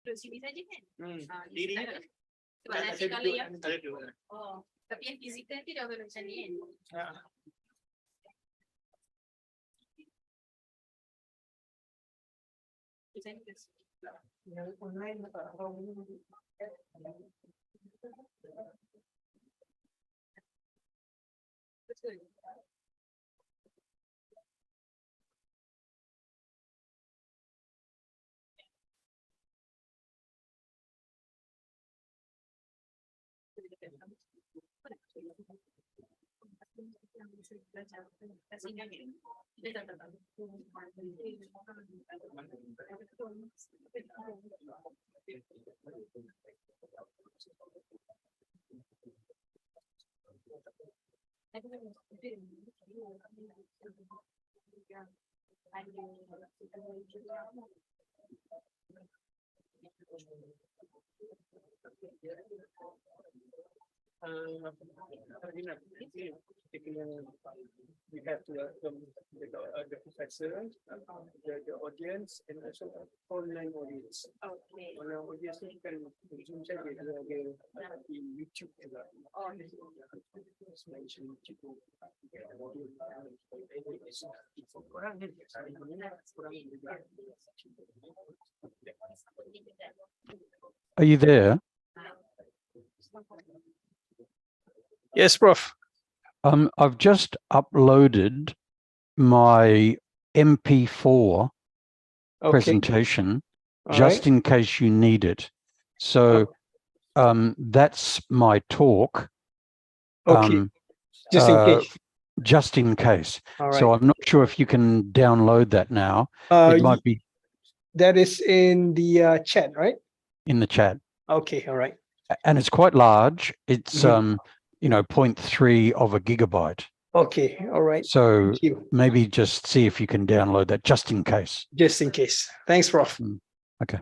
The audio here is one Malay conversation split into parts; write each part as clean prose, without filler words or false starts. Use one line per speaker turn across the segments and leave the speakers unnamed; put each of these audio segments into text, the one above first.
upload CV saja kan.
Diri
tak ada. Sebab
ada
nanti kalau yang
ada dua.
tapi yang physical nanti dah boleh macam ni kan.
Yang online
betul.
we have to welcome the professor, the audience, and also online audience.
Okay.
Online audience ni kan Zoom saja, dia ada di YouTube juga. YouTube.
Are you there?
Yes, Prof.
I've just uploaded my MP4 presentation just in case you need it. So that's my talk.
Just in case.
Just in case.
All right.
So I'm not sure if you can download that now. It might be.
That is in the chat, right?
In the chat.
Okay, all right.
And it's quite large. It's 0.3 of a gigabyte.
Okay, all right.
So maybe just see if you can download that just in case.
Just in case. Thanks, Prof.
Okay.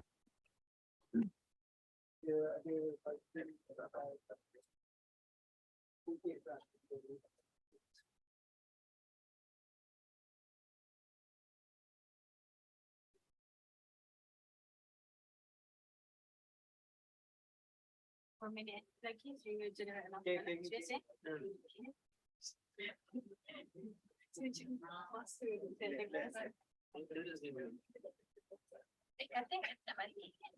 For minute lagi saya general announcement. Biasa. Kata tak balik kan?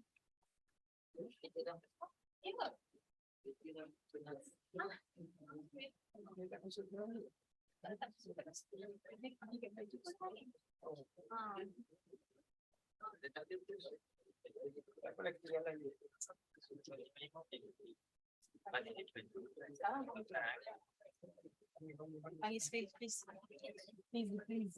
Tengok. Please.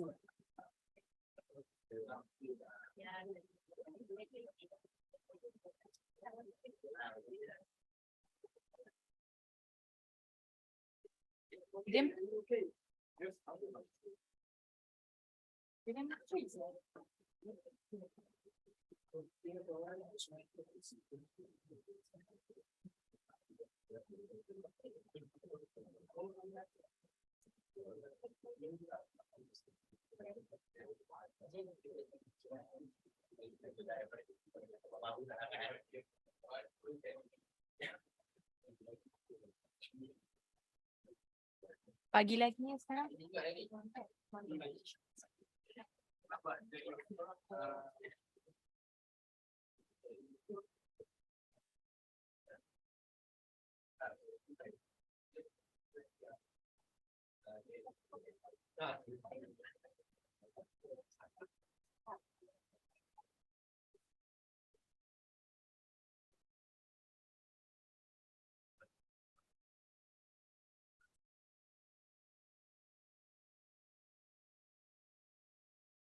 Pagi lagi ya sekarang.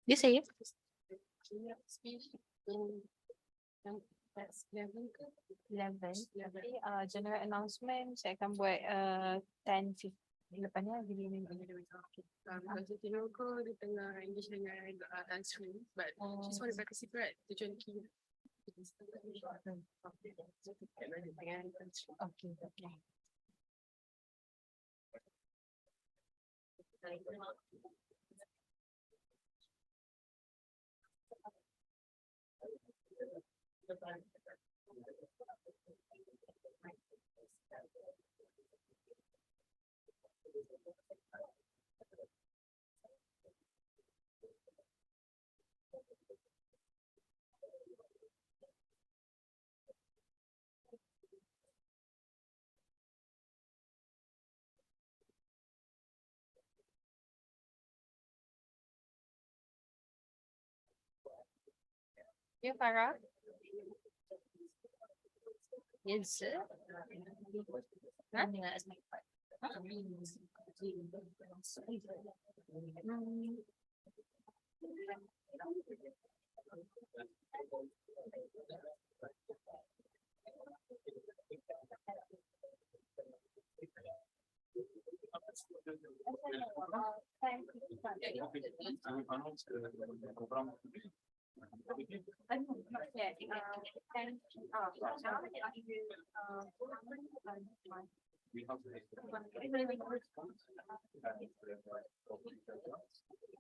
Dia saya. That's 11 ke? 11. General announcement saya akan buat 10-15 lepannya di minggu ni.
Because you know, go di tengah engage dengan dance room, but she's want to participate to join Keynote.
Okay. Ya, Farah? Yes, sir. Huh? Huh?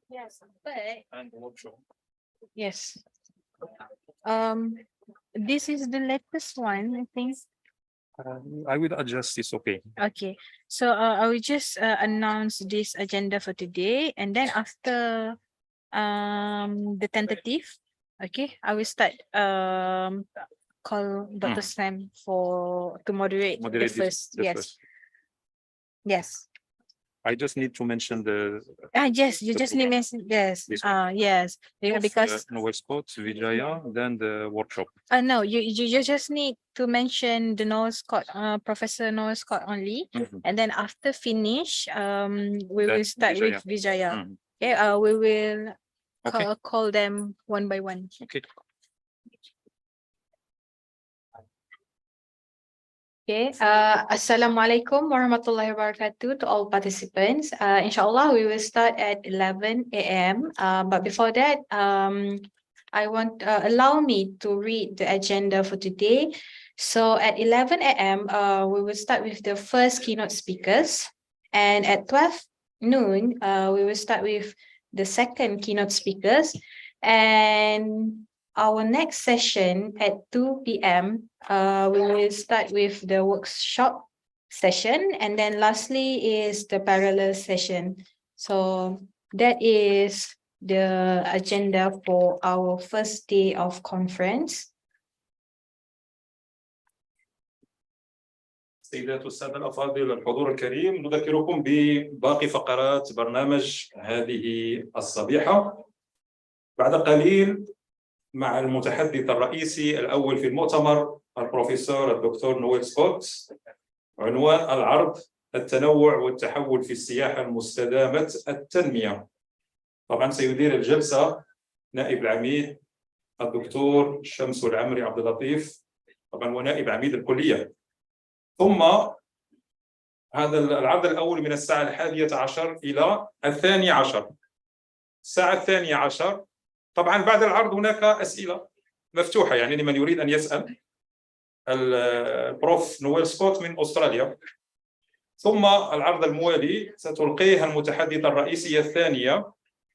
Yes, but
And workshop.
yes. This is the latest one, I think.
I will adjust this, okay.
Okay, so I will just announce this agenda for today, and then after the tentative, okay, I will start call Dr. Sam to moderate the
Moderate
first.
the
Yes,
first.
yes.
I just need to mention the
Yes, you
The
just need mention yes.
This
Yes, because
Noel Scott, Vijaya, then the workshop.
no, you just need to mention the Noel Scott, Professor Noel Scott only,
Mhm.
and then after finish, we
Then
will start
Vijaya.
with Vijaya.
Mhm.
Okay, we will
Okay.
call them one by one.
Okay.
Okay, Assalamualaikum warahmatullahi wabarakatuh to all participants. Inshallah, we will start at 11 a.m. But before that, I want allow me to read the agenda for today. So at 11 a.m., we will start with the first keynote speakers, and at 12 noon, we will start with the second keynote speakers, and our next session at 2 p.m., we will start with the workshop session, and then lastly is the parallel session. So that is the agenda for our first day of conference.
سيدات والسادة الأفاضل الحضور الكريم، نذكركم بباقي فقرات برنامج هذه الصبيحة. بعد قليل مع المتحدث الرئيسي الأول في المؤتمر البروفيسور الدكتور نويل سكوت، عنوان العرض: التنوع والتحول في السياحة المستدامة التنمية. طبعا سيدير الجلسة نائب العميد الدكتور شمس العمري عبد اللطيف، طبعا ونائب عميد الكلية. ثم هذا العرض الأول من الساعة 11 إلى 12. الساعة 12 طبعا بعد العرض هناك أسئلة مفتوحة، يعني لمن يريد أن يسأل البروف نويل سكوت من أستراليا. ثم العرض الموالي ستلقيه المتحدثة الرئيسية الثانية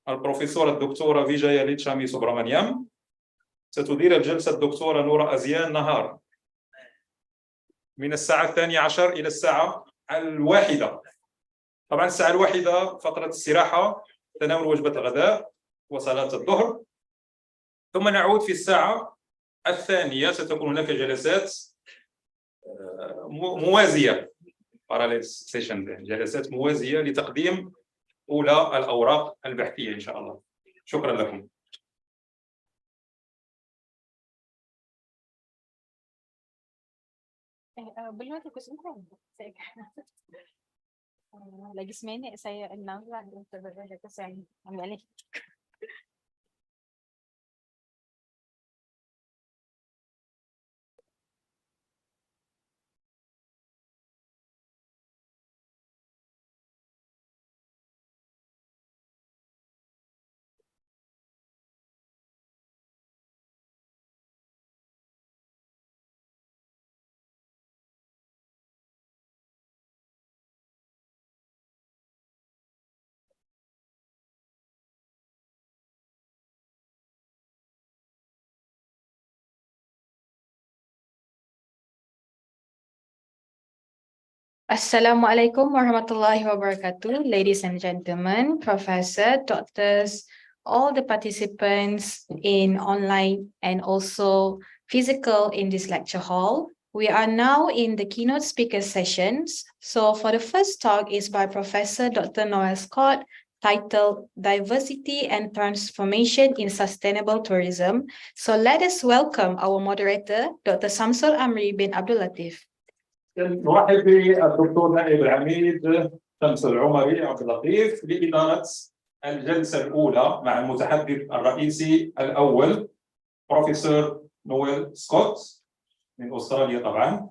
البروفيسورة الدكتورة فيجايا ليتشامي سوبرامانيام. ستدير الجلسة الدكتورة نورة أزيان نهار من الساعة 12 إلى الساعة 1. طبعا الساعة 1 فترة استراحة، تناول وجبة الغداء وصلاة الظهر، ثم نعود في الساعة 2. ستكون هناك جلسات موازية، parallel session، جلسات موازية لتقديم أولى الأوراق البحثية إن شاء الله. شكرا لكم.
Belum ada kesimpulan. Saya lagi seminit saya announce lah untuk Dr. Sam ambil alih. Assalamualaikum warahmatullahi wabarakatuh, ladies and gentlemen, professor, doctors, all the participants in online and also physical in this lecture hall. We are now in the keynote speaker sessions. So for the first talk is by Professor Dr. Noel Scott, titled Diversity and Transformation in Sustainable Tourism. So let us welcome our moderator, Dr. Samsul Amri bin Abdul Latif.
نرحب بالدكتور نائب العميد شمس العمري عبد اللطيف لإدارة الجلسة الأولى مع المتحدث الرئيسي الأول بروفيسور نويل سكوت من أستراليا طبعا،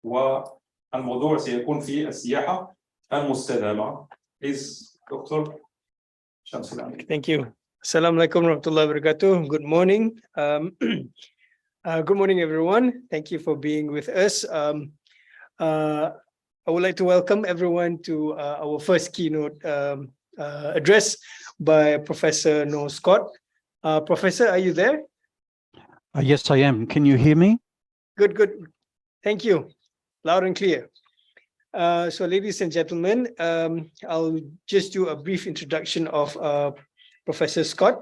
والموضوع سيكون في السياحة المستدامة. Please, دكتور شمس العمري.
Thank you. Assalamualaikum warahmatullahi wabarakatuh. Good morning. Good morning, everyone. Thank you for being with us. I would like to welcome everyone to our first keynote address by Professor Noel Scott. Professor, are you there?
Yes, I am. Can you hear me?
Good, good. Thank you. Loud and clear. So ladies and gentlemen, I'll just do a brief introduction of Professor Scott.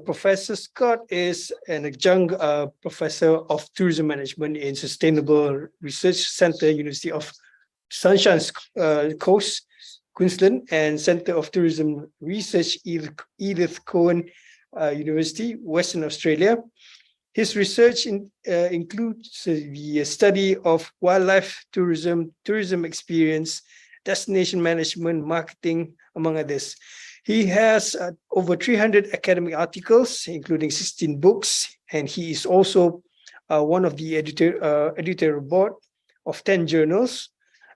Professor Scott is an adjunct professor of tourism management in Sustainable Research Centre, University of Sunshine Coast, Queensland, and Centre of Tourism Research, Edith Cowan University, Western Australia. His research includes the study of wildlife tourism, tourism experience, destination management, marketing, among others. He has over 300 academic articles, including 16 books, and he is also one of the editorial board of 10 journals,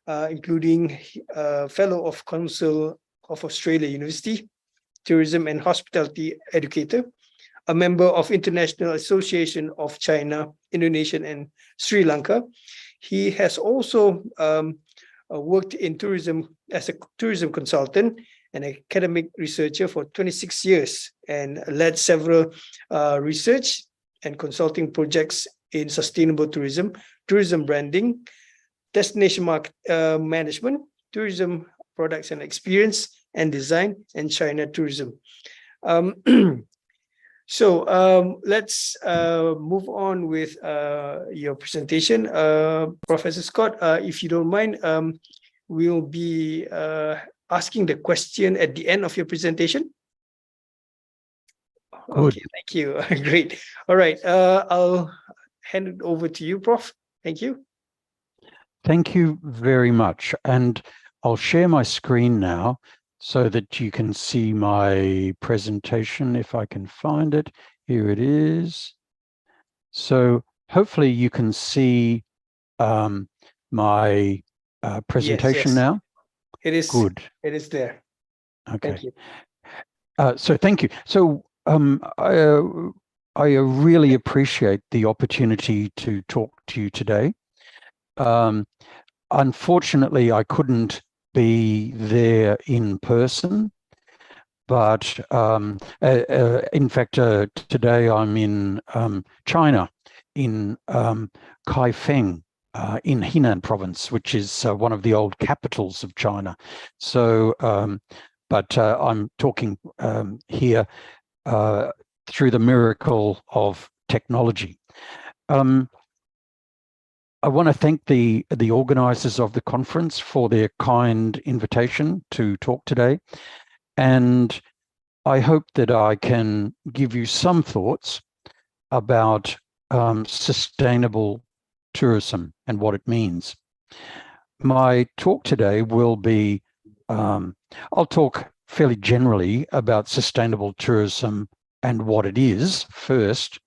including Fellow of Council of Australia University, Tourism and Hospitality Educator, a member of International Association of China, Indonesia, and Sri Lanka. He has also worked in tourism as a tourism consultant and academic researcher for 26 years and led several research and consulting projects in sustainable tourism, tourism branding, destination market management, tourism products and experience, and design, and China tourism. So let's move on with your presentation. Professor Scott, if you don't mind, we'll be asking the question at the end of your presentation.
Good.
Okay, thank you. Great. All right, I'll hand it over to you, Prof. Thank you.
Thank you very much. And I'll share my screen now so that you can see my presentation if I can find it. Here it is. So hopefully you can see my presentation
yes.
now.
It is
Good.
It is there.
Okay.
Thank you.
So thank you. So I really appreciate the opportunity to talk to you today. Unfortunately, I couldn't be there in person, but in fact, today I'm in China, in Kaifeng, in Henan province, which is one of the old capitals of China. So, but I'm talking here through the miracle of technology. I want to thank the organizers of the conference for their kind invitation to talk today. And I hope that I can give you some thoughts about sustainable tourism and what it means. My talk today will be, I'll talk fairly generally about sustainable tourism and what it is first.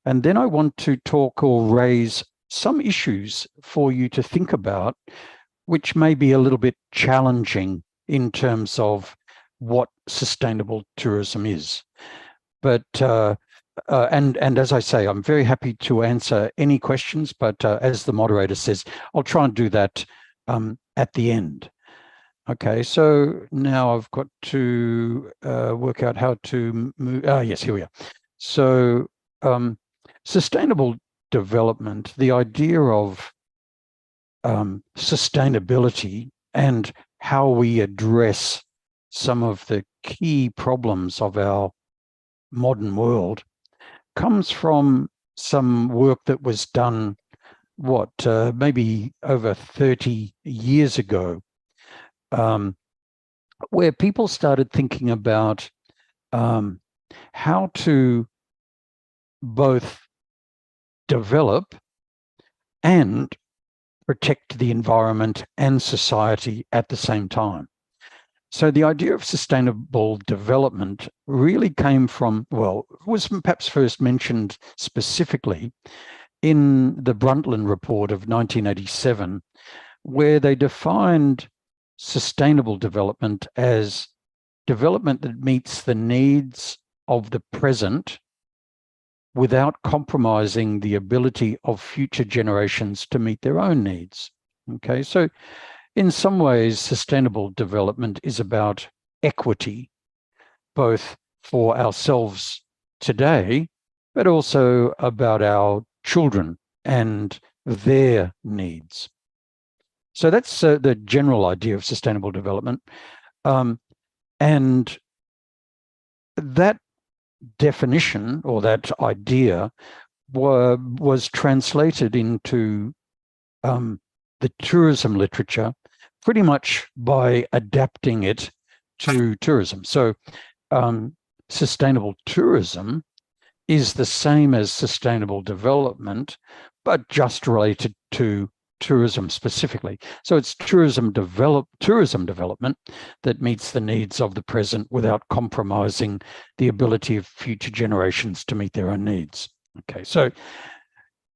And then I want to talk or raise some issues for you to think about, which may be a little bit challenging in terms of what sustainable tourism is. But and as I say, I'm very happy to answer any questions, but as the moderator says, I'll try and do that at the end. Okay, so now I've got to work out how to move. Yes, here we are. So sustainable development, the idea of sustainability and how we address some of the key problems of our modern world comes from some work that was done, maybe over 30 years ago, where people started thinking about how to both develop and protect the environment and society at the same time. So the idea of sustainable development really came from, was perhaps first mentioned specifically in the Brundtland Report of 1987, where they defined sustainable development as development that meets the needs of the present without compromising the ability of future generations to meet their own needs. Okay, so in some ways, sustainable development is about equity, both for ourselves today, but also about our children and their needs. So that's the general idea of sustainable development. And that definition or that idea was translated into the tourism literature pretty much by adapting it to tourism. So sustainable tourism is the same as sustainable development, but just related to tourism specifically. So it's tourism development that meets the needs of the present without compromising the ability of future generations to meet their own needs. Okay, so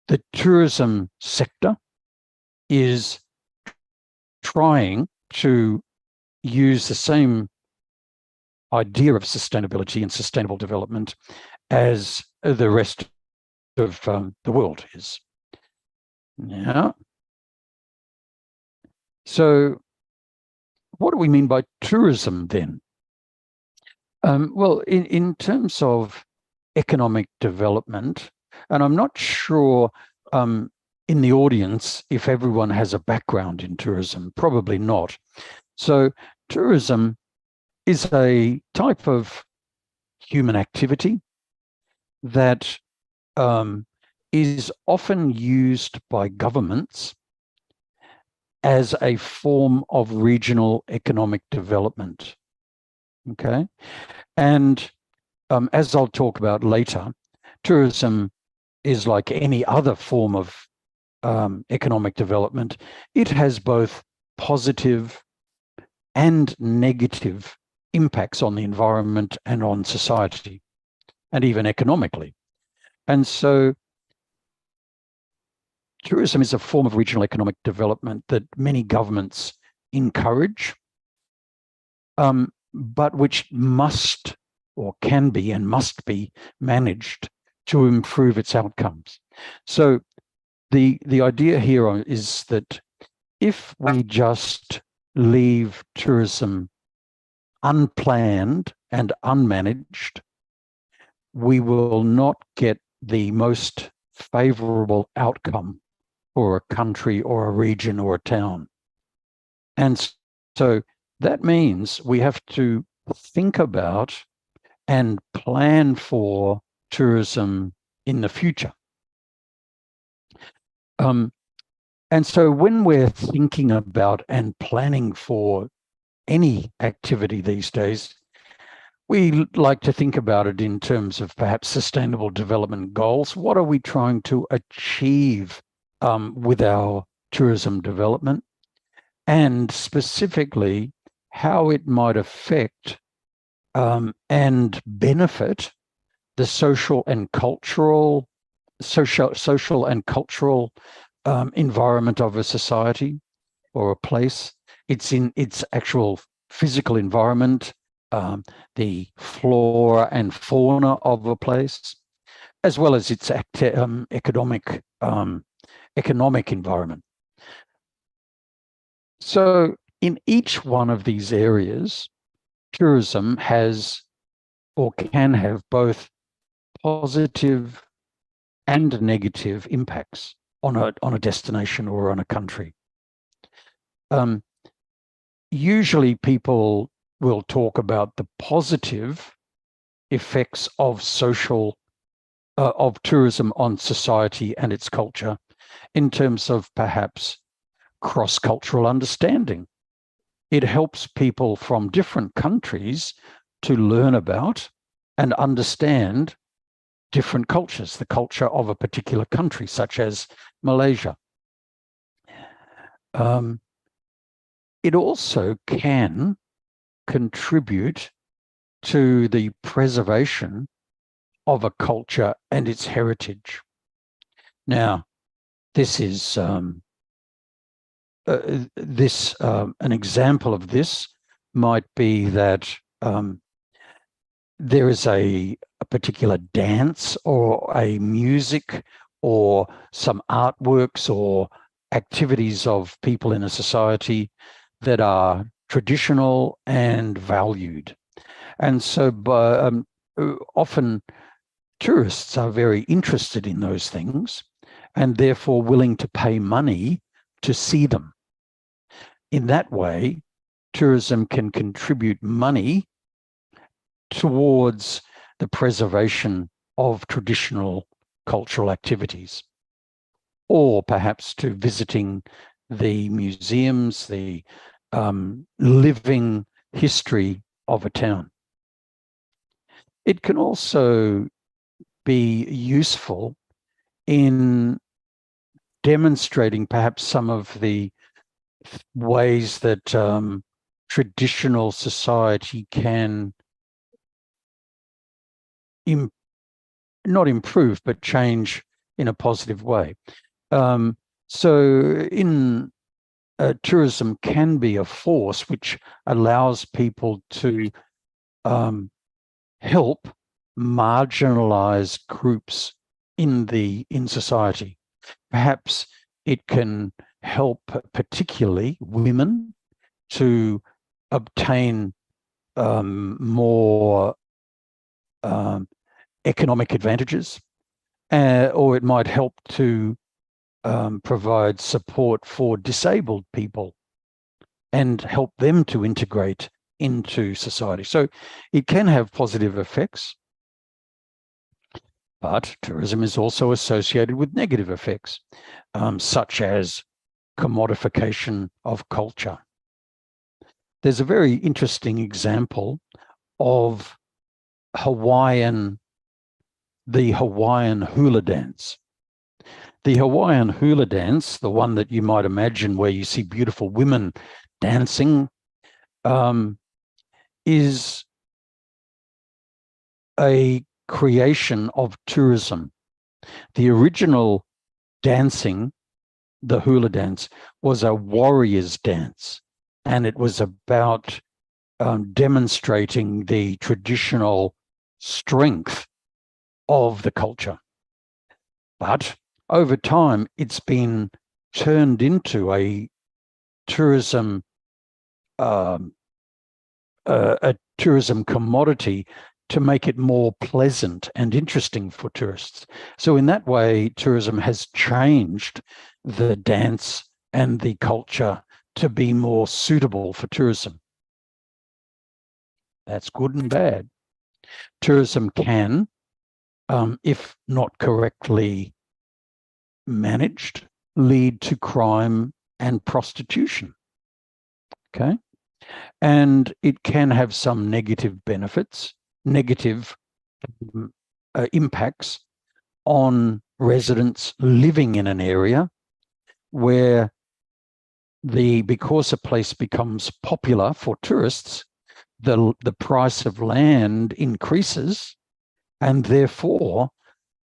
the tourism sector is trying to use the same idea of sustainability and sustainable development as the rest of the world is. Yeah. So what do we mean by tourism then? Well, in terms of economic development, and I'm not sure in the audience if everyone has a background in tourism, probably not. So tourism is a type of human activity that is often used by governments as a form of regional economic development. Okay, and as I'll talk about later, tourism is like any other form of economic development. It has both positive and negative impacts on the environment and on society, and even economically. And so tourism is a form of regional economic development that many governments encourage, but which must or can be and must be managed to improve its outcomes. So the idea here is that if we just leave tourism unplanned and unmanaged, we will not get the most favorable outcome for a country or a region or a town. And so that means we have to think about and plan for tourism in the future. And so when we're thinking about and planning for any activity these days, we like to think about it in terms of perhaps sustainable development goals. What are we trying to achieve with our tourism development? And specifically, how it might affect and benefit the social and cultural environment of a society or a place. It's in its actual physical environment, the flora and fauna of a place, as well as its economic environment. So in each one of these areas, tourism has or can have both positive and negative impacts on a destination or on a country. Usually people will talk about the positive effects of tourism on society and its culture in terms of perhaps cross-cultural understanding. It helps people from different countries to learn about and understand different cultures, the culture of a particular country, such as Malaysia. It also can contribute to the preservation of a culture and its heritage. Now, this is an example of this might be that there is a particular dance or a music or some artworks or activities of people in a society that are traditional and valued. And so often tourists are very interested in those things and therefore willing to pay money to see them. In that way, tourism can contribute money towards the preservation of traditional cultural activities, or perhaps to visiting the museums, the living history of a town. It can also be useful in demonstrating perhaps some of the ways that traditional society can not improve, but change in a positive way. Tourism can be a force which allows people to help marginalized groups in society. Perhaps it can help particularly women to obtain more economic advantages, or it might help to provide support for disabled people and help them to integrate into society. So it can have positive effects, but tourism is also associated with negative effects, such as commodification of culture. There's a very interesting example of the Hawaiian hula dance. The Hawaiian hula dance, the one that you might imagine where you see beautiful women dancing, is a creation of tourism. The original dancing, the hula dance, was a warrior's dance, and it was about demonstrating the traditional strength of the culture. But over time, it's been turned into a tourism commodity to make it more pleasant and interesting for tourists. So in that way, tourism has changed the dance and the culture to be more suitable for tourism. That's good and bad. Tourism can, if not correctly managed, lead to crime and prostitution. Okay? And it can have some negative benefits, negative impacts on residents living in an area where because a place becomes popular for tourists, the price of land increases, and therefore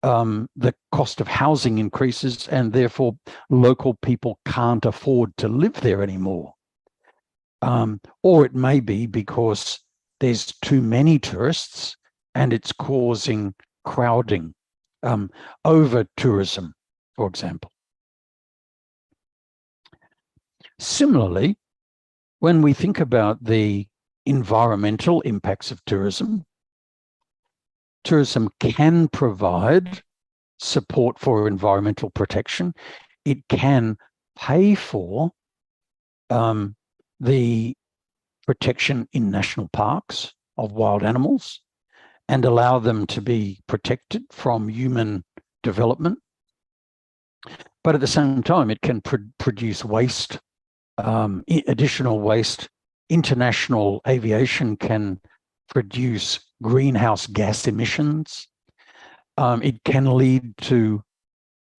the cost of housing increases, and therefore local people can't afford to live there anymore. Or it may be because there's too many tourists and it's causing crowding, over tourism, for example. Similarly, when we think about the environmental impacts of tourism, tourism can provide support for environmental protection. It can pay for the protection in national parks of wild animals and allow them to be protected from human development. But at the same time, it can produce waste, additional waste. International aviation can produce greenhouse gas emissions. It can lead to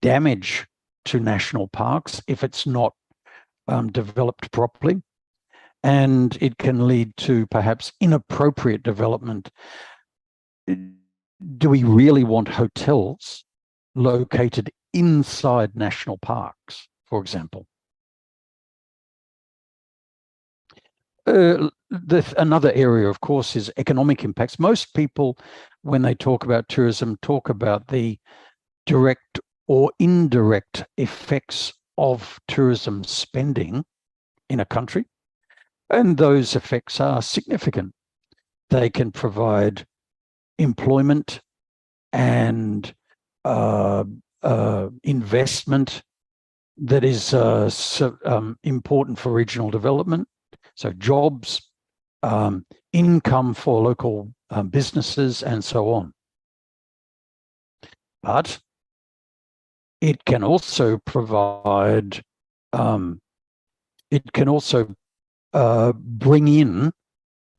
damage to national parks if it's not developed properly. And it can lead to perhaps inappropriate development. Do we really want hotels located inside national parks, for example? Another area, of course, is economic impacts. Most people, when they talk about tourism, talk about the direct or indirect effects of tourism spending in a country. And those effects are significant. They can provide employment and investment that is important for regional development. So jobs, income for local businesses, and so on. But it can also provide, bring in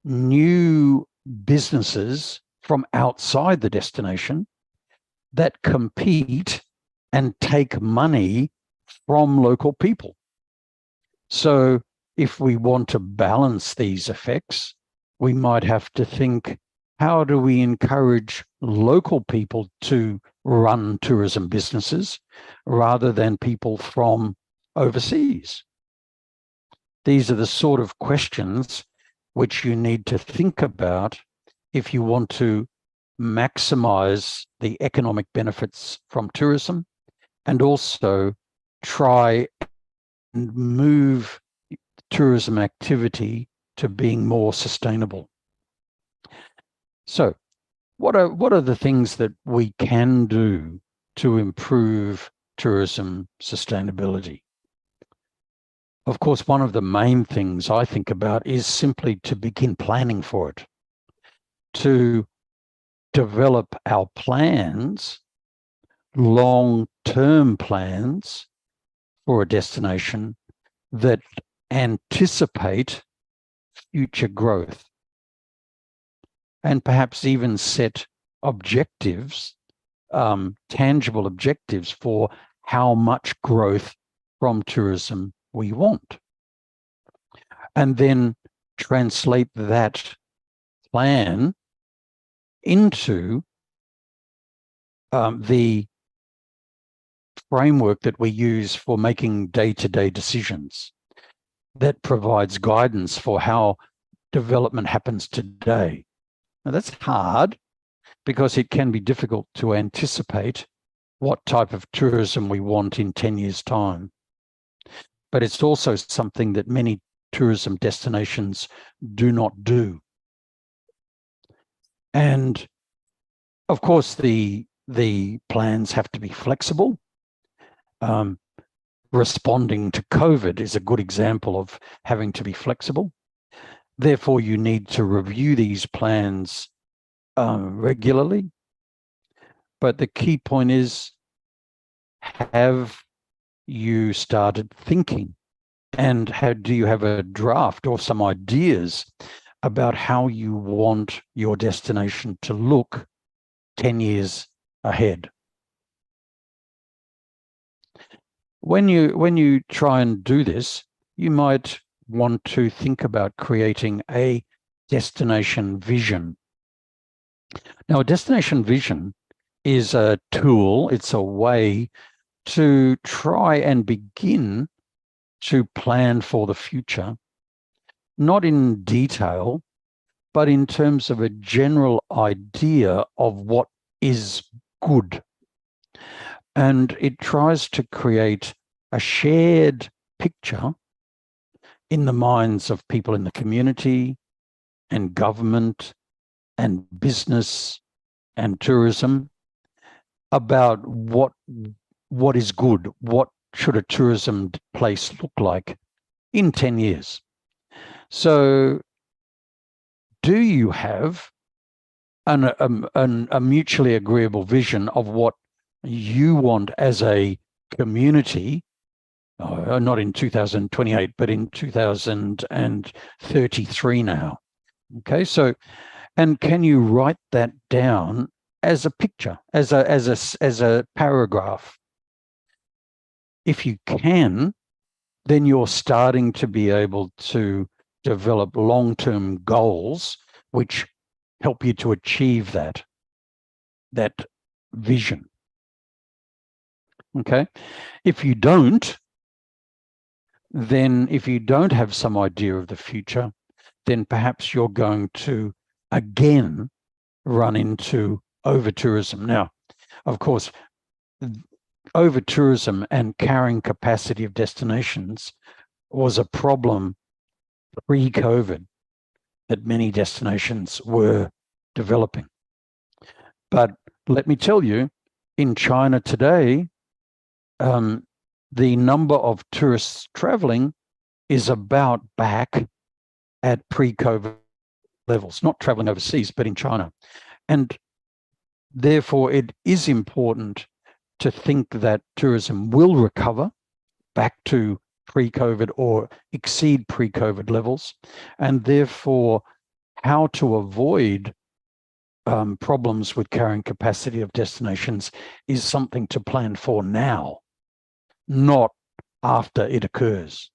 new businesses from outside the destination that compete and take money from local people. So if we want to balance these effects, we might have to think, how do we encourage local people to run tourism businesses rather than people from overseas? These are the sort of questions which you need to think about if you want to maximize the economic benefits from tourism and also try and move tourism activity to being more sustainable. So what are the things that we can do to improve tourism sustainability? Of course, one of the main things I think about is simply to begin planning for it, to develop our plans, long-term plans for a destination that anticipate future growth, and perhaps even set objectives, tangible objectives for how much growth from tourism we want. And then translate that plan into the framework that we use for making day-to-day decisions that provides guidance for how development happens today. Now that's hard because it can be difficult to anticipate what type of tourism we want in 10 years' time. But it's also something that many tourism destinations do not do. And of course, the plans have to be flexible. Responding to COVID is a good example of having to be flexible. Therefore, you need to review these plans regularly. But the key point is, have you started thinking? And do you have a draft or some ideas about how you want your destination to look 10 years ahead? When you try and do this, you might want to think about creating a destination vision. Now, a destination vision is a tool, it's a way to try and begin to plan for the future, not in detail, but in terms of a general idea of what is good. And it tries to create a shared picture in the minds of people in the community and government and business and tourism about what is good, what should a tourism place look like in 10 years. So do you have a mutually agreeable vision of what you want as a community, not in 2028, but in 2033 now? Okay, so, and can you write that down as a picture, as a paragraph? If you can, then you're starting to be able to develop long-term goals which help you to achieve that vision. Okay, if you don't, then if you don't have some idea of the future, then perhaps you're going to again run into over-tourism. Now, of course, over-tourism and carrying capacity of destinations was a problem pre-COVID that many destinations were developing. But let me tell you, in China today, the number of tourists traveling is about back at pre-COVID levels, not traveling overseas, but in China. And therefore, it is important to think that tourism will recover back to pre-COVID or exceed pre-COVID levels, and therefore how to avoid problems with carrying capacity of destinations is something to plan for now, not after it occurs.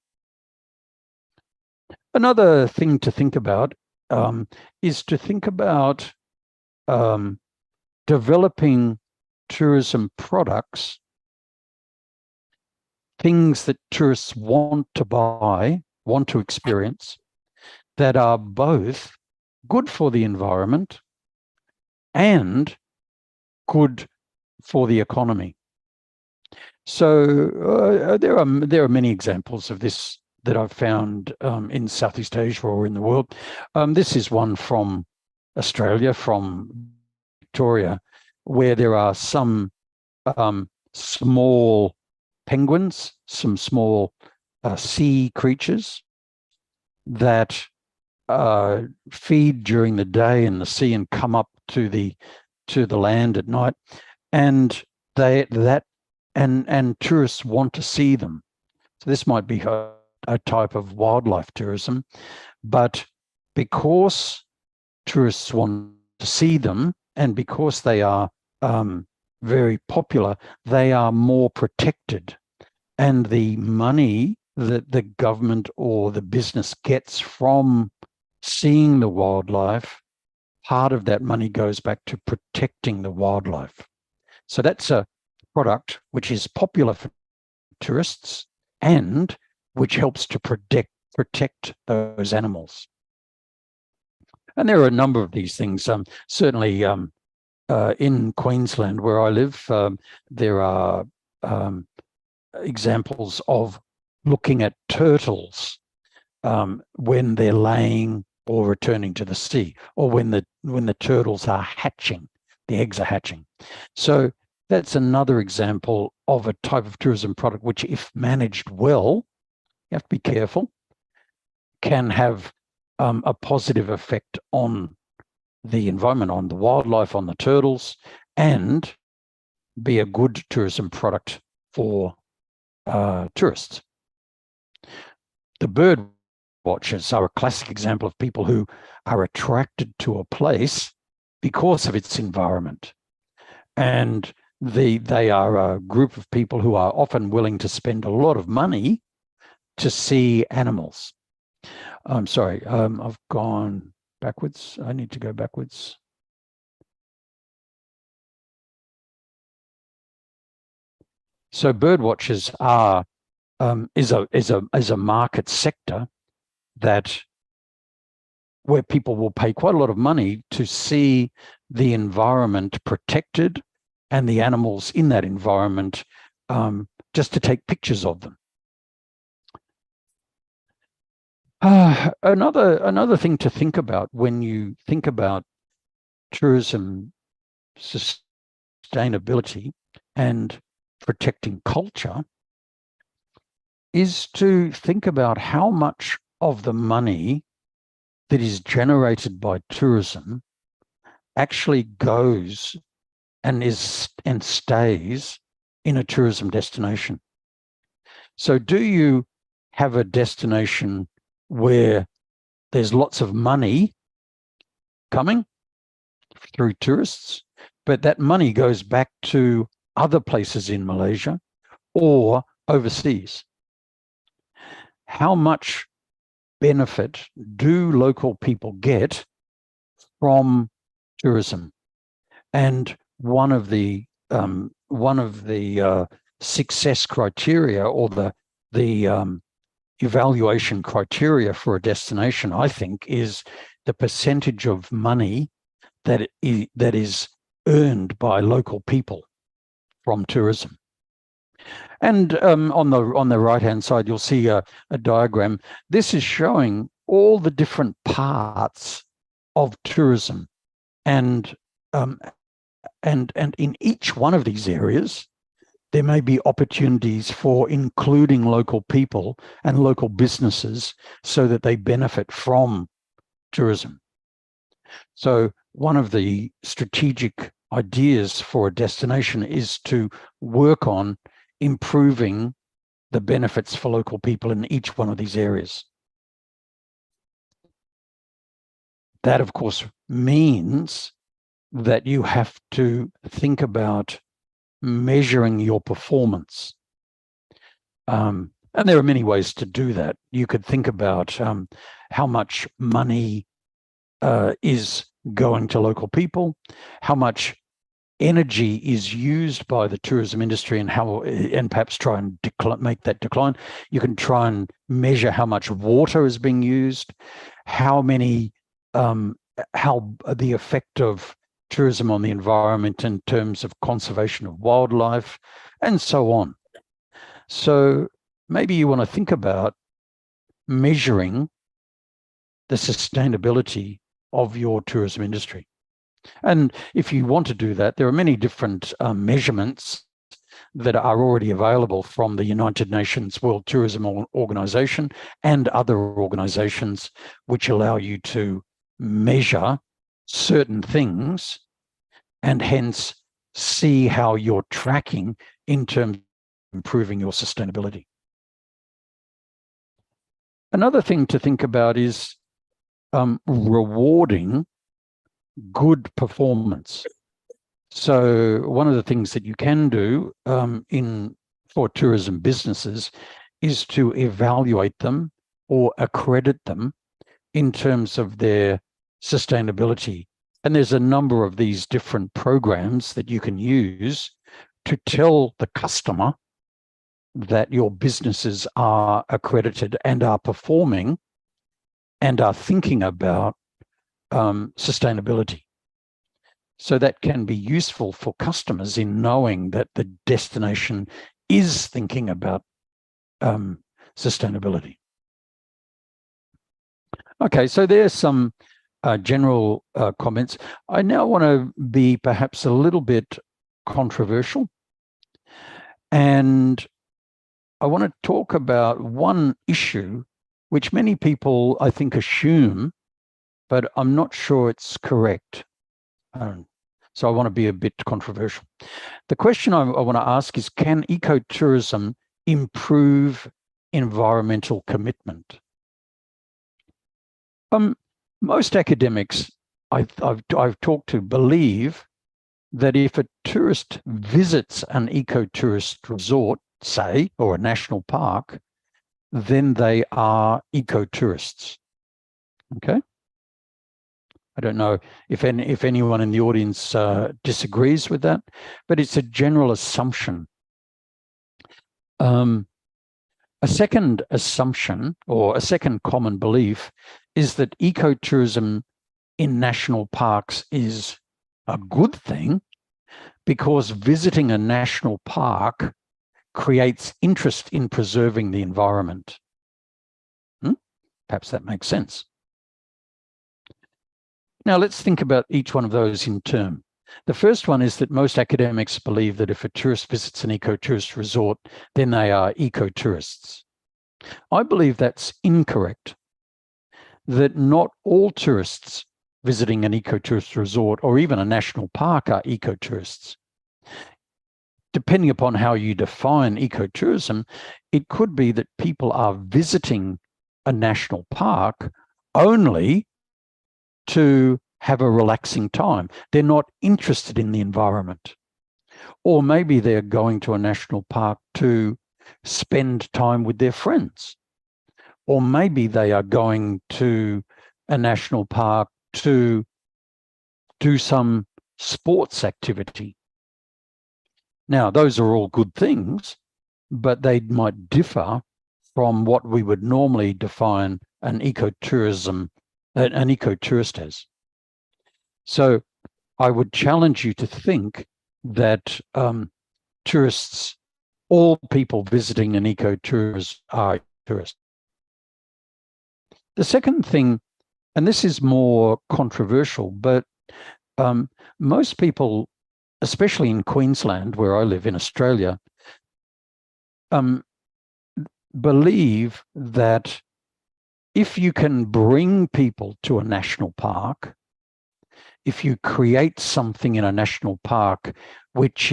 Another thing to think about is to think about developing tourism products, things that tourists want to buy, want to experience, that are both good for the environment and good for the economy. So there are many examples of this that I've found in Southeast Asia or in the world. This is one from Australia, from Victoria, where there are some small penguins, some small sea creatures that feed during the day in the sea and come up to the land at night, and and tourists want to see them. So this might be a type of wildlife tourism, but because tourists want to see them and because they are very popular, they are more protected, and the money that the government or the business gets from seeing the wildlife, part of that money goes back to protecting the wildlife. So that's a product which is popular for tourists and which helps to protect those animals. And there are a number of these things. Certainly in Queensland, where I live, there are examples of looking at turtles when they're laying or returning to the sea, or when the turtles are hatching, the eggs are hatching. So that's another example of a type of tourism product which, if managed well, you have to be careful, can have a positive effect on the environment, on the wildlife, on the turtles, and be a good tourism product for tourists. The bird watchers are a classic example of people who are attracted to a place because of its environment. And they are a group of people who are often willing to spend a lot of money to see animals. I'm sorry, I've gone backwards. I need to go backwards. So bird watchers are is a market sector that where people will pay quite a lot of money to see the environment protected and the animals in that environment, just to take pictures of them. Another thing to think about when you think about tourism sustainability and protecting culture is to think about how much of the money that is generated by tourism actually goes and stays in a tourism destination. So do you have a destination where there's lots of money coming through tourists, but that money goes back to other places in Malaysia or overseas? How much benefit do local people get from tourism? And one of the success criteria, or the evaluation criteria for a destination, I think, is the percentage of money that is earned by local people from tourism. And on the right-hand side, you'll see a diagram. This is showing all the different parts of tourism, and in each one of these areas, there may be opportunities for including local people and local businesses so that they benefit from tourism. So one of the strategic ideas for a destination is to work on improving the benefits for local people in each one of these areas. That, of course, means that you have to think about measuring your performance. And there are many ways to do that. You could think about how much money is going to local people, how much energy is used by the tourism industry, and perhaps try and make that decline. You can try and measure how much water is being used, how the effect of tourism on the environment in terms of conservation of wildlife, and so on. So maybe you want to think about measuring the sustainability of your tourism industry. And if you want to do that, there are many different measurements that are already available from the United Nations World Tourism Organization and other organizations, which allow you to measure certain things and hence see how you're tracking in terms of improving your sustainability. Another thing to think about is rewarding good performance. So one of the things that you can do for tourism businesses is to evaluate them or accredit them in terms of their sustainability. And there's a number of these different programs that you can use to tell the customer that your businesses are accredited and are performing and are thinking about sustainability. So that can be useful for customers in knowing that the destination is thinking about sustainability. Okay, so there's some general comments. I now want to be perhaps a little bit controversial, and I want to talk about one issue which many people, I think, assume, but I'm not sure it's correct. So I want to be a bit controversial. The question I want to ask is, can ecotourism improve environmental commitment? Most academics I've talked to believe that if a tourist visits an ecotourist resort, say, or a national park, then they are ecotourists. Okay. I don't know if anyone in the audience disagrees with that, but it's a general assumption. A second assumption, or a second common belief, is that ecotourism in national parks is a good thing because visiting a national park creates interest in preserving the environment. Perhaps that makes sense. Now let's think about each one of those in turn. The first one is that most academics believe that if a tourist visits an ecotourist resort, then they are ecotourists. I believe that's incorrect, that not all tourists visiting an ecotourist resort or even a national park are ecotourists. Depending upon how you define ecotourism, it could be that people are visiting a national park only to have a relaxing time. They're not interested in the environment. Or maybe they're going to a national park to spend time with their friends. Or maybe they are going to a national park to do some sports activity. Now, those are all good things, but they might differ from what we would normally define an ecotourist as. So I would challenge you to think that tourists, all people visiting an ecotourism are tourists. The second thing, and this is more controversial, but most people, especially in Queensland, where I live in Australia, believe that if you can bring people to a national park, if you create something in a national park which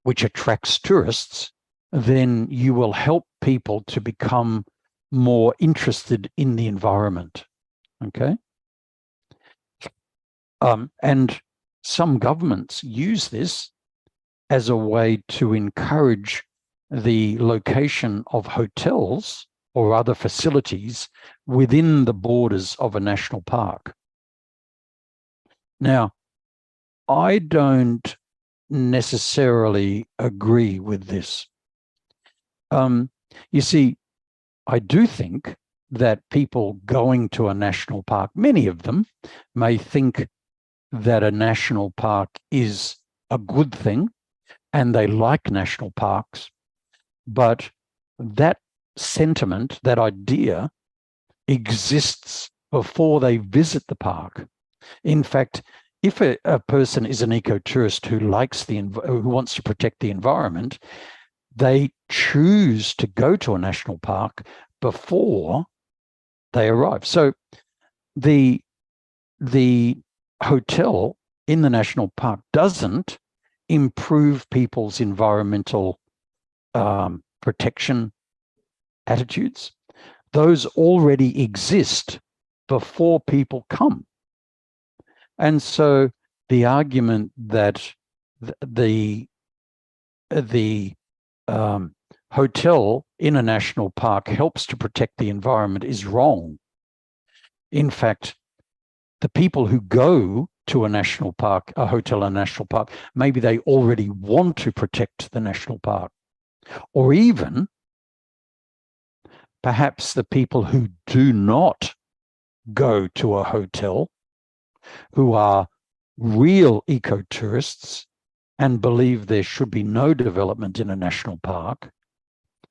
attracts tourists, then you will help people to become more interested in the environment. Okay. And some governments use this as a way to encourage the location of hotels or other facilities within the borders of a national park. Now, I don't necessarily agree with this. You see, I do think that people going to a national park, many of them may think that a national park is a good thing and they like national parks, but that sentiment, that idea exists before they visit the park. In fact, if a person is an ecotourist who wants to protect the environment, they choose to go to a national park before they arrive. So the hotel in the national park doesn't improve people's environmental protection attitudes. Those already exist before people come. And so the argument that the hotel in a national park helps to protect the environment is wrong. In fact, the people who go to a national park, a hotel in a national park, maybe they already want to protect the national park. Or even perhaps the people who do not go to a hotel, who are real ecotourists and believe there should be no development in a national park,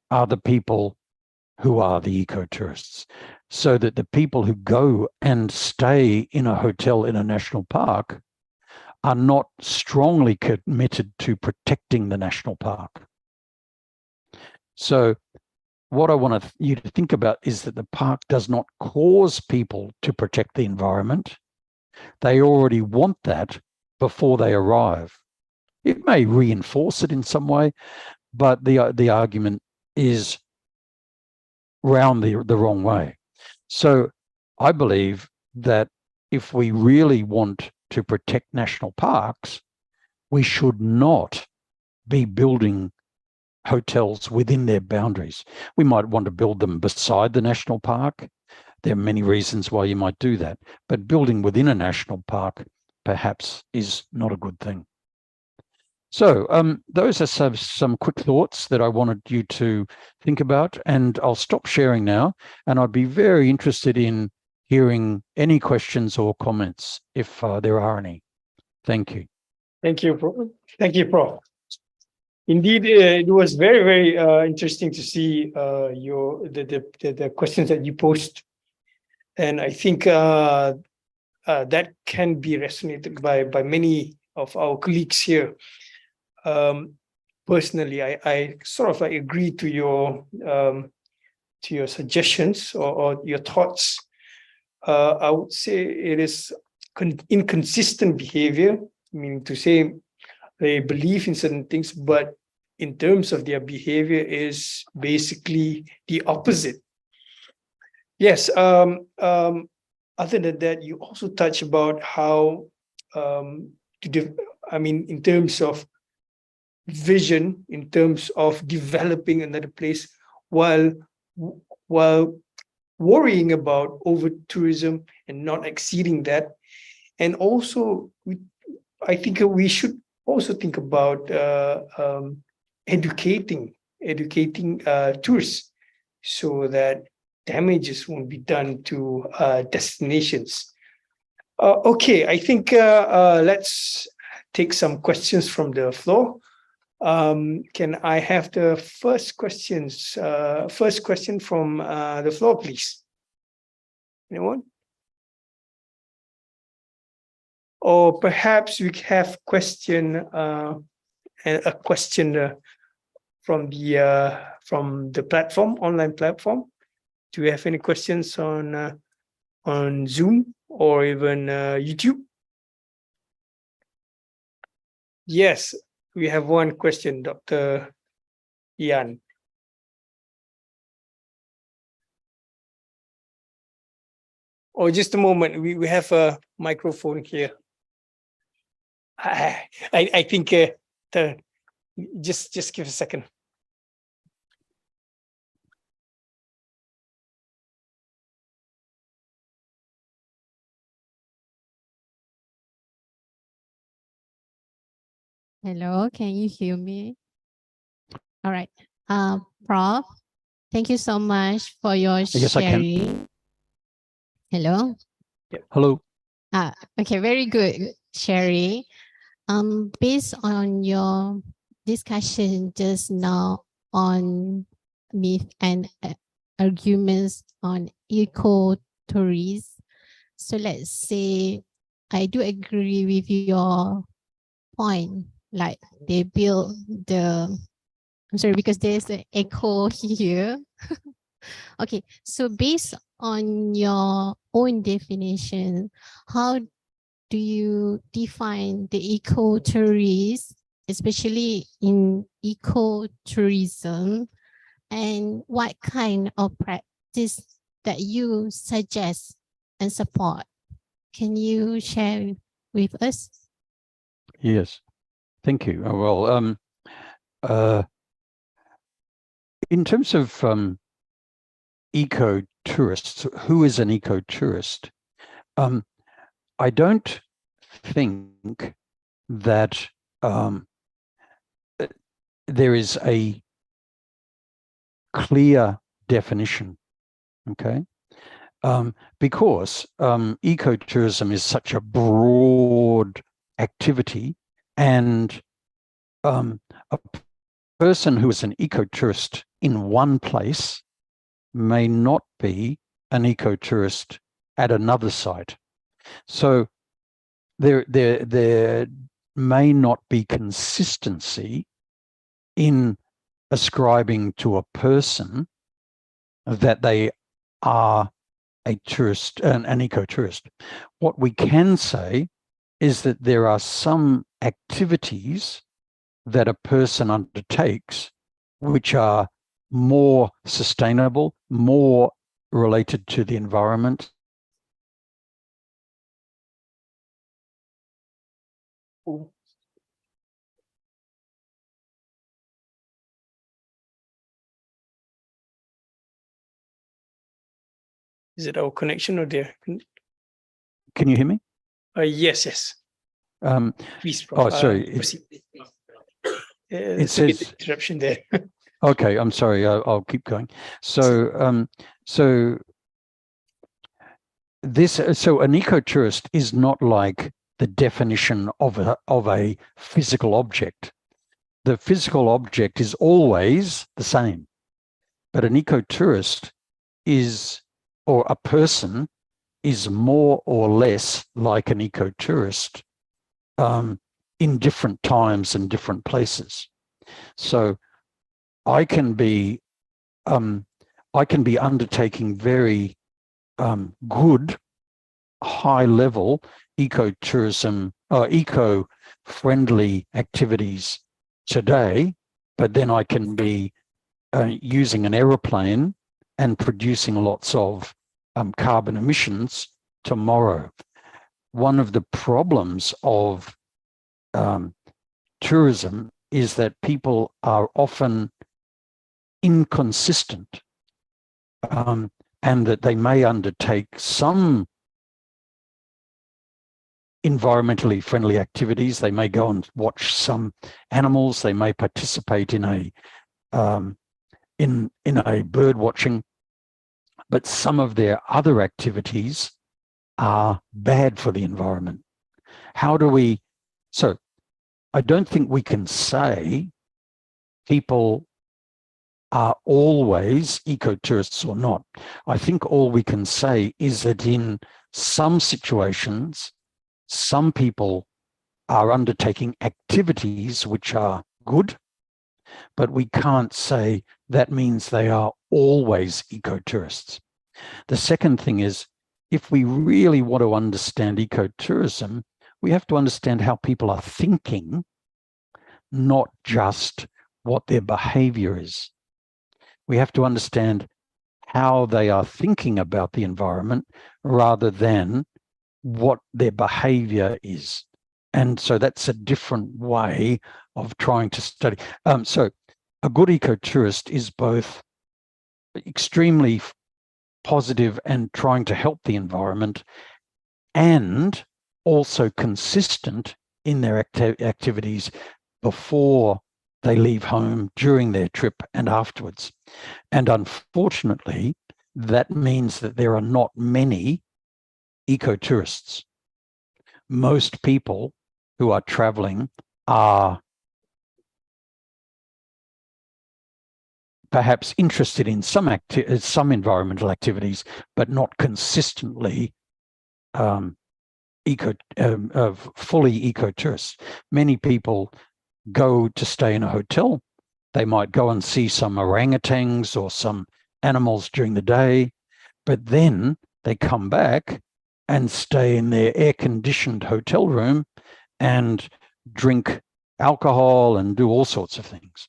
are the people who are the ecotourists. So that the people who go and stay in a hotel in a national park are not strongly committed to protecting the national park. So what I want you to think about is that the park does not cause people to protect the environment. They already want that before they arrive. It may reinforce it in some way, but the argument is round the wrong way. So I believe that if we really want to protect national parks, we should not be building hotels within their boundaries. We might want to build them beside the national park. There are many reasons why you might do that, but building within a national park perhaps is not a good thing. So those are some quick thoughts that I wanted you to think about, and I'll stop sharing now, and I'd be very interested in hearing any questions or comments if there are any. Thank you.
Thank you, Prof. Thank you, Prof. Indeed, it was very, very interesting to see the questions that you posed, and I think that can be resonated by many of our colleagues here. Personally, I sort of agree to your your suggestions or your thoughts. I would say it is inconsistent behavior, meaning to say they believe in certain things, but in terms of their behavior is basically the opposite. Yes. Other than that, you also touch about how in terms of vision, in terms of developing another place, while worrying about over tourism and not exceeding that. And also, I think we should also think about educating tourists so that damages won't be done to destinations. Okay, I think let's take some questions from the floor. Can I have the first question from the floor, please? Anyone? Or perhaps we have a question from the platform, online platform. Do you have any questions on Zoom or even YouTube? Yes, we have one question, Dr. Ian. Oh, just a moment. We have a microphone here. I think just give a second.
Hello, can you hear me? All right. Prof, thank you so much for your
Yes, I can.
sharing. Hello?
Hello.
Okay, very good sharing. Based on your discussion just now on myth and arguments on ecotourism, so let's say I do agree with your point, like they build I'm sorry, because there's an echo here. Okay, so based on your own definition, how do you define the ecotourism, especially in ecotourism, and what kind of practice that you suggest and support? Can you share with us?
Yes, thank you. Well, in terms of eco-tourists, who is an eco-tourist? I don't think that there is a clear definition, okay? Because ecotourism is such a broad activity, and a person who is an ecotourist in one place may not be an ecotourist at another site. So there may not be consistency in ascribing to a person that they are a tourist, an ecotourist. What we can say is that there are some activities that a person undertakes which are more sustainable, more related to the environment.
Is it our connection or there?
Can you hear me?
Yes. Please, Prof.
Oh, sorry.
Proceed.
It
a bit
says
interruption there.
Okay, I'm sorry. I'll keep going. So, so an ecotourist is not like the definition of a physical object. The physical object is always the same, but an ecotourist is, or a person is more or less like an ecotourist in different times and different places. So I can be I can be undertaking very good, high-level ecotourism or eco-friendly activities today, but then I can be using an aeroplane and producing lots of carbon emissions tomorrow. One of the problems of tourism is that people are often inconsistent, and that they may undertake some environmentally friendly activities. They may go and watch some animals. They may participate in a bird watching, but some of their other activities are bad for the environment. How do we? So I don't think we can say people are always ecotourists or not. I think all we can say is that in some situations, some people are undertaking activities which are good, but we can't say that means they are always ecotourists. The second thing is, if we really want to understand ecotourism, we have to understand how people are thinking, not just what their behavior is. We have to understand how they are thinking about the environment rather than what their behavior is. And so that's a different way of trying to study. So a good ecotourist is both extremely positive and trying to help the environment, and also consistent in their activities before they leave home, during their trip, and afterwards. And unfortunately, that means that there are not many ecotourists. Most people who are traveling are perhaps interested in some environmental activities, but not consistently fully ecotourists. Many people go to stay in a hotel. They might go and see some orangutans or some animals during the day, but then they come back and stay in their air-conditioned hotel room and drink alcohol and do all sorts of things.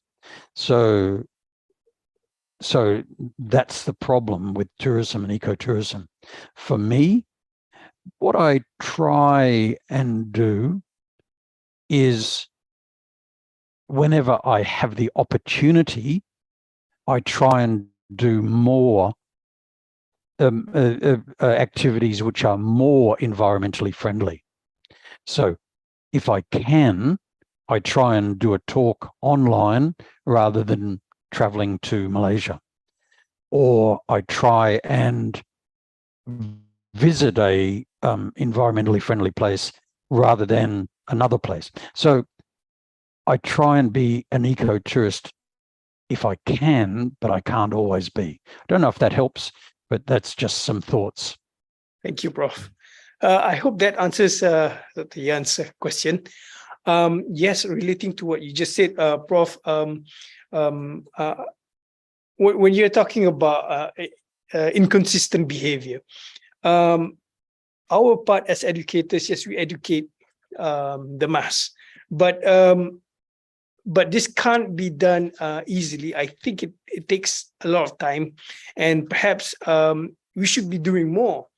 So that's the problem with tourism and ecotourism. For me, what I try and do is, whenever I have the opportunity, I try and do more activities which are more environmentally friendly. So if I can, I try and do a talk online rather than traveling to Malaysia. Or I try and visit a environmentally friendly place rather than another place. So I try and be an eco-tourist if I can, but I can't always be. I don't know if that helps, but that's just some thoughts.
Thank you, Prof. I hope that answers the Jan's question. Yes, relating to what you just said, Prof, when you're talking about inconsistent behavior, our part as educators, yes, we educate the mass, but this can't be done easily. I think it takes a lot of time, and perhaps we should be doing more.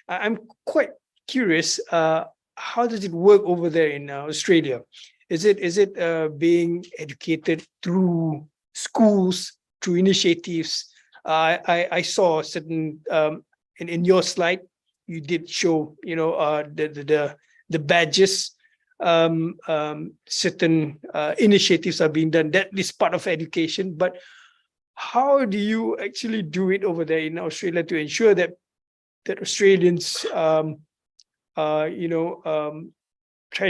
I'm quite curious, how does it work over there in Australia? Is it being educated through schools, through initiatives? I saw certain in your slide, you did show, the badges. Certain initiatives are being done. That is part of education, but how do you actually do it over there in Australia to ensure that Australians try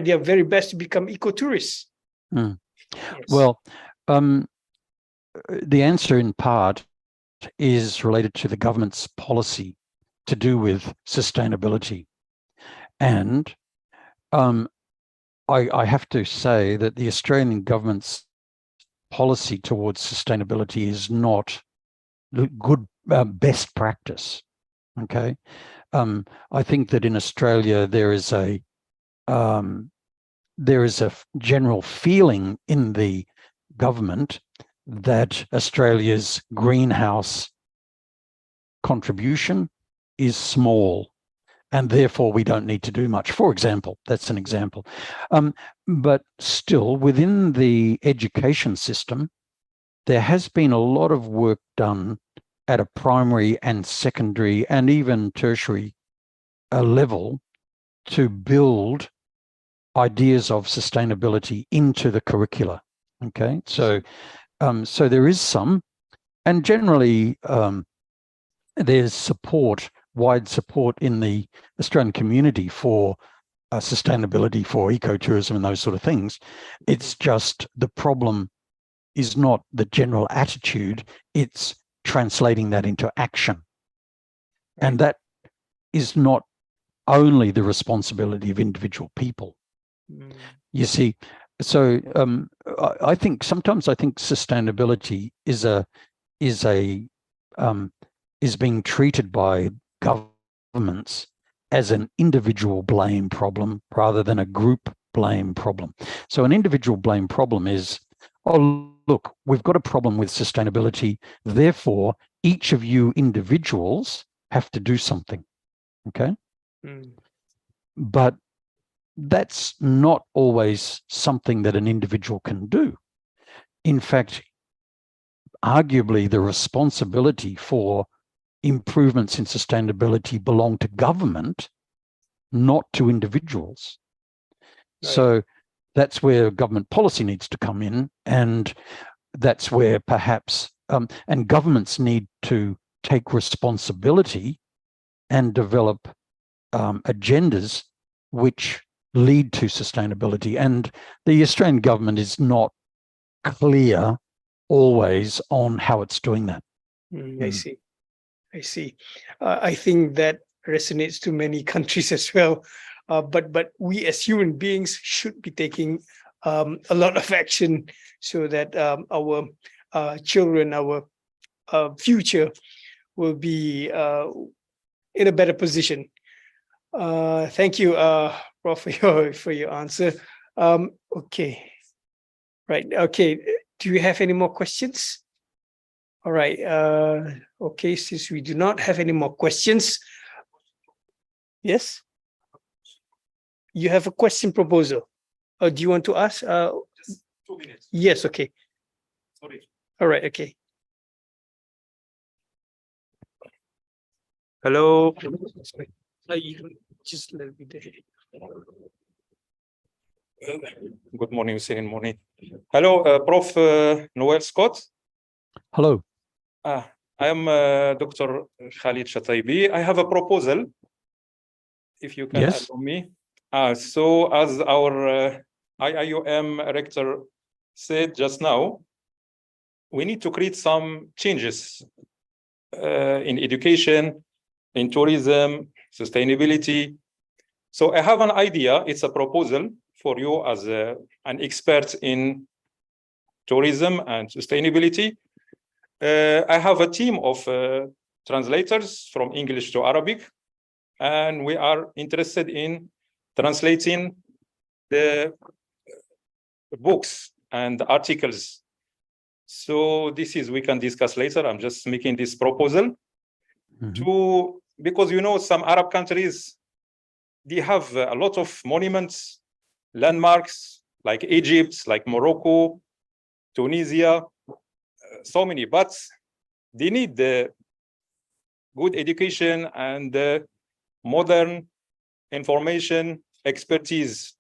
their very best to become ecotourists?
Mm.
Yes.
Well, the answer in part is related to the government's policy to do with sustainability. And I have to say that the Australian government's policy towards sustainability is not good best practice. Okay, I think that in Australia there is a general feeling in the government that Australia's greenhouse contribution is small, and therefore we don't need to do much. For example, that's an example. But still, within the education system, there has been a lot of work done at a primary and secondary and even tertiary level to build ideas of sustainability into the curricula. Okay, so so there is some, and generally there's support, wide support in the Australian community for sustainability, for ecotourism and those sort of things. It's just the problem is not the general attitude, it's translating that into action. And that is not only the responsibility of individual people. You see, so I think sometimes sustainability is being treated by governments as an individual blame problem rather than a group blame problem. So an individual blame problem is, oh, look, we've got a problem with sustainability, therefore each of you individuals have to do something. Okay. But that's not always something that an individual can do. In fact, arguably the responsibility for improvements in sustainability belong to government, not to individuals. Right. So that's where government policy needs to come in, and that's where perhaps, and governments need to take responsibility and develop agendas which lead to sustainability. And the Australian government is not clear always on how it's doing that.
I see. I think that resonates to many countries as well. But we as human beings should be taking a lot of action so that our children, our future will be in a better position. Thank you, Prof, for your answer. Okay. Right. Okay. Do you have any more questions? All right. Okay. Since we do not have any more questions. Yes. You have a question proposal. Or do you want to ask?
2 minutes.
Yes. Okay.
Sorry.
All right. Okay.
Hello.
Sorry. Just let me there.
Good morning, Hussein. Morning. Hello, Prof. Noel Scott.
Hello.
I am Dr. Khalid Shataibi. I have a proposal, if you can allow me. So as our IIUM rector said just now, we need to create some changes in education, in tourism, sustainability. So I have an idea. It's a proposal for you as an expert in tourism and sustainability. I have a team of translators from English to Arabic, and we are interested in translating the books and articles. So this is, we can discuss later. I'm just making this proposal because, you know, some Arab countries, they have a lot of monuments, landmarks, like Egypt, like Morocco, Tunisia, so many, but they need the good education and modern information expertise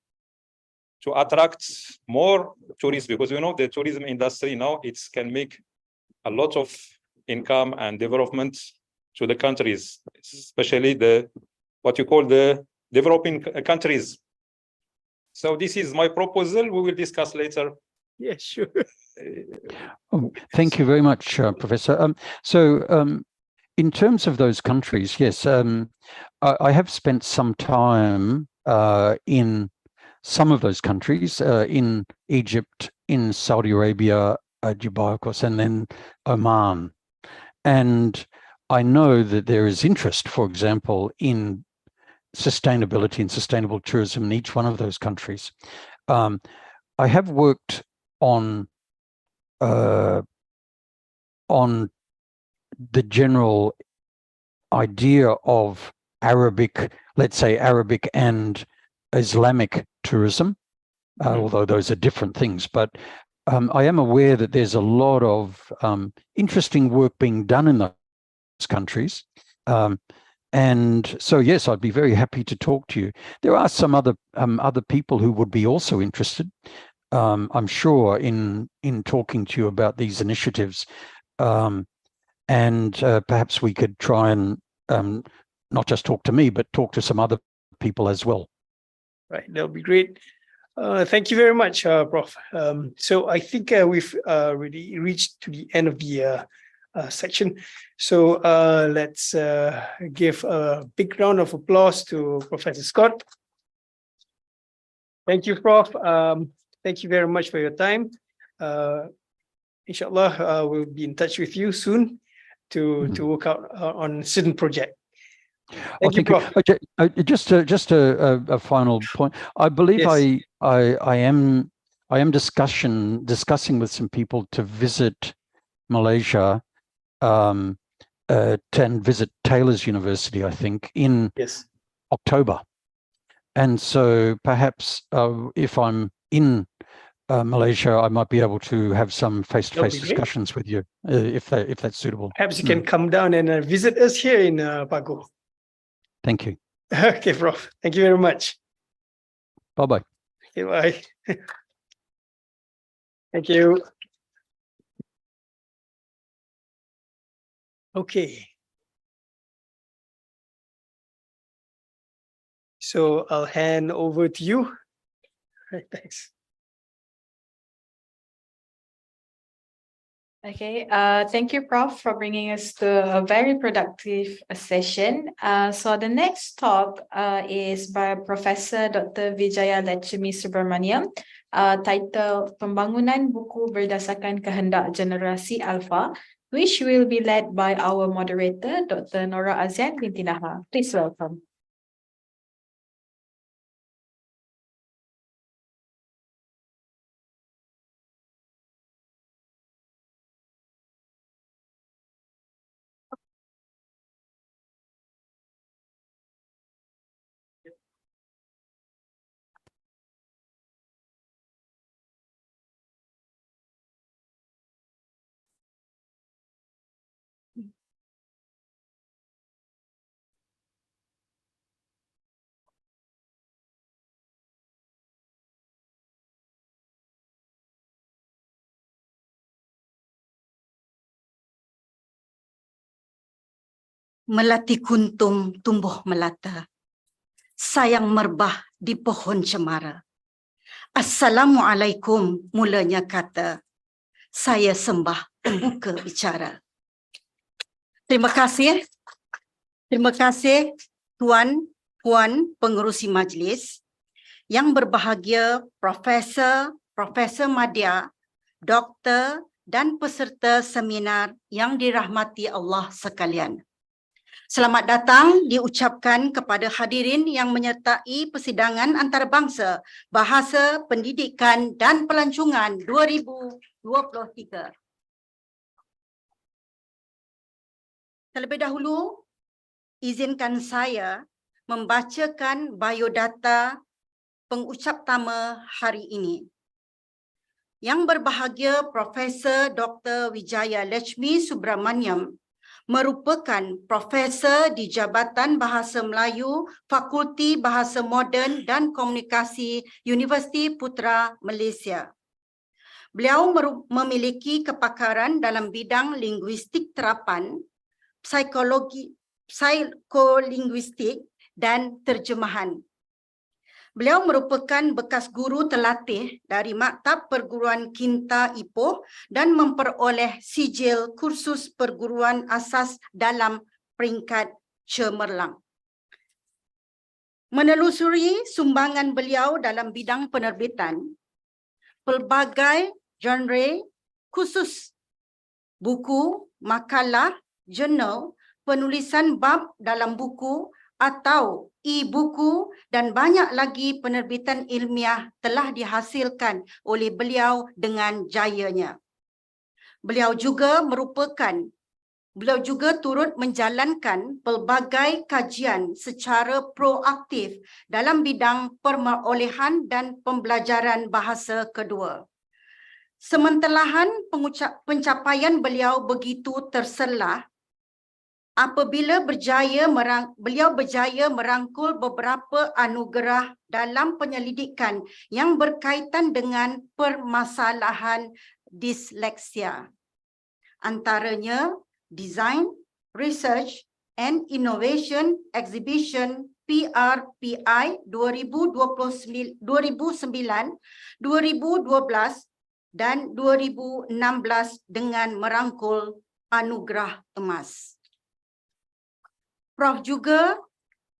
to attract more tourists, because, you know, the tourism industry now, it can make a lot of income and development to the countries, especially the what you call the developing countries. So this is my proposal. We will discuss later.
Yeah, sure.
Thank you very much, Professor. In terms of those countries, yes, I have spent some time in some of those countries, in Egypt, in Saudi Arabia, Dubai, of course, and then Oman. And I know that there is interest, for example, in sustainability and sustainable tourism in each one of those countries. I have worked on the general idea of Arabic, let's say Arabic and Islamic tourism, although those are different things. But I am aware that there's a lot of interesting work being done in those countries. And so, yes, I'd be very happy to talk to you. There are some other people who would be also interested, I'm sure, in talking to you about these initiatives. And perhaps we could try and not just talk to me, but talk to some other people as well.
Right, that'll be great. Thank you very much, Prof. So I think we've already reached to the end of the section. So let's give a big round of applause to Professor Scott. Thank you, Prof. Thank you very much for your time. Inshallah, we'll be in touch with you soon to work out on a certain project. Thank you, Prof.
Just a final point. I believe
Yes.
I am discussing with some people to visit Malaysia and visit Taylor's University, I think, in October. And so perhaps if I'm in Malaysia, I might be able to have some face-to-face discussions with you, if that's suitable.
Perhaps you can come down and visit us here in Pago.
Thank you.
Okay, Prof. Thank you very much.
Bye-bye.
Okay, bye. Thank you. Okay. So I'll hand over to you. Right, thanks.
Okay, thank you, Prof, for bringing us to a very productive session. So the next talk is by Professor Dr. Vijaya Lechumi Subramaniam, titled Pembangunan Buku Berdasarkan Kehendak Generasi Alpha, which will be led by our moderator, Dr. Nora Azian binti Naha. Please welcome.
Melati kuntum tumbuh melata, sayang merbah di pohon cemara. Assalamualaikum mulanya kata, saya sembah pembuka bicara. Terima kasih Tuan, Puan pengerusi majlis, yang berbahagia Profesor Madya, Doktor dan peserta seminar yang dirahmati Allah sekalian. Selamat datang diucapkan kepada hadirin yang menyertai persidangan antarabangsa Bahasa Pendidikan dan Pelancongan 2023. Terlebih dahulu, izinkan saya membacakan biodata pengucap tama hari ini. Yang berbahagia Profesor Dr. Vijaya Lechumi Subramaniam merupakan profesor di Jabatan Bahasa Melayu, Fakulti Bahasa Moden dan Komunikasi Universiti Putra Malaysia. Beliau memiliki kepakaran dalam bidang linguistik terapan, psikolinguistik dan terjemahan. Beliau merupakan bekas guru terlatih dari Maktab Perguruan Kinta Ipoh dan memperoleh sijil kursus perguruan asas dalam peringkat cemerlang. Menelusuri sumbangan beliau dalam bidang penerbitan, pelbagai genre khusus buku, makalah jurnal, penulisan bab dalam buku atau e-buku dan banyak lagi penerbitan ilmiah telah dihasilkan oleh beliau dengan jayanya. Beliau juga turut menjalankan pelbagai kajian secara proaktif dalam bidang perolehan dan pembelajaran bahasa kedua. Sementelahan pencapaian beliau begitu terselah apabila beliau berjaya merangkul beberapa anugerah dalam penyelidikan yang berkaitan dengan permasalahan disleksia. Antaranya Design, Research and Innovation Exhibition PRPI 2009, 2012 dan 2016 dengan merangkul anugerah emas. Prof juga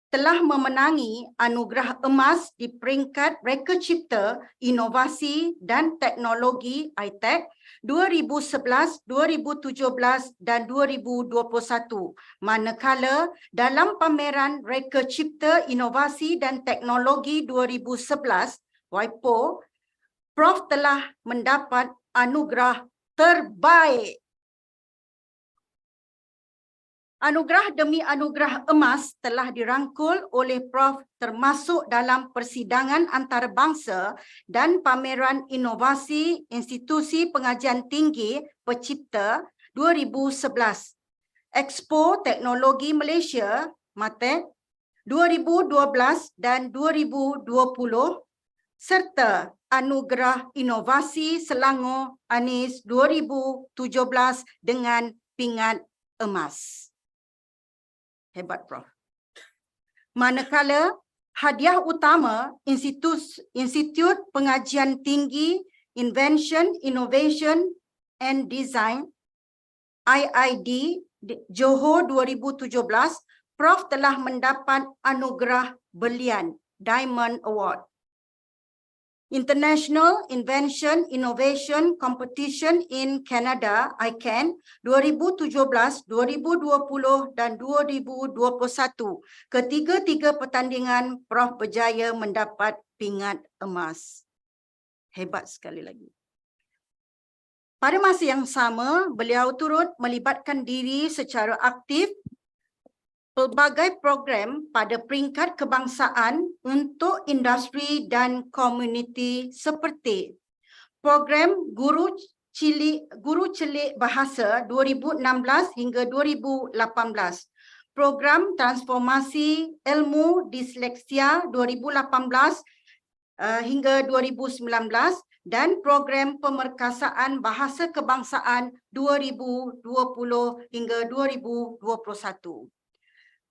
telah memenangi anugerah emas di peringkat Reka Cipta, Inovasi dan Teknologi Iclet 2011, 2017 dan 2021. Manakala dalam pameran Reka Cipta, Inovasi dan Teknologi 2011, WIPO, Prof telah mendapat anugerah terbaik. Anugerah demi anugerah emas telah dirangkul oleh Prof termasuk dalam persidangan antarabangsa dan pameran inovasi Institusi Pengajian Tinggi Pencipta 2011, Expo Teknologi Malaysia MATEC 2012 dan 2020 serta Anugerah Inovasi Selangor Anis 2017 dengan pingat emas. Hebat, Prof. Manakala hadiah utama Institut Pengajian Tinggi Invention, Innovation and Design IID Johor 2017, Prof telah mendapat anugerah berlian Diamond Award. International Invention Innovation Competition in Canada, ICANN, 2017, 2020 dan 2021. Ketiga-tiga pertandingan Prof berjaya mendapat pingat emas. Hebat sekali lagi. Pada masa yang sama, beliau turut melibatkan diri secara aktif pelbagai program pada peringkat kebangsaan untuk industri dan komuniti seperti program Guru Celik Bahasa 2016 hingga 2018, program Transformasi Ilmu Disleksia 2018 hingga 2019 dan program Pemerkasaan Bahasa Kebangsaan 2020 hingga 2021.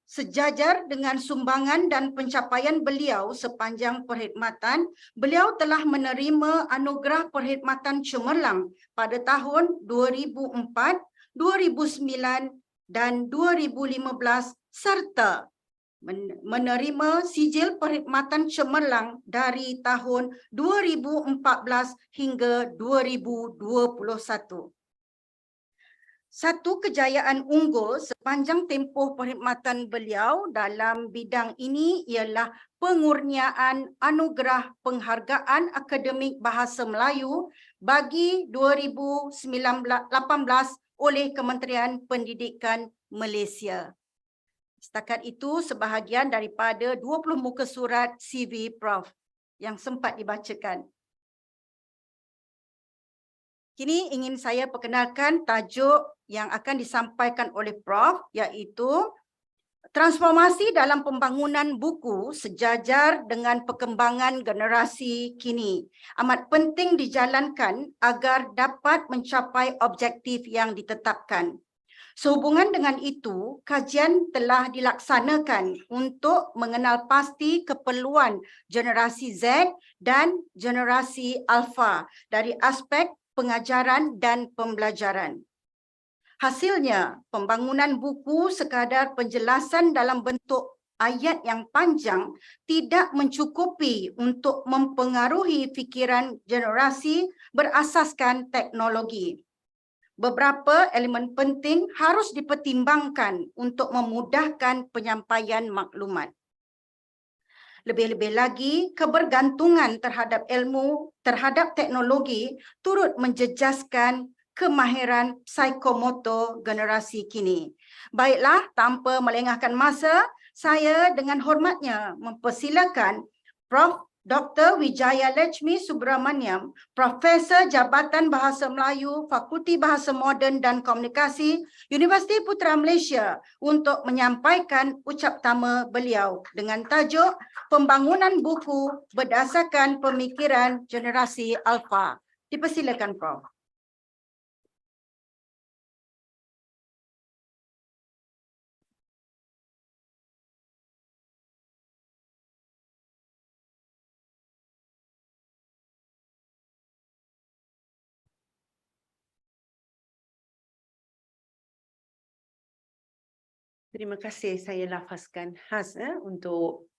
Sejajar dengan sumbangan dan pencapaian beliau sepanjang perkhidmatan, beliau telah menerima anugerah perkhidmatan cemerlang pada tahun 2004, 2009 dan 2015 serta menerima sijil perkhidmatan cemerlang dari tahun 2014 hingga 2021. Satu kejayaan unggul sepanjang tempoh perkhidmatan beliau dalam bidang ini ialah pengurniaan anugerah penghargaan akademik bahasa Melayu bagi 2018 oleh Kementerian Pendidikan Malaysia. Setakat itu sebahagian daripada 20 muka surat CV Prof yang sempat dibacakan. Kini ingin saya perkenalkan tajuk yang akan disampaikan oleh Prof iaitu transformasi dalam pembangunan buku sejajar dengan perkembangan generasi kini. Amat penting dijalankan agar dapat mencapai objektif yang ditetapkan. Sehubungan dengan itu, kajian telah dilaksanakan untuk mengenal pasti keperluan generasi Z dan generasi Alpha dari aspek pengajaran dan pembelajaran. Hasilnya, pembangunan buku sekadar penjelasan dalam bentuk ayat yang panjang tidak mencukupi untuk mempengaruhi fikiran generasi berasaskan teknologi. beberapa elemen penting harus dipertimbangkan untuk memudahkan penyampaian maklumat. Lebih-lebih lagi, kebergantungan terhadap ilmu, terhadap teknologi turut menjejaskan kemahiran psikomotor generasi kini. Baiklah, tanpa melengahkan masa, saya dengan hormatnya mempersilakan Prof. Dr. Wijaya Lechmi Subramaniam, Profesor Jabatan Bahasa Melayu, Fakulti Bahasa Moden dan Komunikasi, Universiti Putra Malaysia untuk menyampaikan ucap tama beliau dengan tajuk Pembangunan Buku Berdasarkan Pemikiran Generasi Alpha. Dipersilakan, Prof.
Terima kasih saya lafazkan khas untuk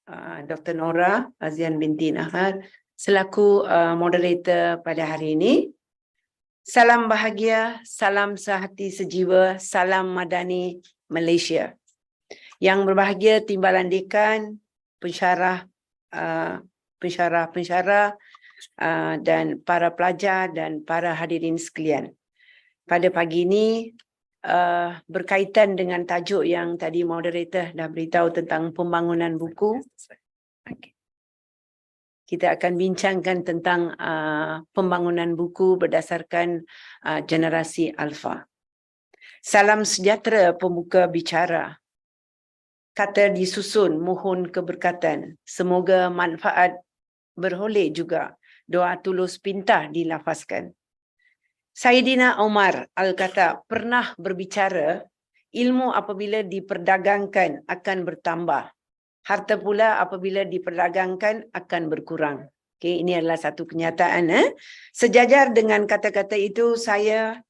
Dr. Nora Azian binti Nahar selaku moderator pada hari ini. Salam bahagia, salam sehati sejiwa, salam madani Malaysia. Yang berbahagia Timbalan Dekan, pensyarah, dan para pelajar dan para hadirin sekalian. Pada pagi ini, berkaitan dengan tajuk yang tadi moderator dah beritahu tentang pembangunan buku. Kita akan bincangkan tentang pembangunan buku berdasarkan generasi alfa. Salam sejahtera pembuka bicara. Kata disusun mohon keberkatan. Semoga manfaat beroleh juga. Doa tulus pintar dilafazkan. Saidina Umar Al-Khattab pernah berbicara, ilmu apabila diperdagangkan akan bertambah. Harta pula apabila diperdagangkan akan berkurang. Okey, ini adalah satu kenyataan. Sejajar dengan kata-kata itu, saya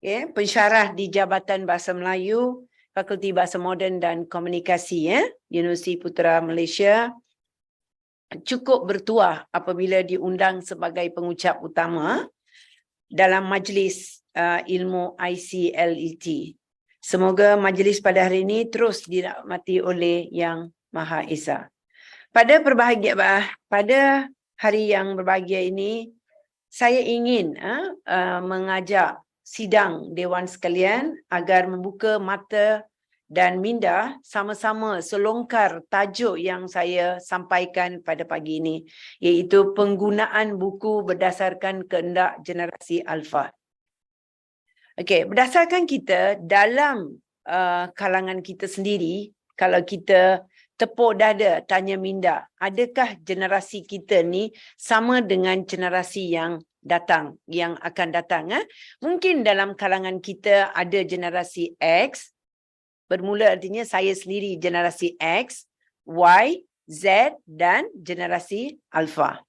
pensyarah di Jabatan Bahasa Melayu, Fakulti Bahasa Moden dan Komunikasi, Universiti Putra Malaysia. Cukup bertuah apabila diundang sebagai pengucap utama dalam majlis ilmu ICLET. Semoga majlis pada hari ini terus dirahmati oleh Yang Maha Esa. Pada hari yang berbahagia ini, saya ingin mengajak sidang Dewan sekalian agar membuka mata dan minda sama-sama selongkar tajuk yang saya sampaikan pada pagi ini, iaitu penggunaan buku berdasarkan kehendak generasi alfa. Okey, berdasarkan kita dalam kalangan kita sendiri, kalau kita tepuk dada tanya minda, adakah generasi kita ni sama dengan generasi yang datang, yang akan datang? Mungkin dalam kalangan kita ada generasi X. Bermula artinya saya sendiri generasi X, Y, Z dan generasi Alpha.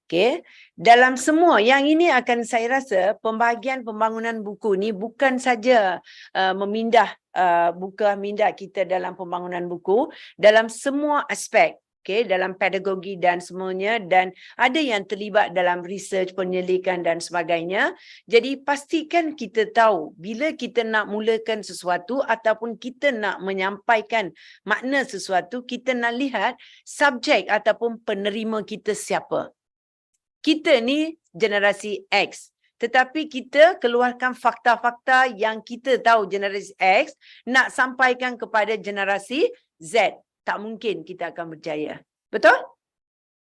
Okay. Dalam semua yang ini akan saya rasa pembahagian pembangunan buku ni bukan saja buka minda kita dalam pembangunan buku, dalam semua aspek. Okay, dalam pedagogi dan semuanya, dan ada yang terlibat dalam research, penyelidikan dan sebagainya. Jadi pastikan kita tahu bila kita nak mulakan sesuatu ataupun kita nak menyampaikan makna sesuatu, kita nak lihat subjek ataupun penerima kita siapa. Kita ni generasi X, tetapi kita keluarkan fakta-fakta yang kita tahu generasi X nak sampaikan kepada generasi Z. Tak mungkin kita akan berjaya. Betul?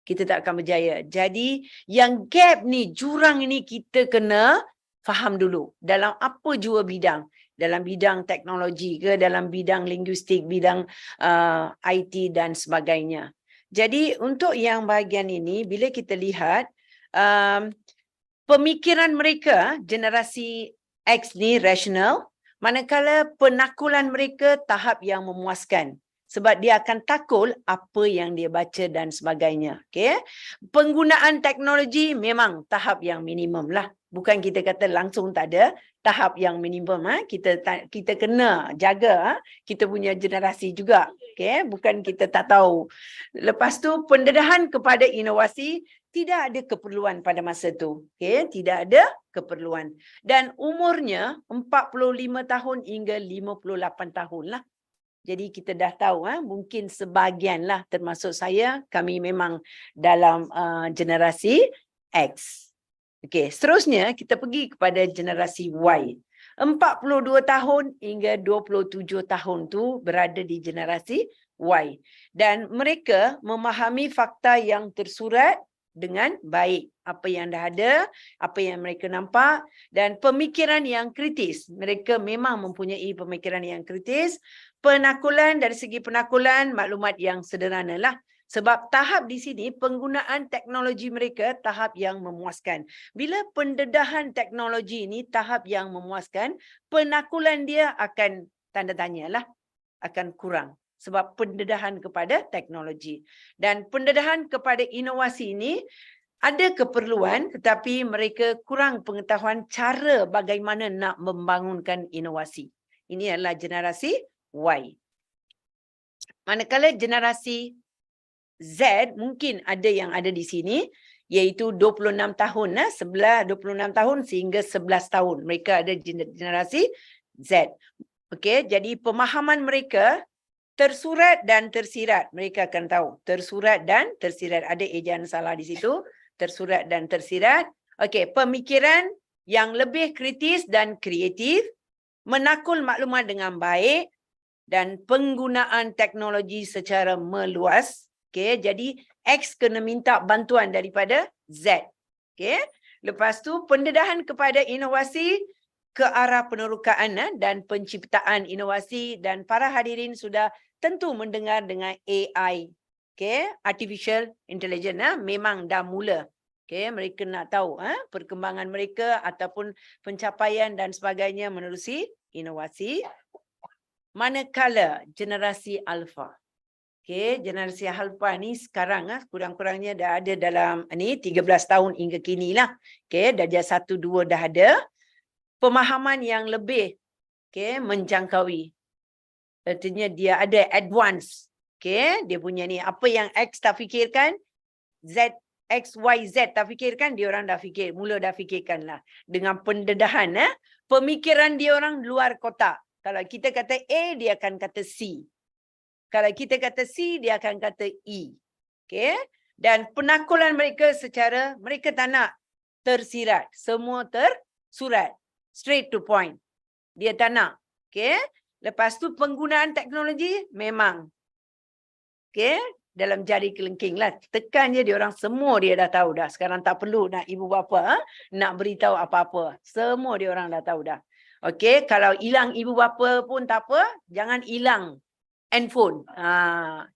Kita tak akan berjaya. Jadi yang gap ni, jurang ini kita kena faham dulu. Dalam apa jua bidang. Dalam bidang teknologi ke, dalam bidang linguistik, bidang IT dan sebagainya. Jadi untuk yang bahagian ini, bila kita lihat pemikiran mereka, generasi X ni rasional, manakala penakulan mereka tahap yang memuaskan. Sebab dia akan takul apa yang dia baca dan sebagainya. Okay? Penggunaan teknologi memang tahap yang minimum lah. Bukan kita kata langsung tak ada, tahap yang minimum. Kita kena jaga kita punya generasi juga. Okay? Bukan kita tak tahu. Lepas tu pendedahan kepada inovasi tidak ada keperluan pada masa tu. Okay, tidak ada keperluan. Dan umurnya 45 tahun hingga 58 tahun lah. Jadi kita dah tahu, mungkin sebahagian lah termasuk saya, kami memang dalam generasi X. Okey, seterusnya kita pergi kepada generasi Y. 42 tahun hingga 27 tahun tu berada di generasi Y. Dan mereka memahami fakta yang tersurat dengan baik. Apa yang dah ada, apa yang mereka nampak, dan pemikiran yang kritis. Mereka memang mempunyai pemikiran yang kritis. Penakulan, dari segi penakulan, maklumat yang sederhana lah. Sebab tahap di sini penggunaan teknologi mereka tahap yang memuaskan. Bila pendedahan teknologi ini tahap yang memuaskan, penakulan dia akan tanda tanya lah, akan kurang. Sebab pendedahan kepada teknologi. Dan pendedahan kepada inovasi ini ada keperluan, tetapi mereka kurang pengetahuan cara bagaimana nak membangunkan inovasi. Ini adalah generasi Y. Manakala generasi Z mungkin ada yang ada di sini, iaitu 26 tahun, 26 tahun sehingga 11 tahun. Mereka ada generasi Z. Okey, jadi pemahaman mereka tersurat dan tersirat. Mereka akan tahu tersurat dan tersirat. Ada ejaan salah di situ. Tersurat dan tersirat. Okey, pemikiran yang lebih kritis dan kreatif, menakul maklumat dengan baik, dan penggunaan teknologi secara meluas. Okay, jadi X kena minta bantuan daripada Z. Okay. Lepas tu pendedahan kepada inovasi ke arah penerokaan dan penciptaan inovasi, dan para hadirin sudah tentu mendengar dengan AI. Okay, Artificial Intelligence memang dah mula. Okay, mereka nak tahu perkembangan mereka ataupun pencapaian dan sebagainya menerusi inovasi. Manakala generasi Alpha. Okay, generasi Alpha ni sekarang kurang-kurangnya dah ada dalam 13 tahun hingga kini lah. Okay, darjah 1, 2 dah ada. Pemahaman yang lebih menjangkaui. Artinya dia ada advance. Okay, dia punya ni apa yang X tak fikirkan, Z, X, Y, Z tak fikirkan, dia orang dah fikir, mula dah fikirkan lah. Dengan pendedahan, pemikiran dia orang luar kotak. Kalau kita kata A, dia akan kata C. Kalau kita kata C, dia akan kata E. Okay? Dan penakulan mereka secara, mereka tak nak tersirat. Semua tersurat. Straight to point. Dia tak nak. Okay? Lepas tu penggunaan teknologi, memang. Okay? Dalam jari kelengking lah. Tekan je dia orang, semua dia dah tahu dah. Sekarang tak perlu nak ibu bapa nak beritahu apa-apa. Semua dia orang dah tahu dah. Okey, kalau hilang ibu bapa pun tak apa, jangan hilang handphone.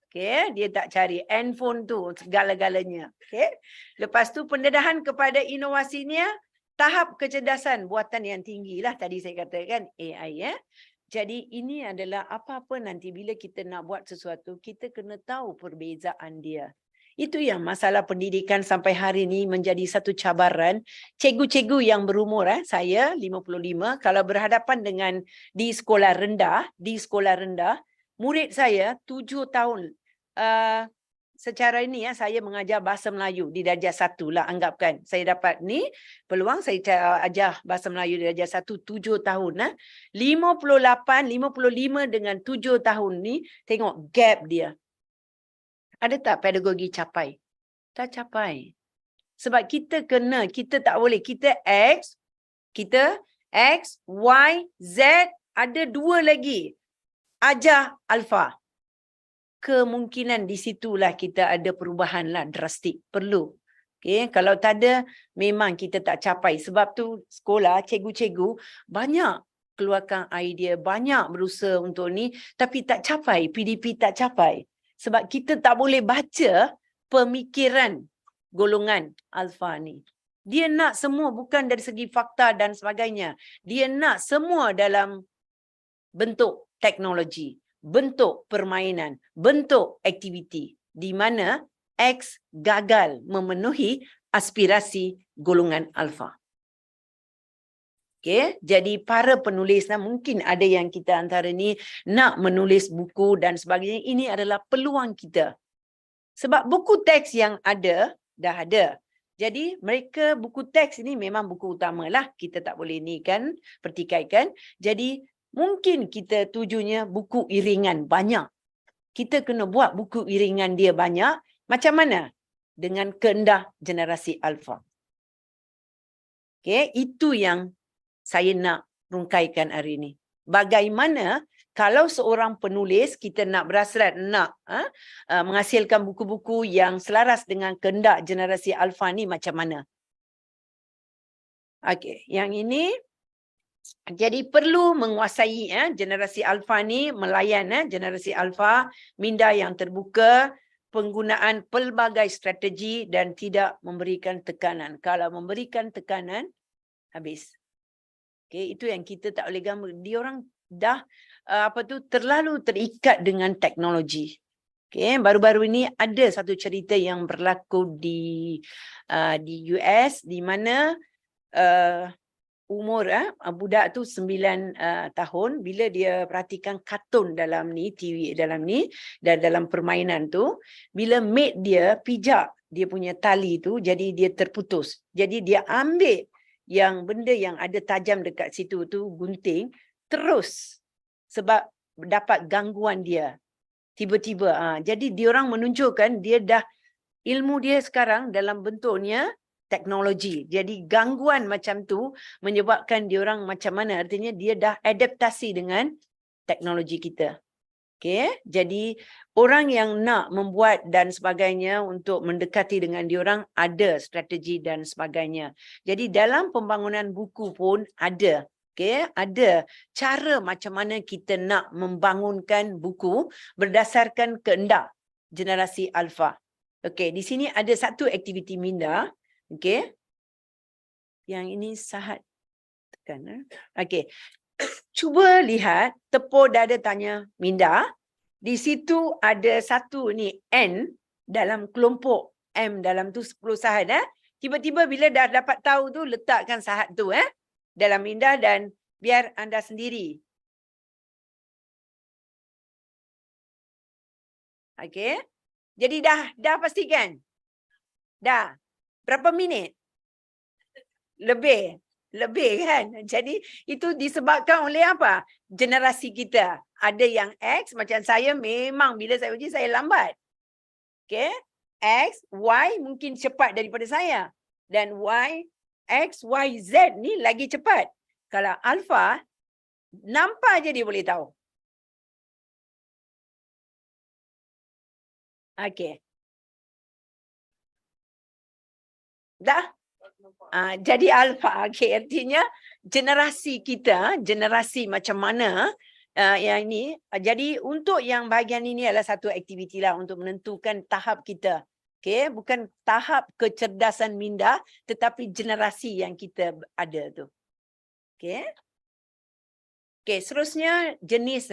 Okey, dia tak cari handphone tu segala-galanya. Okey. Lepas tu pendedahan kepada inovasinya, tahap kecerdasan buatan yang tinggi lah tadi saya katakan AI Jadi ini adalah apa-apa nanti bila kita nak buat sesuatu, kita kena tahu perbezaan dia. Itu yang masalah pendidikan sampai hari ini menjadi satu cabaran. Cikgu-cikgu yang berumur, saya 55, kalau berhadapan dengan di sekolah rendah, murid saya 7 tahun. Secara ini saya mengajar bahasa Melayu di darjah 1 lah, anggapkan. Saya dapat ni peluang, saya ajar bahasa Melayu di darjah 1 7 tahun. 58, 55 dengan 7 tahun ni, tengok gap dia. Ada tak pedagogi capai? Tak capai. Sebab kita tak boleh. Kita X, Y, Z, ada 2 lagi. Ajar alpha. Kemungkinan di situlah kita ada perubahan lah, drastik. Perlu. Okay? Kalau tak ada, memang kita tak capai. Sebab tu sekolah, cikgu-cikgu banyak keluarkan idea, banyak berusaha untuk ni, tapi tak capai. PDP tak capai. Sebab kita tak boleh baca pemikiran golongan alpha ni. Dia nak semua bukan dari segi fakta dan sebagainya. Dia nak semua dalam bentuk teknologi, bentuk permainan, bentuk aktiviti. Di mana X gagal memenuhi aspirasi golongan alpha. Okay, jadi para penulis, mungkin ada yang kita antara ni nak menulis buku dan sebagainya. Ini adalah peluang kita. Sebab buku teks yang ada, dah ada. Jadi mereka buku teks ini memang buku utama lah. Kita tak boleh ni kan, pertikaikan. Jadi mungkin kita tujunya buku iringan banyak. Kita kena buat buku iringan dia banyak. Macam mana? Dengan kehendak generasi alfa. Okay, itu yang saya nak rungkaikan hari ini. Bagaimana kalau seorang penulis kita nak berhasrat nak menghasilkan buku-buku yang selaras dengan kehendak generasi alfa ni macam mana? Okey, yang ini jadi perlu menguasai generasi alfa ni, melayan generasi alfa, minda yang terbuka, penggunaan pelbagai strategi dan tidak memberikan tekanan. Kalau memberikan tekanan, habis. Okay, itu yang kita tak boleh gambar. Dia orang dah terlalu terikat dengan teknologi. Okay, baru-baru ini ada satu cerita yang berlaku di US di mana umur budak tu 9 tahun bila dia perhatikan kartun dalam ni, TV dalam ni dan dalam permainan tu, bila mate dia pijak dia punya tali tu, jadi dia terputus. Jadi dia ambil yang benda yang ada tajam dekat situ tu, gunting, terus sebab dapat gangguan dia. Tiba-tiba. Jadi diorang menunjukkan dia dah, ilmu dia sekarang dalam bentuknya teknologi. Jadi gangguan macam tu menyebabkan diorang macam mana? Artinya dia dah adaptasi dengan teknologi kita. Okay? Jadi orang yang nak membuat dan sebagainya untuk mendekati dengan diorang ada strategi dan sebagainya. Jadi dalam pembangunan buku pun ada. Okay? Ada cara macam mana kita nak membangunkan buku berdasarkan kehendak generasi alfa. Okay, di sini ada satu aktiviti minda. Okay. Yang ini Sahat tekan. Okay. Cuba lihat, tepuk dada tanya minda. Di situ ada satu ni N dalam kelompok M dalam tu 10 Sahat. Tiba-tiba bila dah dapat tahu tu, letakkan Sahat tu dalam minda dan biar anda sendiri. Okay. Jadi dah pastikan? Dah. Berapa minit? Lebih kan? Jadi itu disebabkan oleh apa? Generasi kita. Ada yang X, macam saya memang bila saya uji saya lambat. Okay? X, Y mungkin cepat daripada saya. Dan Y, X, Y, Z ni lagi cepat. Kalau alpha, nampak je dia boleh tahu. Okay. Dah? Jadi alpha, okay, artinya generasi kita, generasi macam mana yang ini. Jadi untuk yang bahagian ini adalah satu aktiviti lah untuk menentukan tahap kita. Okay, bukan tahap kecerdasan minda, tetapi generasi yang kita ada tu. Okay. Okay, seterusnya jenis.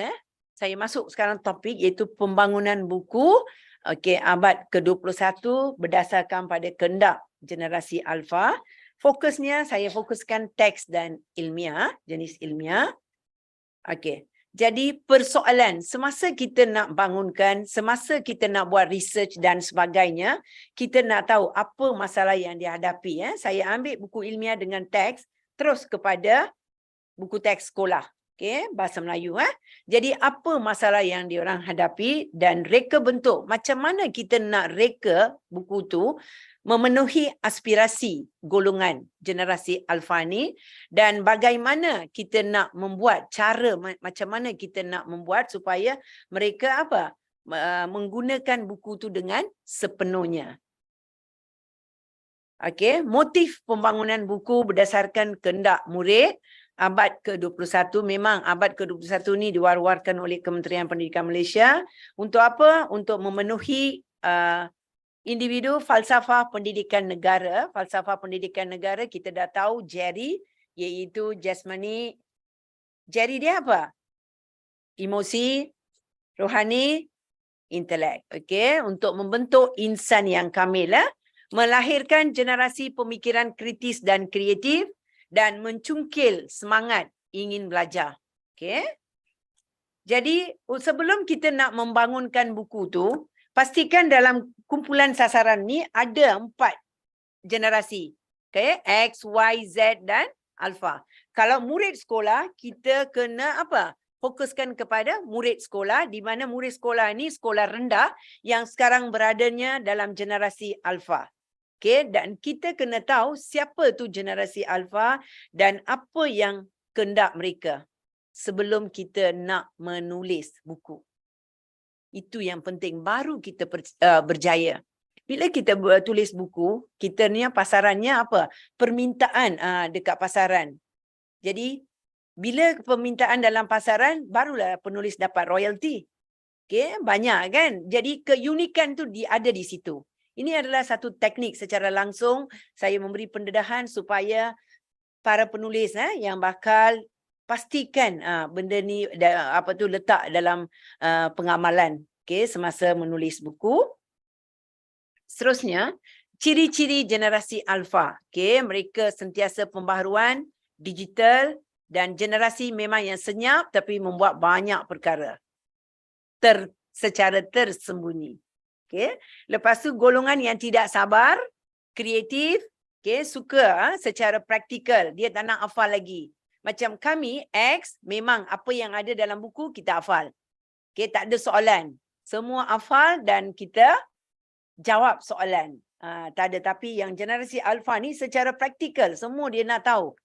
Saya masuk sekarang topik iaitu pembangunan buku. Okay, abad ke-21 berdasarkan pada kehendak generasi alfa. Fokusnya saya fokuskan teks dan ilmiah, jenis ilmiah. Okey. Jadi persoalan semasa kita nak bangunkan, semasa kita nak buat research dan sebagainya, kita nak tahu apa masalah yang dihadapi. Saya ambil buku ilmiah dengan teks terus kepada buku teks sekolah. Okey, bahasa Melayu. Jadi apa masalah yang diorang hadapi dan reka bentuk. Macam mana kita nak reka buku tu memenuhi aspirasi golongan generasi alfa ni dan bagaimana kita nak membuat cara macam mana kita nak membuat supaya mereka menggunakan buku tu dengan sepenuhnya. Okey, motif pembangunan buku berdasarkan kehendak murid. Abad ke-21, memang abad ke-21 ni diwar-warkan oleh Kementerian Pendidikan Malaysia. Untuk apa? Untuk memenuhi individu falsafah pendidikan negara. Falsafah pendidikan negara kita dah tahu Jerry, iaitu jasmani. Jerry dia apa? Emosi, rohani, intelek. Okey, untuk membentuk insan yang kamil, melahirkan generasi pemikiran kritis dan kreatif dan mencungkil semangat ingin belajar. Okey. Jadi sebelum kita nak membangunkan buku tu, pastikan dalam kumpulan sasaran ni ada 4 generasi. Okay, X, Y, Z dan alpha. Kalau murid sekolah, kita kena apa? Fokuskan kepada murid sekolah, di mana murid sekolah ni sekolah rendah yang sekarang beradanya dalam generasi alpha. Okay, dan kita kena tahu siapa tu generasi alpha dan apa yang kehendak mereka sebelum kita nak menulis buku. Itu yang penting, baru kita berjaya. Bila kita tulis buku, kita ni pasarannya apa? Permintaan dekat pasaran. Jadi, bila permintaan dalam pasaran, barulah penulis dapat royalty. Okay, banyak kan? Jadi, keunikan tu ada di situ. Ini adalah satu teknik secara langsung saya memberi pendedahan supaya para penulis yang bakal pastikan benda ni letak dalam pengamalan, okay, semasa menulis buku. Seterusnya, ciri-ciri generasi alpha. Okay, mereka sentiasa pembaharuan, digital dan generasi memang yang senyap tapi membuat banyak perkara secara tersembunyi. Okay. Lepas tu golongan yang tidak sabar, kreatif, okay, suka secara praktikal, dia tak nak hafal lagi. Macam kami, X, memang apa yang ada dalam buku kita hafal. Okay, tak ada soalan. Semua hafal dan kita jawab soalan. Tak ada. Tapi yang generasi alpha ni secara praktikal, semua dia nak tahu.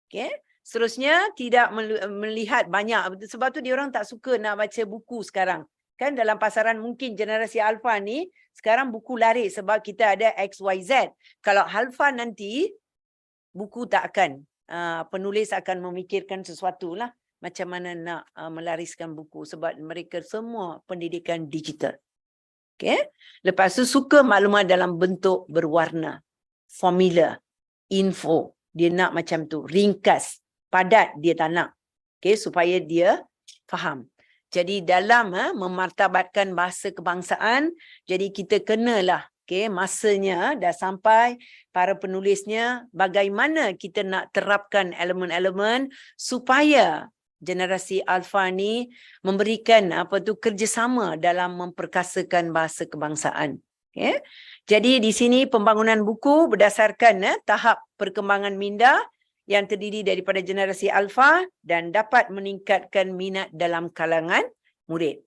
Okay. Seterusnya, tidak melihat banyak. Sebab tu dia orang tak suka nak baca buku sekarang. Kan dalam pasaran mungkin generasi alpha ni sekarang buku laris sebab kita ada XYZ. Kalau alpha nanti buku tak akan, penulis akan memikirkan sesuatu lah macam mana nak melariskan buku sebab mereka semua pendidikan digital. Okay. Lepas tu suka maklumat dalam bentuk berwarna, formula, info. Dia nak macam tu, ringkas, padat dia tak nak. Okay, supaya dia faham. Jadi dalam memartabatkan bahasa kebangsaan, jadi kita kenalah, okay, masanya dah sampai, para penulisnya bagaimana kita nak terapkan elemen-elemen supaya generasi alpha ni memberikan kerjasama dalam memperkasakan bahasa kebangsaan. Okay. Jadi di sini pembangunan buku berdasarkan tahap perkembangan minda yang terdiri daripada generasi alpha dan dapat meningkatkan minat dalam kalangan murid.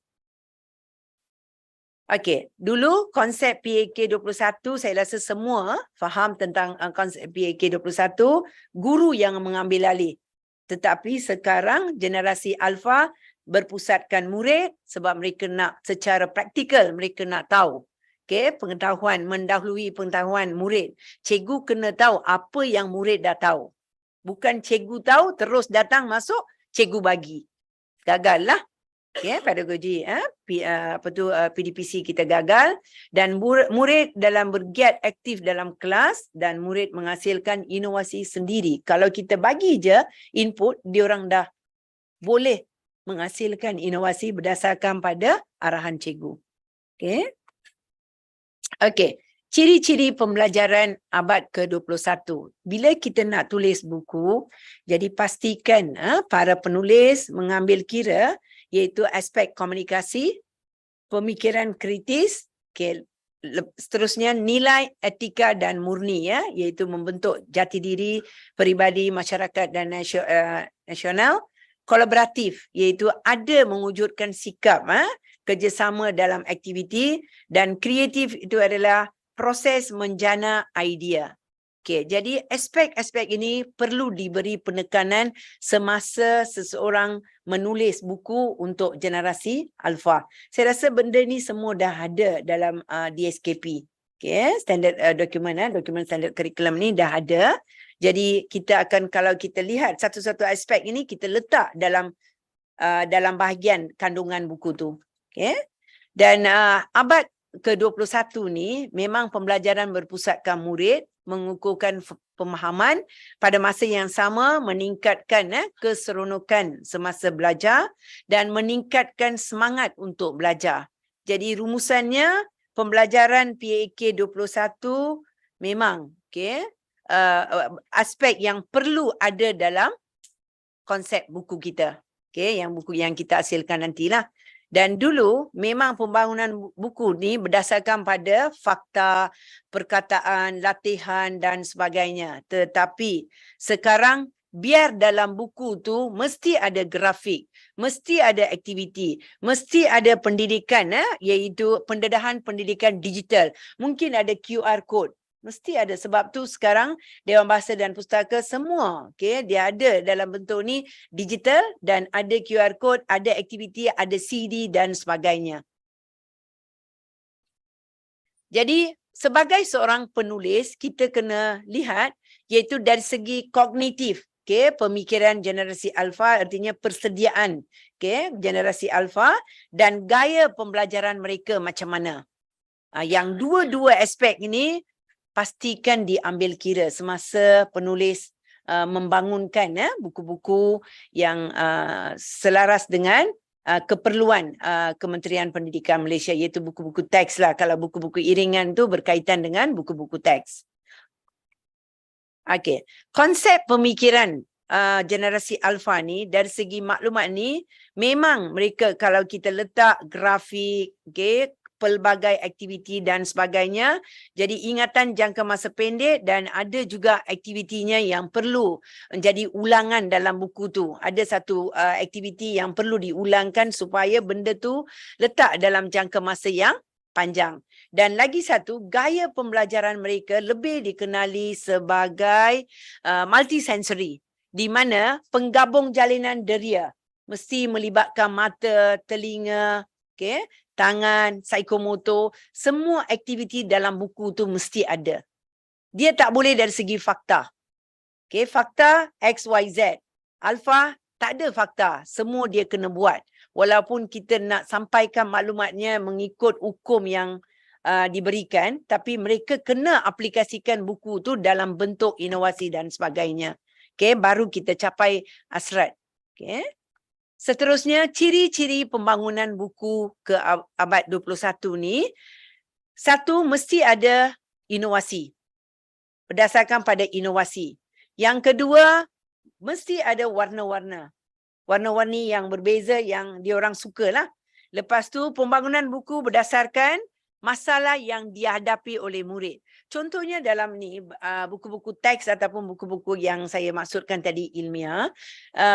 Okey, dulu konsep PAK 21 saya rasa semua faham tentang konsep PAK 21, guru yang mengambil alih. Tetapi sekarang generasi alpha berpusatkan murid sebab mereka nak secara praktikal, mereka nak tahu. Okey, pengetahuan mendahului pengetahuan murid. Cikgu kena tahu apa yang murid dah tahu. Bukan cikgu tahu, terus datang masuk, cikgu bagi. Gagal lah. Okay, pedagogi PDPC kita gagal. Dan murid dalam bergiat aktif dalam kelas dan murid menghasilkan inovasi sendiri. Kalau kita bagi je input, diorang dah boleh menghasilkan inovasi berdasarkan pada arahan cikgu. Okay. Okay. Ciri-ciri pembelajaran abad ke-21. Bila kita nak tulis buku, jadi pastikan para penulis mengambil kira iaitu aspek komunikasi, pemikiran kritis, okay, seterusnya nilai etika dan murni, iaitu membentuk jati diri peribadi, masyarakat dan nasional, kolaboratif iaitu ada mewujudkan sikap kerjasama dalam aktiviti, dan kreatif itu adalah proses menjana idea. Okay, jadi aspek-aspek ini perlu diberi penekanan semasa seseorang menulis buku untuk generasi alpha. Saya rasa benda ni semua dah ada dalam DSKP. Okay, standard dokumen standard curriculum ni dah ada. Jadi kita akan, kalau kita lihat satu-satu aspek ini, kita letak dalam bahagian kandungan buku tu. Okay, dan abad ke-21 ni memang pembelajaran berpusatkan murid, mengukuhkan pemahaman, pada masa yang sama meningkatkan keseronokan semasa belajar dan meningkatkan semangat untuk belajar. Jadi rumusannya pembelajaran PAK 21 memang aspek yang perlu ada dalam konsep buku kita. Okay, yang buku yang kita hasilkan nantilah. Dan dulu memang pembangunan buku ni berdasarkan pada fakta, perkataan, latihan dan sebagainya. Tetapi sekarang biar dalam buku tu mesti ada grafik, mesti ada aktiviti, mesti ada pendidikan, iaitu pendedahan pendidikan digital. Mungkin ada QR code. Mesti ada, sebab tu sekarang Dewan Bahasa dan Pustaka semua dia ada dalam bentuk ni digital dan ada QR code, ada aktiviti, ada CD dan sebagainya. Jadi sebagai seorang penulis kita kena lihat iaitu dari segi kognitif, pemikiran generasi alfa, artinya persediaan generasi alfa dan gaya pembelajaran mereka macam mana. Yang dua-dua aspek ini pastikan diambil kira semasa penulis membangunkan buku-buku yang selaras dengan keperluan Kementerian Pendidikan Malaysia, iaitu buku-buku teks lah. Kalau buku-buku iringan tu berkaitan dengan buku-buku teks. Okey, konsep pemikiran generasi alfa ni dari segi maklumat ni memang mereka kalau kita letak grafik, pelbagai aktiviti dan sebagainya. Jadi ingatan jangka masa pendek dan ada juga aktivitinya yang perlu menjadi ulangan dalam buku tu. Ada satu aktiviti yang perlu diulangkan supaya benda tu letak dalam jangka masa yang panjang. Dan lagi satu, gaya pembelajaran mereka lebih dikenali sebagai multisensory, di mana penggabung jalinan deria mesti melibatkan mata, telinga, tangan, psikomotor, semua aktiviti dalam buku tu mesti ada. Dia tak boleh dari segi fakta. Fakta X, Y, Z. Alpha tak ada fakta, semua dia kena buat. Walaupun kita nak sampaikan maklumatnya mengikut hukum yang diberikan, tapi mereka kena aplikasikan buku tu dalam bentuk inovasi dan sebagainya. Baru kita capai hasrat. Seterusnya, ciri-ciri pembangunan buku ke abad 21 ni, satu, mesti ada inovasi. Berdasarkan pada inovasi. Yang kedua, mesti ada warna-warna. Warna-warni yang berbeza yang diorang sukalah. Lepas tu, pembangunan buku berdasarkan masalah yang dihadapi oleh murid. Contohnya dalam ni, buku-buku teks ataupun buku-buku yang saya maksudkan tadi ilmiah,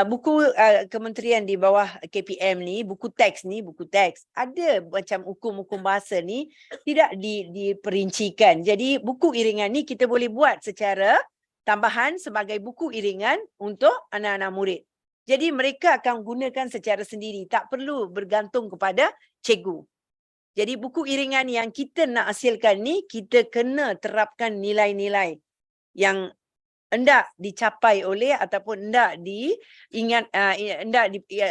buku kementerian di bawah KPM ni, buku teks ada macam hukum-hukum bahasa ni tidak diperincikan. Jadi buku iringan ni kita boleh buat secara tambahan sebagai buku iringan untuk anak-anak murid. Jadi mereka akan gunakan secara sendiri, tak perlu bergantung kepada cikgu. Jadi buku iringan yang kita nak hasilkan ni, kita kena terapkan nilai-nilai yang hendak dicapai oleh ataupun hendak diingat,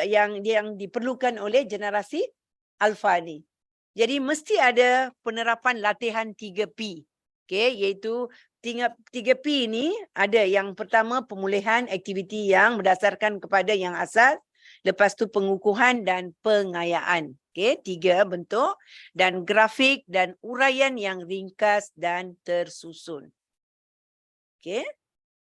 yang diperlukan oleh generasi alfa ni. Jadi mesti ada penerapan latihan 3P. Iaitu 3P ni ada yang pertama pemulihan aktiviti yang berdasarkan kepada yang asas, lepas tu pengukuhan dan pengayaan. 3 bentuk dan grafik dan uraian yang ringkas dan tersusun.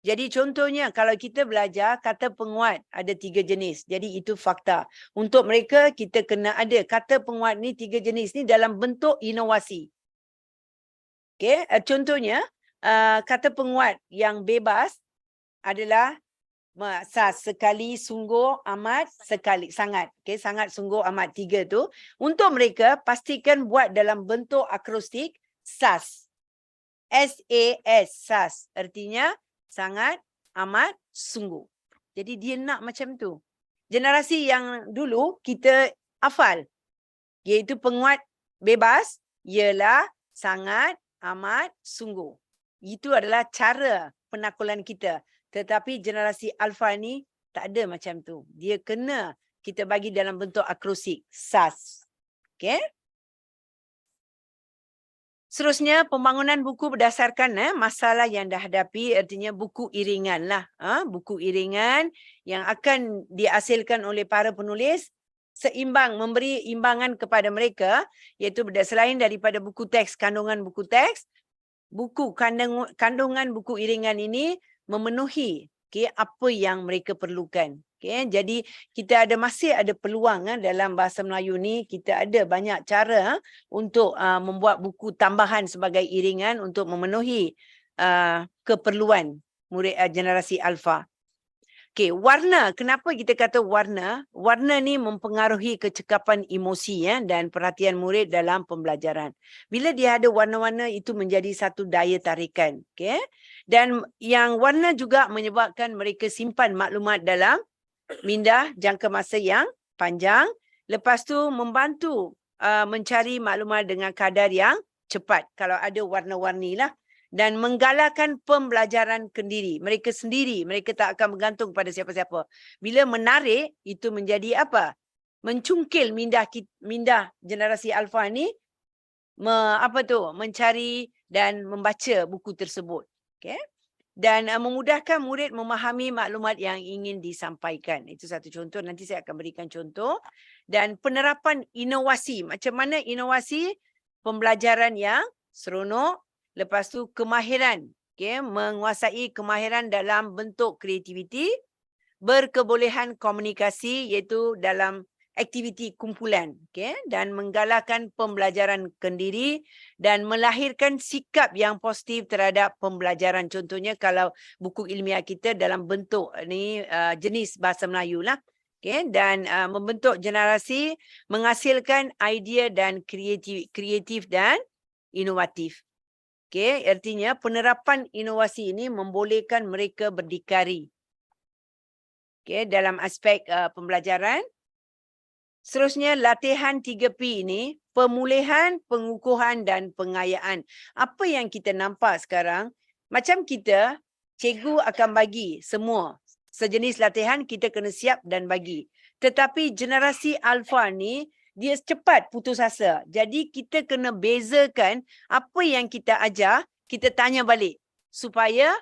Jadi contohnya kalau kita belajar kata penguat ada 3 jenis. Jadi itu fakta. Untuk mereka kita kena ada kata penguat ni 3 jenis ni dalam bentuk inovasi. Contohnya kata penguat yang bebas adalah sekali, sungguh, amat, sekali, sangat. Sangat, sungguh, amat, 3 tu. Untuk mereka, pastikan buat dalam bentuk akrostik SAS. SAS, SAS. Artinya, sangat, amat, sungguh. Jadi, dia nak macam tu. Generasi yang dulu, kita hafal. Iaitu penguat bebas, ialah sangat, amat, sungguh. Itu adalah cara penakulan kita. Tetapi generasi alfa ni tak ada macam tu. Dia kena kita bagi dalam bentuk akrostik, SAS. Seterusnya, pembangunan buku berdasarkan masalah yang dah hadapi, artinya buku iringan lah. Buku iringan yang akan dihasilkan oleh para penulis seimbang, memberi imbangan kepada mereka, iaitu selain daripada buku teks, kandungan buku teks, kandungan buku iringan ini memenuhi apa yang mereka perlukan. Okay, jadi kita masih ada peluang dalam bahasa Melayu ni, kita ada banyak cara untuk membuat buku tambahan sebagai iringan untuk memenuhi keperluan murid generasi alfa. Okay, warna. Kenapa kita kata warna? Warna ni mempengaruhi kecekapan emosi dan perhatian murid dalam pembelajaran. Bila dia ada warna-warna, itu menjadi satu daya tarikan. Okay? Dan yang warna juga menyebabkan mereka simpan maklumat dalam minda jangka masa yang panjang. Lepas tu membantu mencari maklumat dengan kadar yang cepat. Kalau ada warna-warni lah. Dan menggalakkan pembelajaran kendiri. Mereka sendiri, mereka tak akan bergantung pada siapa-siapa. Bila menarik, itu menjadi apa? Mencungkil minda generasi alfa ni, mencari dan membaca buku tersebut. Okay? Dan memudahkan murid memahami maklumat yang ingin disampaikan. Itu satu contoh, nanti saya akan berikan contoh. Dan penerapan inovasi. Macam mana inovasi? Pembelajaran yang seronok. Lepas tu kemahiran, okay, menguasai kemahiran dalam bentuk kreativiti, berkebolehan komunikasi iaitu dalam aktiviti kumpulan, okay, dan menggalakkan pembelajaran kendiri dan melahirkan sikap yang positif terhadap pembelajaran. Contohnya kalau buku ilmiah kita dalam bentuk ni jenis bahasa Melayu lah. Okay, dan membentuk generasi menghasilkan idea dan kreatif dan inovatif. Okay, artinya penerapan inovasi ini membolehkan mereka berdikari. Okay, dalam aspek pembelajaran. Seterusnya, latihan 3P ini, pemulihan, pengukuhan dan pengayaan. Apa yang kita nampak sekarang, macam kita, cikgu akan bagi semua. Sejenis latihan kita kena siap dan bagi. Tetapi generasi alfa ni, dia cepat putus asa. Jadi kita kena bezakan apa yang kita ajar, kita tanya balik. Supaya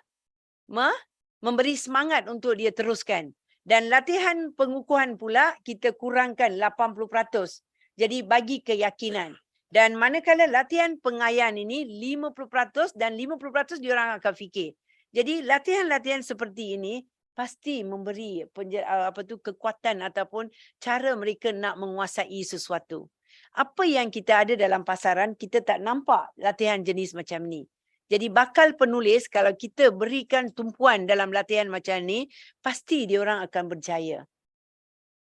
memberi semangat untuk dia teruskan. Dan latihan pengukuhan pula, kita kurangkan 80%. Jadi bagi keyakinan. Dan manakala latihan pengayaan ini 50% dan 50% diorang akan fikir. Jadi latihan-latihan seperti ini, pasti memberi kekuatan ataupun cara mereka nak menguasai sesuatu. Apa yang kita ada dalam pasaran, kita tak nampak latihan jenis macam ni. Jadi bakal penulis, kalau kita berikan tumpuan dalam latihan macam ni, pasti diorang akan berjaya.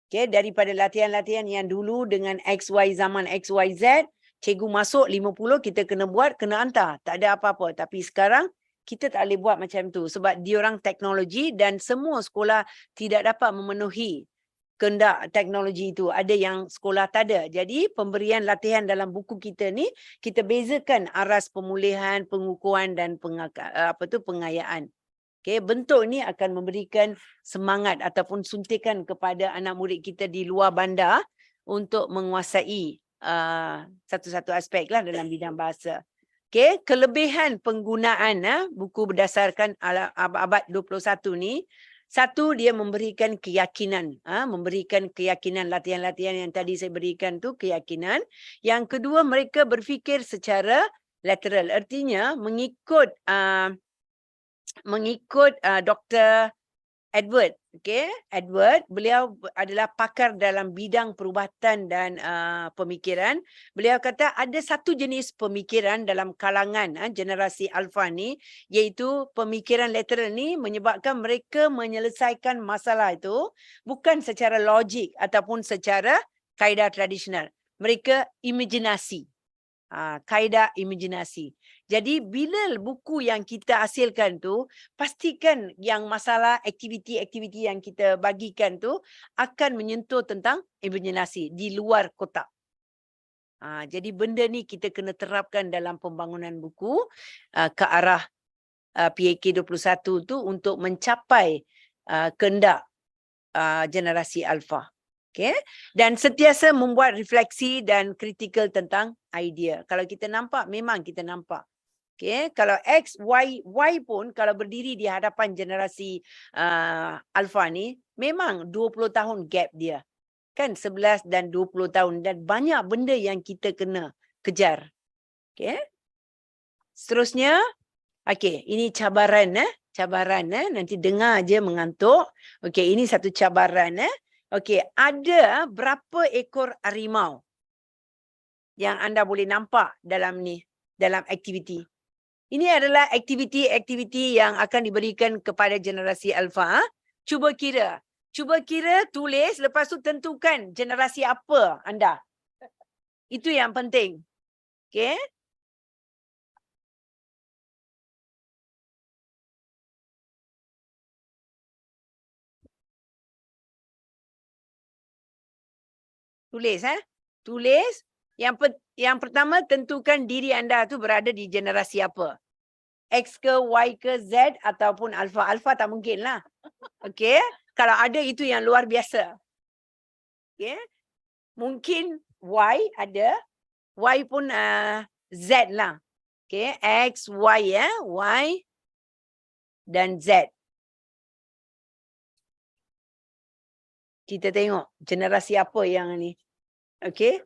Okay, daripada latihan-latihan yang dulu dengan XY zaman XYZ, cikgu masuk 50, kita kena buat, kena hantar. Tak ada apa-apa. Tapi sekarang, kita tak boleh buat macam tu sebab diorang teknologi dan semua sekolah tidak dapat memenuhi kehendak teknologi itu. Ada yang sekolah tak ada. Jadi pemberian latihan dalam buku kita ni, kita bezakan aras pemulihan, pengukuhan dan pengayaan. Okay, bentuk ni akan memberikan semangat ataupun suntikan kepada anak murid kita di luar bandar untuk menguasai satu-satu aspek lah dalam bidang bahasa. Okay, kelebihan penggunaan buku berdasarkan abad 21 ni, satu, dia memberikan keyakinan, latihan-latihan yang tadi saya berikan tu keyakinan. Yang kedua, mereka berfikir secara lateral, artinya mengikut Dr. Edward. Okay, Edward, beliau adalah pakar dalam bidang perubatan dan pemikiran. Beliau kata ada satu jenis pemikiran dalam kalangan generasi alfa ni, iaitu pemikiran lateral ni menyebabkan mereka menyelesaikan masalah itu bukan secara logik ataupun secara kaedah tradisional. Mereka imajinasi. Kaedah imajinasi. Jadi bila buku yang kita hasilkan tu, pastikan yang masalah aktiviti-aktiviti yang kita bagikan tu akan menyentuh tentang imajinasi di luar kotak. Jadi benda ni kita kena terapkan dalam pembangunan buku ke arah PAK 21 tu untuk mencapai kehendak generasi alfa. Okay? Dan sentiasa membuat refleksi dan kritikal tentang idea. Kalau kita nampak, memang kita nampak. Okay? Kalau X, Y pun kalau berdiri di hadapan generasi alfa ni, memang 20 tahun gap dia. Kan 11 dan 20 tahun. Dan banyak benda yang kita kena kejar. Okay? Seterusnya, okay, ini cabaran. cabaran nanti dengar je mengantuk. Okey, ini satu cabaran Okey, ada berapa ekor harimau yang anda boleh nampak dalam ni, dalam aktiviti? Ini adalah aktiviti-aktiviti yang akan diberikan kepada generasi alfa. Cuba kira. Cuba kira, tulis, lepas tu tentukan generasi apa anda. Itu yang penting. Okey. Tulis Tulis. Yang pertama tentukan diri anda tu berada di generasi apa. X ke Y ke Z ataupun alfa. Alfa tak mungkin lah. Okey. Kalau ada itu yang luar biasa. Okey. Mungkin Y ada. Y pun Z lah. Okey. X, Y Y dan Z. Kita tengok generasi apa yang ni. Okey.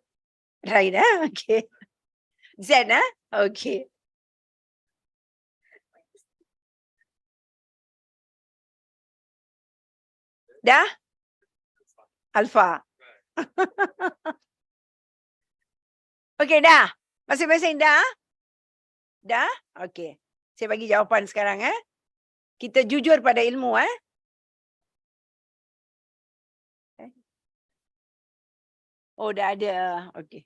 Right Okey. Z Okey. Dah? Alpha. Okey, dah. Masing-masing dah? Dah? Okey. Saya bagi jawapan sekarang Kita jujur pada ilmu Oh, dah ada. Okey.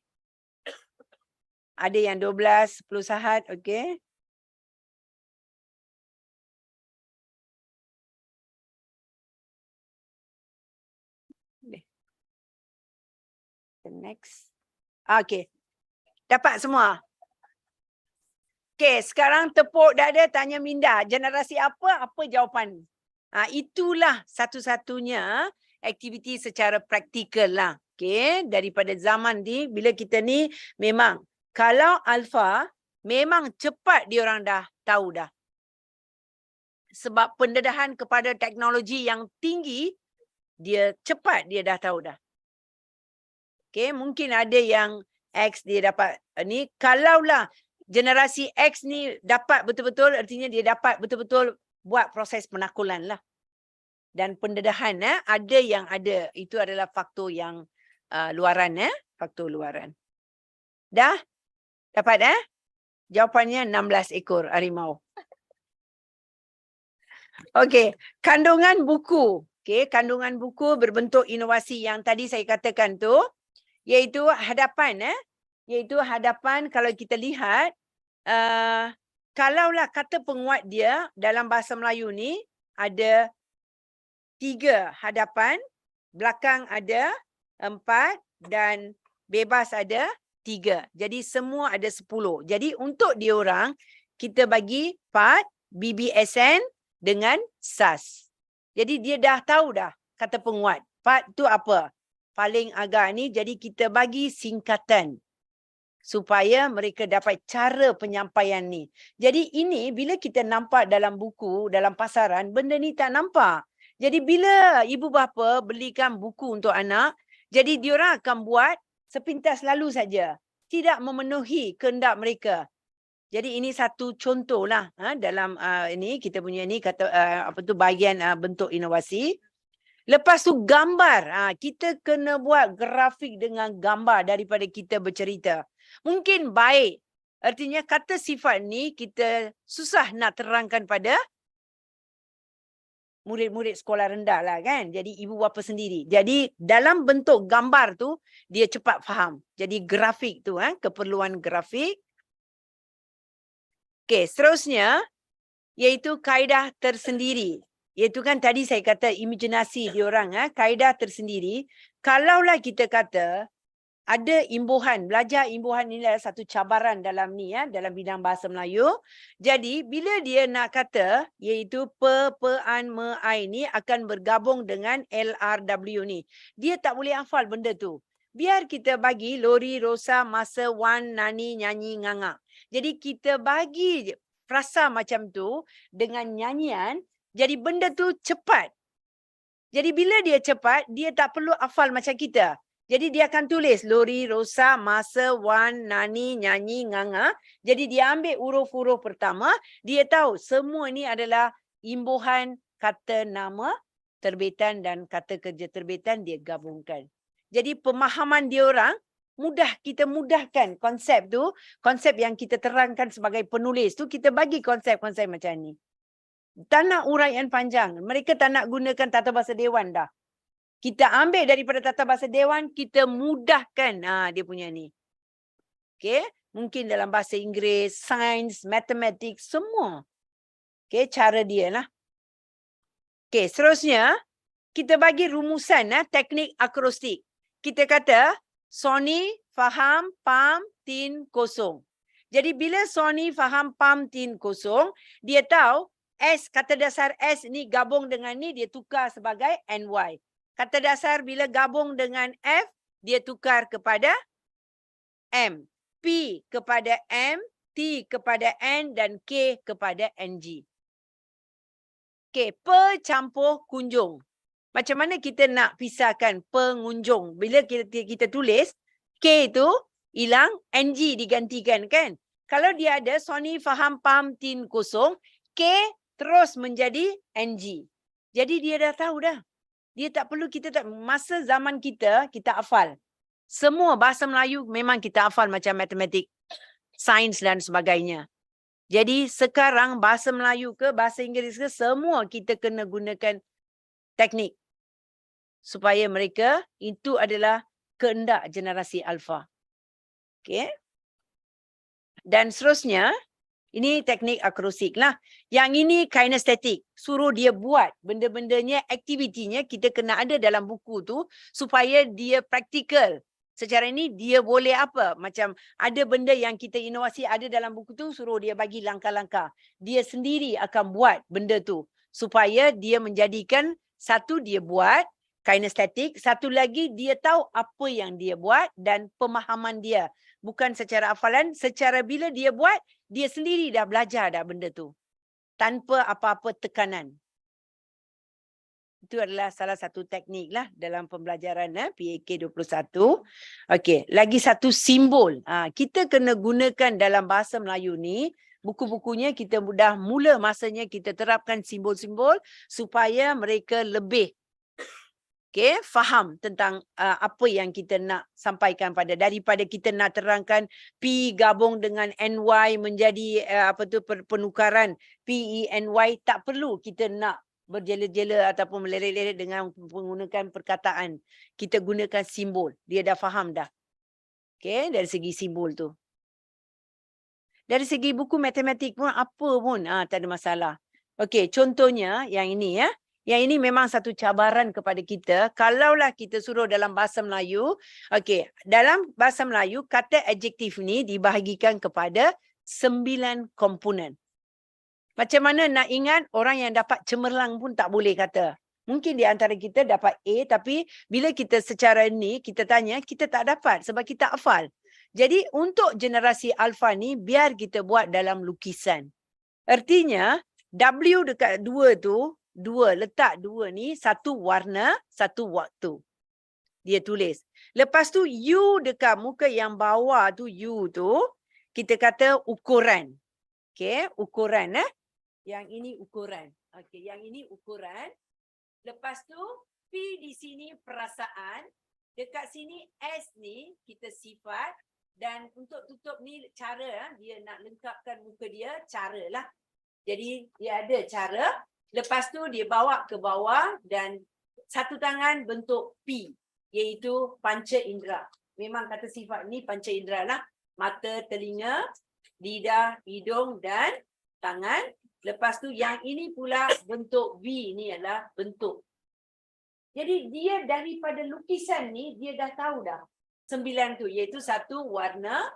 Ada yang 12, 10 sahat. Okey. The next. Okey. Dapat semua? Okey, sekarang tepuk dada tanya minda. Generasi apa jawapan? Itulah satu-satunya aktiviti secara praktikal lah. Okey, daripada zaman ni, bila kita ni memang kalau alfa, memang cepat diorang dah tahu dah. Sebab pendedahan kepada teknologi yang tinggi, dia cepat dia dah tahu dah. Okey, mungkin ada yang X dia dapat ni. Kalaulah generasi X ni dapat betul-betul, artinya dia dapat betul-betul buat proses penakulan lah. Dan pendedahan ada yang ada. Itu adalah faktor yang luaran faktor luaran. Dah? Dapat Jawapannya 16 ekor harimau. Okey, kandungan buku. Okey, kandungan buku berbentuk inovasi yang tadi saya katakan tu, iaitu hadapan iaitu hadapan. Kalau kita lihat kalaulah kata penguat dia dalam bahasa Melayu ni ada 3 hadapan, belakang ada 4 dan bebas ada 3. Jadi semua ada 10. Jadi untuk diorang kita bagi part BBSN dengan SAS. Jadi dia dah tahu dah kata penguat. Part tu apa? Paling agak ni, jadi kita bagi singkatan supaya mereka dapat cara penyampaian ni. Jadi ini bila kita nampak dalam buku, dalam pasaran, benda ni tak nampak. Jadi bila ibu bapa belikan buku untuk anak, jadi diorang akan buat sepintas lalu saja, tidak memenuhi kehendak mereka. Jadi ini satu contoh lah dalam ini kita punya ni kata bahagian bentuk inovasi. Lepas tu gambar, kita kena buat grafik dengan gambar daripada kita bercerita. Mungkin baik, artinya kata sifat ni kita susah nak terangkan pada murid-murid sekolah rendah lah kan. Jadi ibu bapa sendiri. Jadi dalam bentuk gambar tu dia cepat faham. Jadi grafik tu keperluan grafik. Okey, seterusnya iaitu kaedah tersendiri. Iaitu kan tadi saya kata imajinasi diorang kaedah tersendiri. Kalaulah kita kata ada imbuhan, belajar imbuhan ini adalah satu cabaran dalam ni dalam bidang bahasa Melayu. Jadi bila dia nak kata iaitu pe-an me-ai ni akan bergabung dengan LRW ni. Dia tak boleh hafal benda tu. Biar kita bagi lori, rosa, masa, wan, nani, nyanyi, nganga. Jadi kita bagi frasa macam tu dengan nyanyian, jadi benda tu cepat. Jadi bila dia cepat, dia tak perlu hafal macam kita. Jadi dia akan tulis lori, rosa, masa, wan, nani, nyanyi, nganga. Jadi dia ambil huruf-huruf pertama, dia tahu semua ni adalah imbuhan kata nama terbitan dan kata kerja terbitan dia gabungkan. Jadi pemahaman dia orang mudah, kita mudahkan konsep tu, konsep yang kita terangkan sebagai penulis tu, kita bagi konsep-konsep macam ni. Tak nak uraian panjang. Mereka tak nak gunakan tata bahasa dewan dah. Kita ambil daripada tata bahasa dewan, kita mudahkan dia punya ni. Okay. Mungkin dalam bahasa Inggeris, sains, matematik, semua. Okay, cara dia lah. Okay, seterusnya, kita bagi rumusan teknik akrostik. Kita kata, Sony faham pam tin kosong. Jadi bila Sony faham pam tin kosong, dia tahu S, kata dasar S ni gabung dengan ni, dia tukar sebagai NY. Kata dasar bila gabung dengan F, dia tukar kepada M. P kepada M, T kepada N dan K kepada NG. Okay, pencampur kunjung. Macam mana kita nak pisahkan pengunjung? Bila kita tulis, K tu hilang, NG digantikan kan? Kalau dia ada Sony faham pam tin kosong, K terus menjadi NG. Jadi dia dah tahu dah. Dia tak perlu kita tak, masa zaman kita hafal. Semua bahasa Melayu memang kita hafal macam matematik, sains dan sebagainya. Jadi sekarang bahasa Melayu ke bahasa Inggeris ke semua kita kena gunakan teknik. Supaya mereka itu adalah kehendak generasi alfa. Okay. Dan seterusnya, ini teknik akrostik lah. Yang ini kinestetik. Suruh dia buat benda-bendanya, aktivitinya kita kena ada dalam buku tu supaya dia praktikal. Secara ini dia boleh apa? Macam ada benda yang kita inovasi ada dalam buku tu, suruh dia bagi langkah-langkah. Dia sendiri akan buat benda tu. Supaya dia menjadikan satu dia buat, kinestetik. Satu lagi dia tahu apa yang dia buat dan pemahaman dia. Bukan secara hafalan, secara bila dia buat, dia sendiri dah belajar dah benda tu. Tanpa apa-apa tekanan. Itu adalah salah satu teknik lah dalam pembelajaran PAK 21. Okey, lagi satu simbol. Kita kena gunakan dalam bahasa Melayu ni, buku-bukunya kita dah mula masanya kita terapkan simbol-simbol supaya mereka lebih faham tentang apa yang kita nak sampaikan daripada kita nak terangkan P gabung dengan NY menjadi penukaran PENY, tak perlu kita nak berjela-jela ataupun meleret-leret dengan menggunakan perkataan. Kita gunakan simbol. Dia dah faham dah. Okay, dari segi simbol tu. Dari segi buku matematik pun apa pun tak ada masalah. Okay, contohnya yang ini ya. Yang ini memang satu cabaran kepada kita. Kalaulah kita suruh dalam bahasa Melayu. Okay, dalam bahasa Melayu kata adjektif ni dibahagikan kepada 9 komponen. Macam mana nak ingat orang yang dapat cemerlang pun tak boleh kata. Mungkin di antara kita dapat A tapi bila kita secara ni kita tanya kita tak dapat sebab kita hafal. Jadi untuk generasi alfa ni biar kita buat dalam lukisan. Artinya W dekat 2 tu, 2 letak 2 ni satu warna, satu waktu. Dia tulis. Lepas tu U dekat muka yang bawah tu U tu kita kata ukuran. Okey, ukuran Yang ini ukuran. Okey, yang ini ukuran. Lepas tu P di sini perasaan. Dekat sini S ni kita sifat. Dan untuk tutup ni cara. Dia nak lengkapkan muka dia. Cara lah. Jadi dia ada cara. Lepas tu dia bawa ke bawah. Dan satu tangan bentuk P. Iaitu panca indera. Memang kata sifat ni panca indera lah. Mata, telinga, lidah, hidung dan tangan. Lepas tu yang ini pula bentuk V ni adalah bentuk. Jadi dia daripada lukisan ni dia dah tahu dah. 9 tu iaitu satu warna,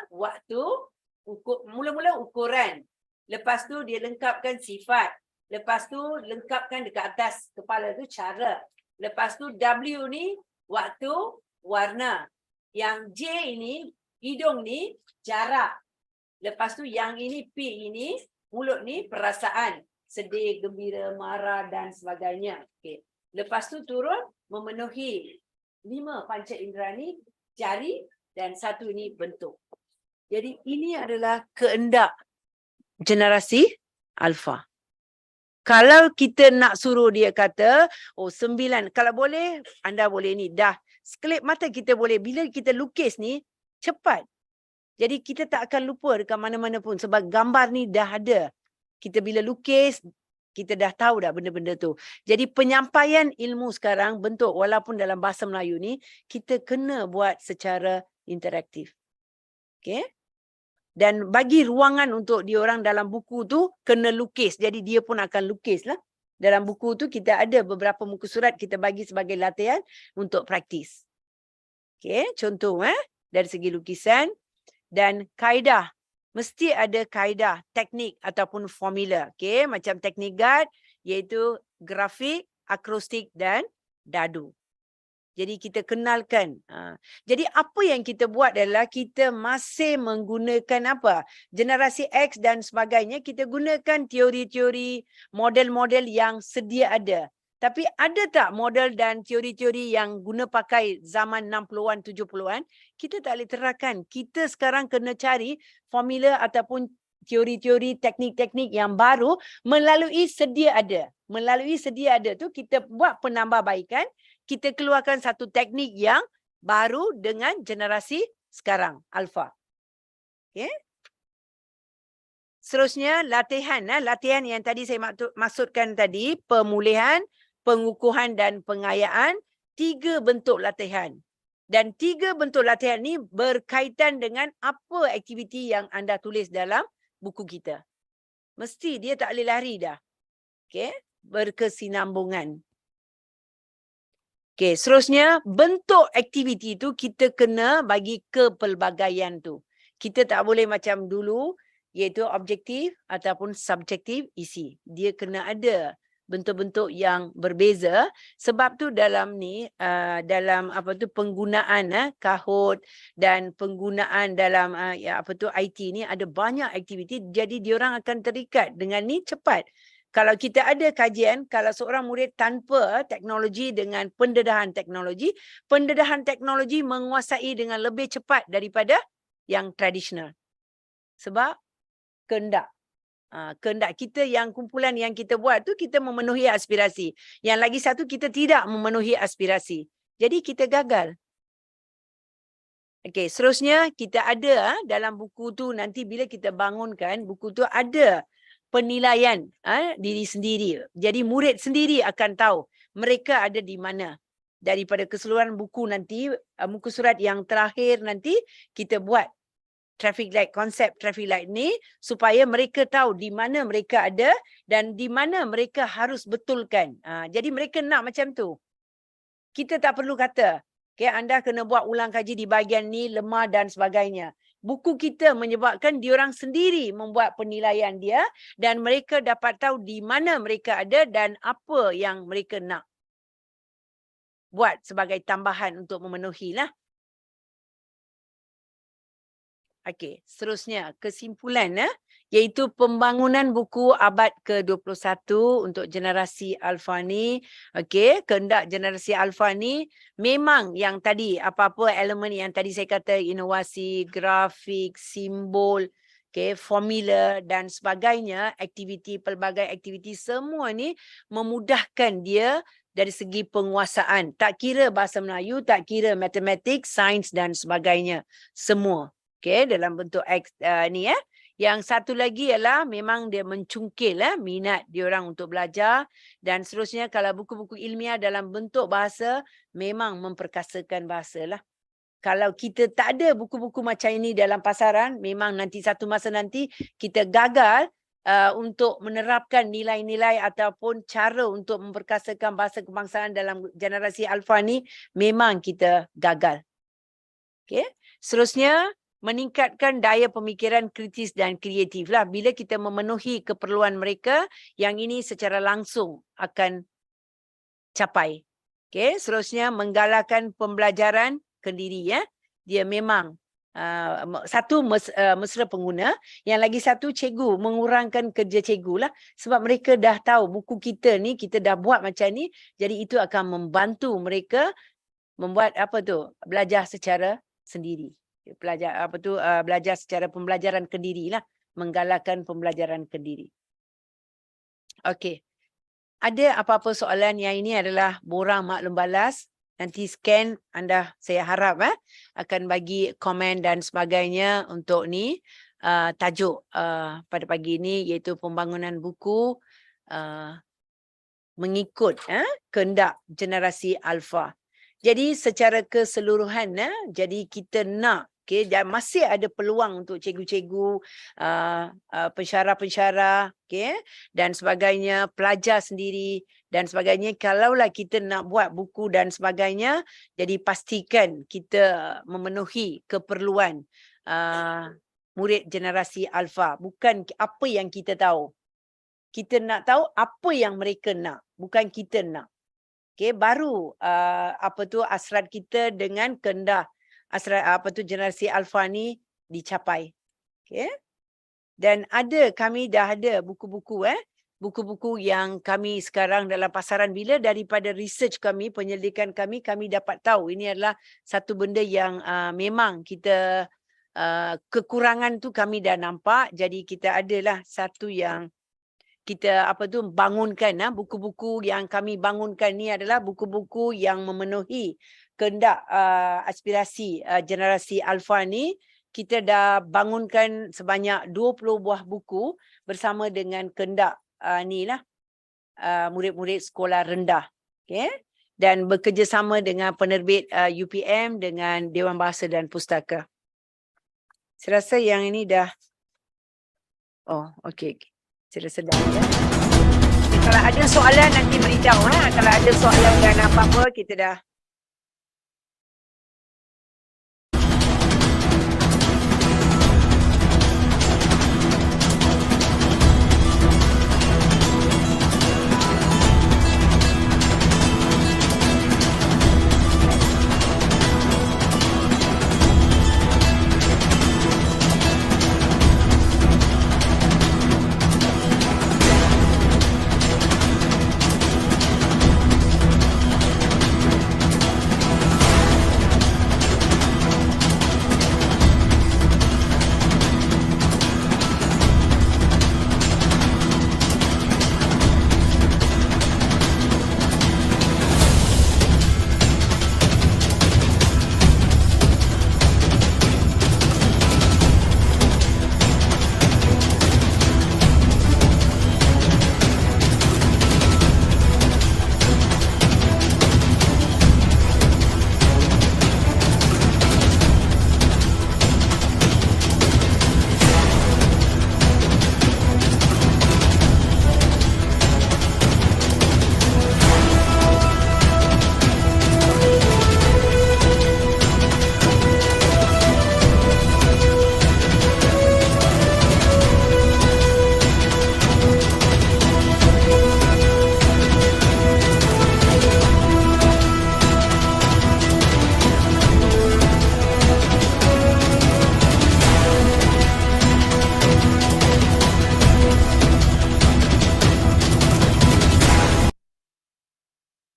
waktu, mula-mula ukuran. Lepas tu dia lengkapkan sifat. Lepas tu lengkapkan dekat atas kepala tu cara. Lepas tu W ni waktu, warna. Yang J ini hidung ni jarak. Lepas tu yang ini P ini mulut ni perasaan, sedih, gembira, marah dan sebagainya. Okay. Lepas tu turun memenuhi 5 panca indera ni, jari dan satu ni bentuk. Jadi ini adalah kehendak generasi alfa. Kalau kita nak suruh dia kata, oh 9, kalau boleh, anda boleh ni, dah sekelip mata kita boleh. Bila kita lukis ni, cepat. Jadi kita tak akan lupa dekat mana-mana pun sebab gambar ni dah ada. Kita bila lukis, kita dah tahu dah benda-benda tu. Jadi penyampaian ilmu sekarang bentuk walaupun dalam bahasa Melayu ni, kita kena buat secara interaktif. Okay? Dan bagi ruangan untuk diorang dalam buku tu kena lukis. Jadi dia pun akan lukis lah. Dalam buku tu kita ada beberapa muka surat kita bagi sebagai latihan untuk praktis. Okay, contoh dari segi lukisan dan kaedah. Mesti ada kaedah, teknik ataupun formula. Okay, macam teknik guide iaitu grafik, akrostik dan dadu. Jadi kita kenalkan. Jadi apa yang kita buat adalah kita masih menggunakan apa? Generasi X dan sebagainya, kita gunakan teori-teori, model-model yang sedia ada. Tapi ada tak model dan teori-teori yang guna pakai zaman 60-an, 70-an? Kita tak boleh terapkan. Kita sekarang kena cari formula ataupun teori-teori, teknik-teknik yang baru melalui sedia ada. Melalui sedia ada tu kita buat penambahbaikan, kita keluarkan satu teknik yang baru dengan generasi sekarang, alfa. Okay. Seterusnya latihan. Latihan yang tadi saya maksudkan tadi, pemulihan, pengukuhan dan pengayaan, 3 bentuk latihan. Dan 3 bentuk latihan ni berkaitan dengan apa aktiviti yang anda tulis dalam buku kita. Mesti dia tak boleh lari dah. Okay. Berkesinambungan. Okay, seterusnya bentuk aktiviti tu kita kena bagi kepelbagaian tu. Kita tak boleh macam dulu iaitu objektif ataupun subjektif isi. Dia kena ada bentuk-bentuk yang berbeza sebab tu dalam ni dalam apa tu penggunaan Kahoot dan penggunaan dalam IT ni ada banyak aktiviti, jadi diorang akan terikat dengan ni cepat. Kalau kita ada kajian, kalau seorang murid tanpa teknologi dengan pendedahan teknologi menguasai dengan lebih cepat daripada yang tradisional. Sebab kehendak. Kehendak kita yang kumpulan yang kita buat tu kita memenuhi aspirasi. Yang lagi satu kita tidak memenuhi aspirasi. Jadi kita gagal. Okey, seterusnya kita ada dalam buku tu nanti bila kita bangunkan buku tu ada penilaian diri sendiri. Jadi murid sendiri akan tahu mereka ada di mana. Daripada keseluruhan buku nanti, muka surat yang terakhir nanti kita buat traffic light, konsep traffic light ni supaya mereka tahu di mana mereka ada dan di mana mereka harus betulkan. Jadi mereka nak macam tu. Kita tak perlu kata, okay, anda kena buat ulang kaji di bahagian ni, lemah dan sebagainya. Buku kita menyebabkan diorang sendiri membuat penilaian dia dan mereka dapat tahu di mana mereka ada dan apa yang mereka nak buat sebagai tambahan untuk memenuhi lah. Okey, seterusnya kesimpulan iaitu pembangunan buku abad ke-21 untuk generasi alfa ni. Okey, kehendak generasi alfa ni memang yang tadi apa-apa elemen yang tadi saya kata inovasi, grafik, simbol, okey, formula dan sebagainya, aktiviti, pelbagai aktiviti semua ni memudahkan dia dari segi penguasaan. Tak kira bahasa Melayu, tak kira matematik, sains dan sebagainya. Semua. Okay, dalam bentuk X ni Yang satu lagi ialah memang dia mencungkil minat diorang untuk belajar dan seterusnya kalau buku-buku ilmiah dalam bentuk bahasa memang memperkasakan bahasa lah. Kalau kita tak ada buku-buku macam ini dalam pasaran, memang nanti satu masa nanti kita gagal untuk menerapkan nilai-nilai ataupun cara untuk memperkasakan bahasa kebangsaan dalam generasi alfa ni, memang kita gagal. Okay, seterusnya meningkatkan daya pemikiran kritis dan kreatif lah. Bila kita memenuhi keperluan mereka, yang ini secara langsung akan capai. Okay, seterusnya menggalakkan pembelajaran kendiri. Dia memang satu mesra pengguna, yang lagi satu cikgu, mengurangkan kerja cikgu lah. Sebab mereka dah tahu buku kita ni, kita dah buat macam ni, jadi itu akan membantu mereka membuat belajar secara sendiri. Belajar secara pembelajaran kendiri lah, menggalakkan pembelajaran kendiri. Okey, Ada apa-apa soalan yang ini adalah borang maklum balas. Nanti scan anda, saya harap akan bagi komen dan sebagainya untuk ni tajuk pada pagi ini, iaitu pembangunan buku mengikut kehendak generasi alfa. Jadi secara keseluruhan jadi kita nak dan masih ada peluang untuk cikgu-cikgu, pensyarah-pensyarah dan sebagainya, pelajar sendiri dan sebagainya. Kalaulah kita nak buat buku dan sebagainya, jadi pastikan kita memenuhi keperluan murid generasi alfa. Bukan apa yang kita tahu. Kita nak tahu apa yang mereka nak, bukan kita nak. Baru hasrat kita dengan kehendak generasi alfa ni dicapai. Dan kami dah ada buku-buku buku-buku yang kami sekarang dalam pasaran. Bila daripada research kami, penyelidikan kami dapat tahu ini adalah satu benda yang memang kita kekurangan tu kami dah nampak. Jadi kita adalah satu yang kita bangunkan. Buku-buku yang kami bangunkan ni adalah buku-buku yang memenuhi kehendak aspirasi generasi alfa ni. Kita dah bangunkan sebanyak 20 buah buku bersama dengan kehendak murid-murid sekolah rendah. Dan bekerjasama dengan penerbit UPM dengan Dewan Bahasa dan Pustaka. Saya rasa yang ini dah. Okey. Saya rasa dah. Kalau ada soalan nanti beritahu. Kalau ada soalan dan apa-apa kita dah.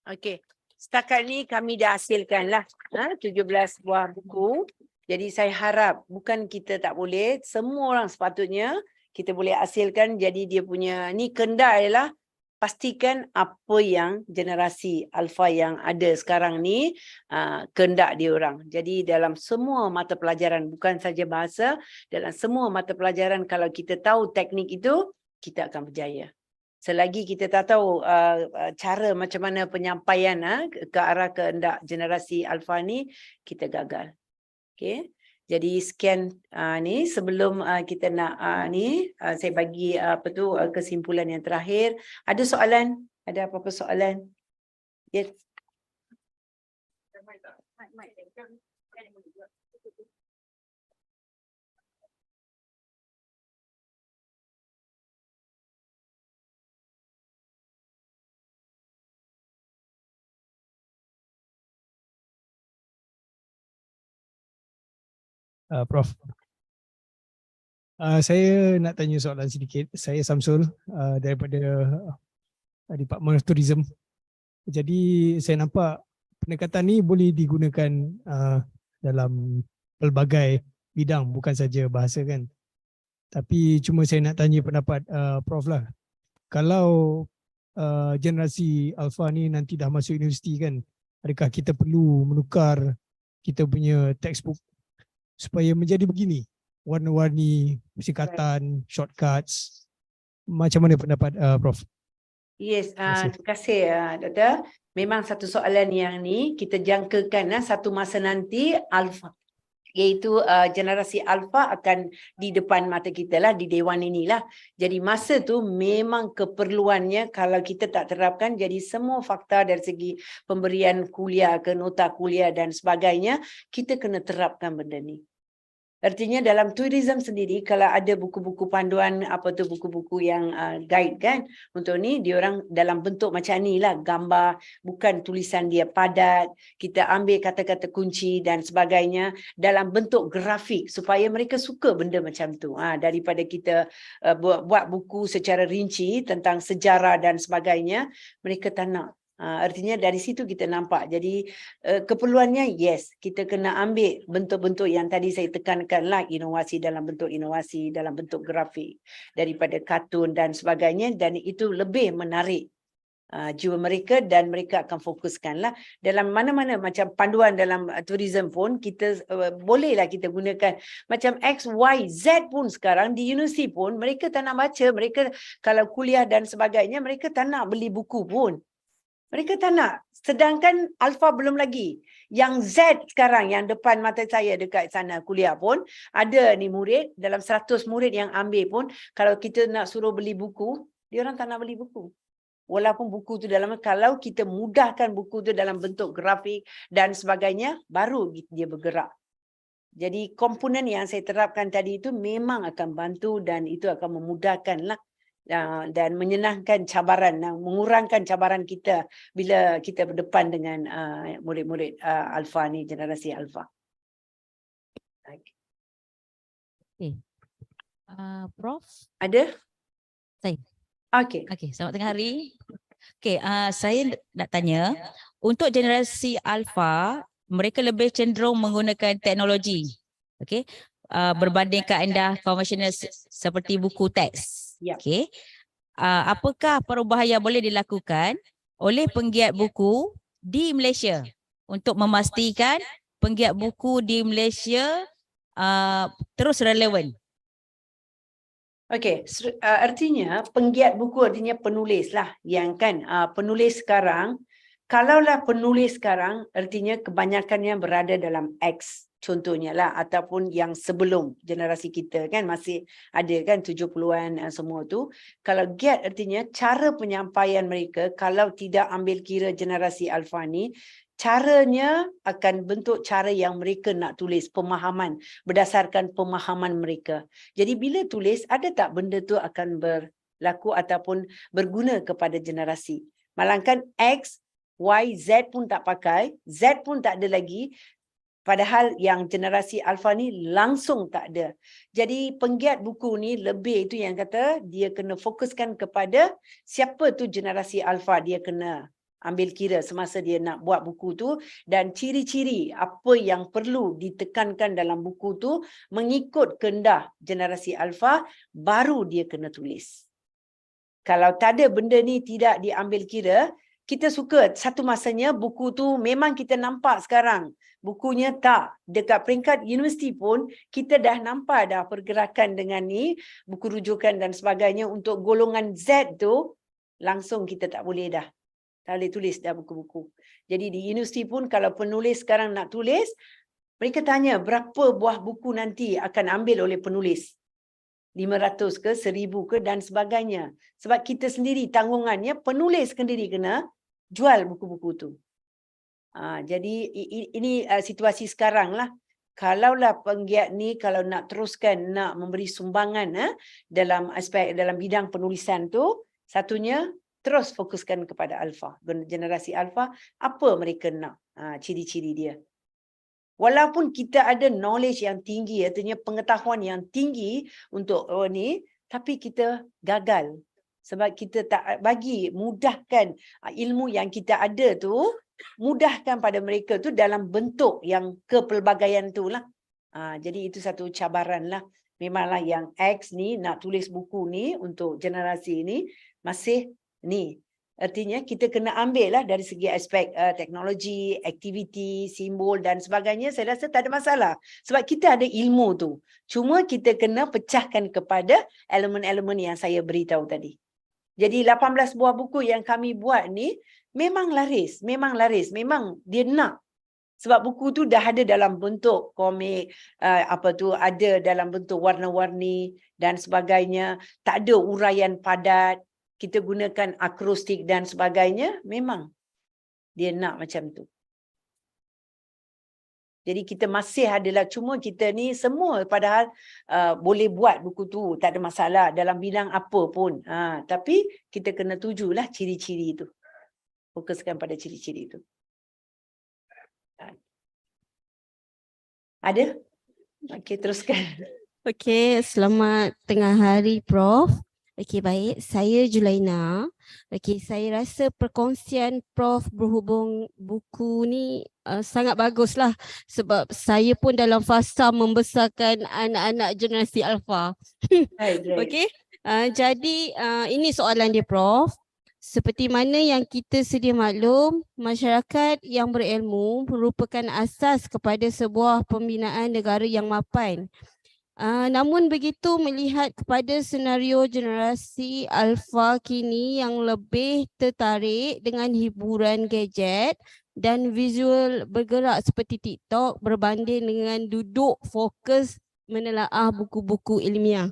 Okey, setakat ni kami dah hasilkanlah 17 buah buku. Jadi saya harap bukan kita tak boleh, semua orang sepatutnya kita boleh hasilkan. Jadi dia punya ni kehendak adalah pastikan apa yang generasi alfa yang ada sekarang ni kehendak dia orang. Jadi dalam semua mata pelajaran, bukan saja bahasa, dalam semua mata pelajaran kalau kita tahu teknik itu, kita akan berjaya. Selagi kita tak tahu cara macam mana penyampaian ke arah kehendak generasi alfa ni, kita gagal. Okey. Jadi sekian ni sebelum kita nak saya bagi kesimpulan yang terakhir. Ada soalan? Ada apa-apa soalan? Yes.
Prof. Saya nak tanya soalan sedikit. Saya Samsul daripada Department of Tourism. Jadi saya nampak pendekatan ni boleh digunakan dalam pelbagai bidang, bukan saja bahasa kan. Tapi cuma saya nak tanya pendapat Prof lah. Kalau generasi alpha ni nanti dah masuk universiti kan, adakah kita perlu menukar kita punya textbook supaya menjadi begini, warna-warni, singkatan, shortcuts? Macam mana pendapat Prof?
Yes,
Terima kasih.
terima kasih Doktor. Memang satu soalan yang ni kita jangkakan satu masa nanti alpha, iaitu generasi alpha akan di depan mata kita lah di dewan inilah. Jadi masa tu memang keperluannya kalau kita tak terapkan, jadi semua fakta dari segi pemberian kuliah ke nota kuliah dan sebagainya, kita kena terapkan benda ni. Artinya dalam tourism sendiri kalau ada buku-buku panduan apa tu buku-buku yang guide kan untuk ni diorang dalam bentuk macam ni lah, gambar, bukan tulisan dia padat, kita ambil kata-kata kunci dan sebagainya dalam bentuk grafik supaya mereka suka benda macam tu. Daripada kita buat buku secara rinci tentang sejarah dan sebagainya, mereka tak nak. Artinya dari situ kita nampak. Jadi keperluannya yes, kita kena ambil bentuk-bentuk yang tadi saya tekankan lah, inovasi dalam bentuk grafik daripada kartun dan sebagainya, dan itu lebih menarik jiwa mereka dan mereka akan fokuskan lah. Dalam mana-mana macam panduan dalam tourism pun kita bolehlah kita gunakan macam X, Y, Z pun sekarang di universiti pun mereka tak nak baca. Mereka kalau kuliah dan sebagainya mereka tak nak beli buku pun. Mereka tak nak. Sedangkan alpha belum lagi. Yang Z sekarang yang depan mata saya dekat sana kuliah pun ada ni murid, dalam 100 murid yang ambil pun kalau kita nak suruh beli buku, dia orang tak nak beli buku. Walaupun buku tu dalam, kalau kita mudahkan buku tu dalam bentuk grafik dan sebagainya, baru dia bergerak. Jadi komponen yang saya terapkan tadi itu memang akan bantu dan itu akan memudahkan lah. Dan menyenangkan cabaran, mengurangkan cabaran kita bila kita berdepan dengan murid-murid alpha ni, generasi alpha.
Okay. Prof?
Ada?
Saya.
Okey.
Okey, selamat tengah hari. Okey, saya nak tanya, untuk generasi alpha, mereka lebih cenderung menggunakan teknologi. Okey. Berbanding kaedah konvensional seperti buku teks.
Yep.
Okey. Apakah perubahan yang boleh dilakukan oleh penggiat buku di Malaysia untuk memastikan penggiat buku di Malaysia terus relevan?
Okey, artinya penggiat buku artinya penulis lah yang kan penulis sekarang. Kalaulah penulis sekarang artinya kebanyakannya berada dalam X contohnya lah, ataupun yang sebelum generasi kita kan masih ada kan 70-an semua tu. Kalau giat artinya cara penyampaian mereka kalau tidak ambil kira generasi alpha ni, caranya akan bentuk cara yang mereka nak tulis, pemahaman berdasarkan pemahaman mereka. Jadi bila tulis ada tak benda tu akan berlaku ataupun berguna kepada generasi. Malangkan X, Y, Z pun tak pakai, Z pun tak ada lagi. Padahal yang generasi alpha ni langsung tak ada. Jadi penggiat buku ni lebih itu yang kata dia kena fokuskan kepada siapa tu generasi alpha, dia kena ambil kira semasa dia nak buat buku tu dan ciri-ciri apa yang perlu ditekankan dalam buku tu mengikut kehendak generasi alpha, baru dia kena tulis. Kalau tak ada benda ni tidak diambil kira, kita suka satu masanya buku tu memang kita nampak sekarang. Bukunya tak. Dekat peringkat universiti pun kita dah nampak dah pergerakan dengan ni, buku rujukan dan sebagainya untuk golongan Z tu, langsung kita tak boleh dah. Tak boleh tulis dah buku-buku. Jadi di universiti pun kalau penulis sekarang nak tulis, mereka tanya berapa buah buku nanti akan ambil oleh penulis. 500 ke, 1000 ke dan sebagainya. Sebab kita sendiri tanggungannya penulis sendiri kena jual buku-buku tu. Jadi ini situasi sekarang lah. Kalaulah penggiat ni kalau nak teruskan nak memberi sumbangan dalam aspek dalam bidang penulisan tu, satunya terus fokuskan kepada alpha, generasi alpha, apa mereka nak, ciri-ciri dia. Walaupun kita ada knowledge yang tinggi, artinya pengetahuan yang tinggi untuk ni, tapi kita gagal. Sebab kita tak bagi mudahkan ilmu yang kita ada tu, mudahkan pada mereka tu dalam bentuk yang kepelbagaian tu lah. Jadi itu satu cabaran lah. Memanglah yang X ni nak tulis buku ni untuk generasi ni masih ni Artinya kita kena ambil lah dari segi aspek teknologi, aktiviti, simbol dan sebagainya. Saya rasa tak ada masalah. Sebab kita ada ilmu tu. Cuma kita kena pecahkan kepada elemen-elemen yang saya beritahu tadi. Jadi 18 buah buku yang kami buat ni memang laris. Memang dia nak. Sebab buku tu dah ada dalam bentuk komik, ada dalam bentuk warna-warni dan sebagainya. Tak ada uraian padat. Kita gunakan akrostik dan sebagainya, memang dia nak macam tu. Jadi kita masih adalah, cuma kita ni semua padahal boleh buat buku tu, tak ada masalah dalam bidang apa pun. Tapi kita kena tujulah ciri-ciri itu. Fokuskan pada ciri-ciri itu. Ada? Okey, teruskan.
Okey, selamat tengah hari Prof. Okey, baik. Saya Julaina. Okey, saya rasa perkongsian Prof berhubung buku ni sangat baguslah sebab saya pun dalam fasa membesarkan anak-anak generasi Alpha. Okey. Jadi ini soalan dia Prof. Seperti mana yang kita sedia maklum, masyarakat yang berilmu merupakan asas kepada sebuah pembinaan negara yang mapan. Namun begitu melihat kepada senario generasi Alpha kini yang lebih tertarik dengan hiburan gadget dan visual bergerak seperti TikTok berbanding dengan duduk fokus menelaah buku-buku ilmiah.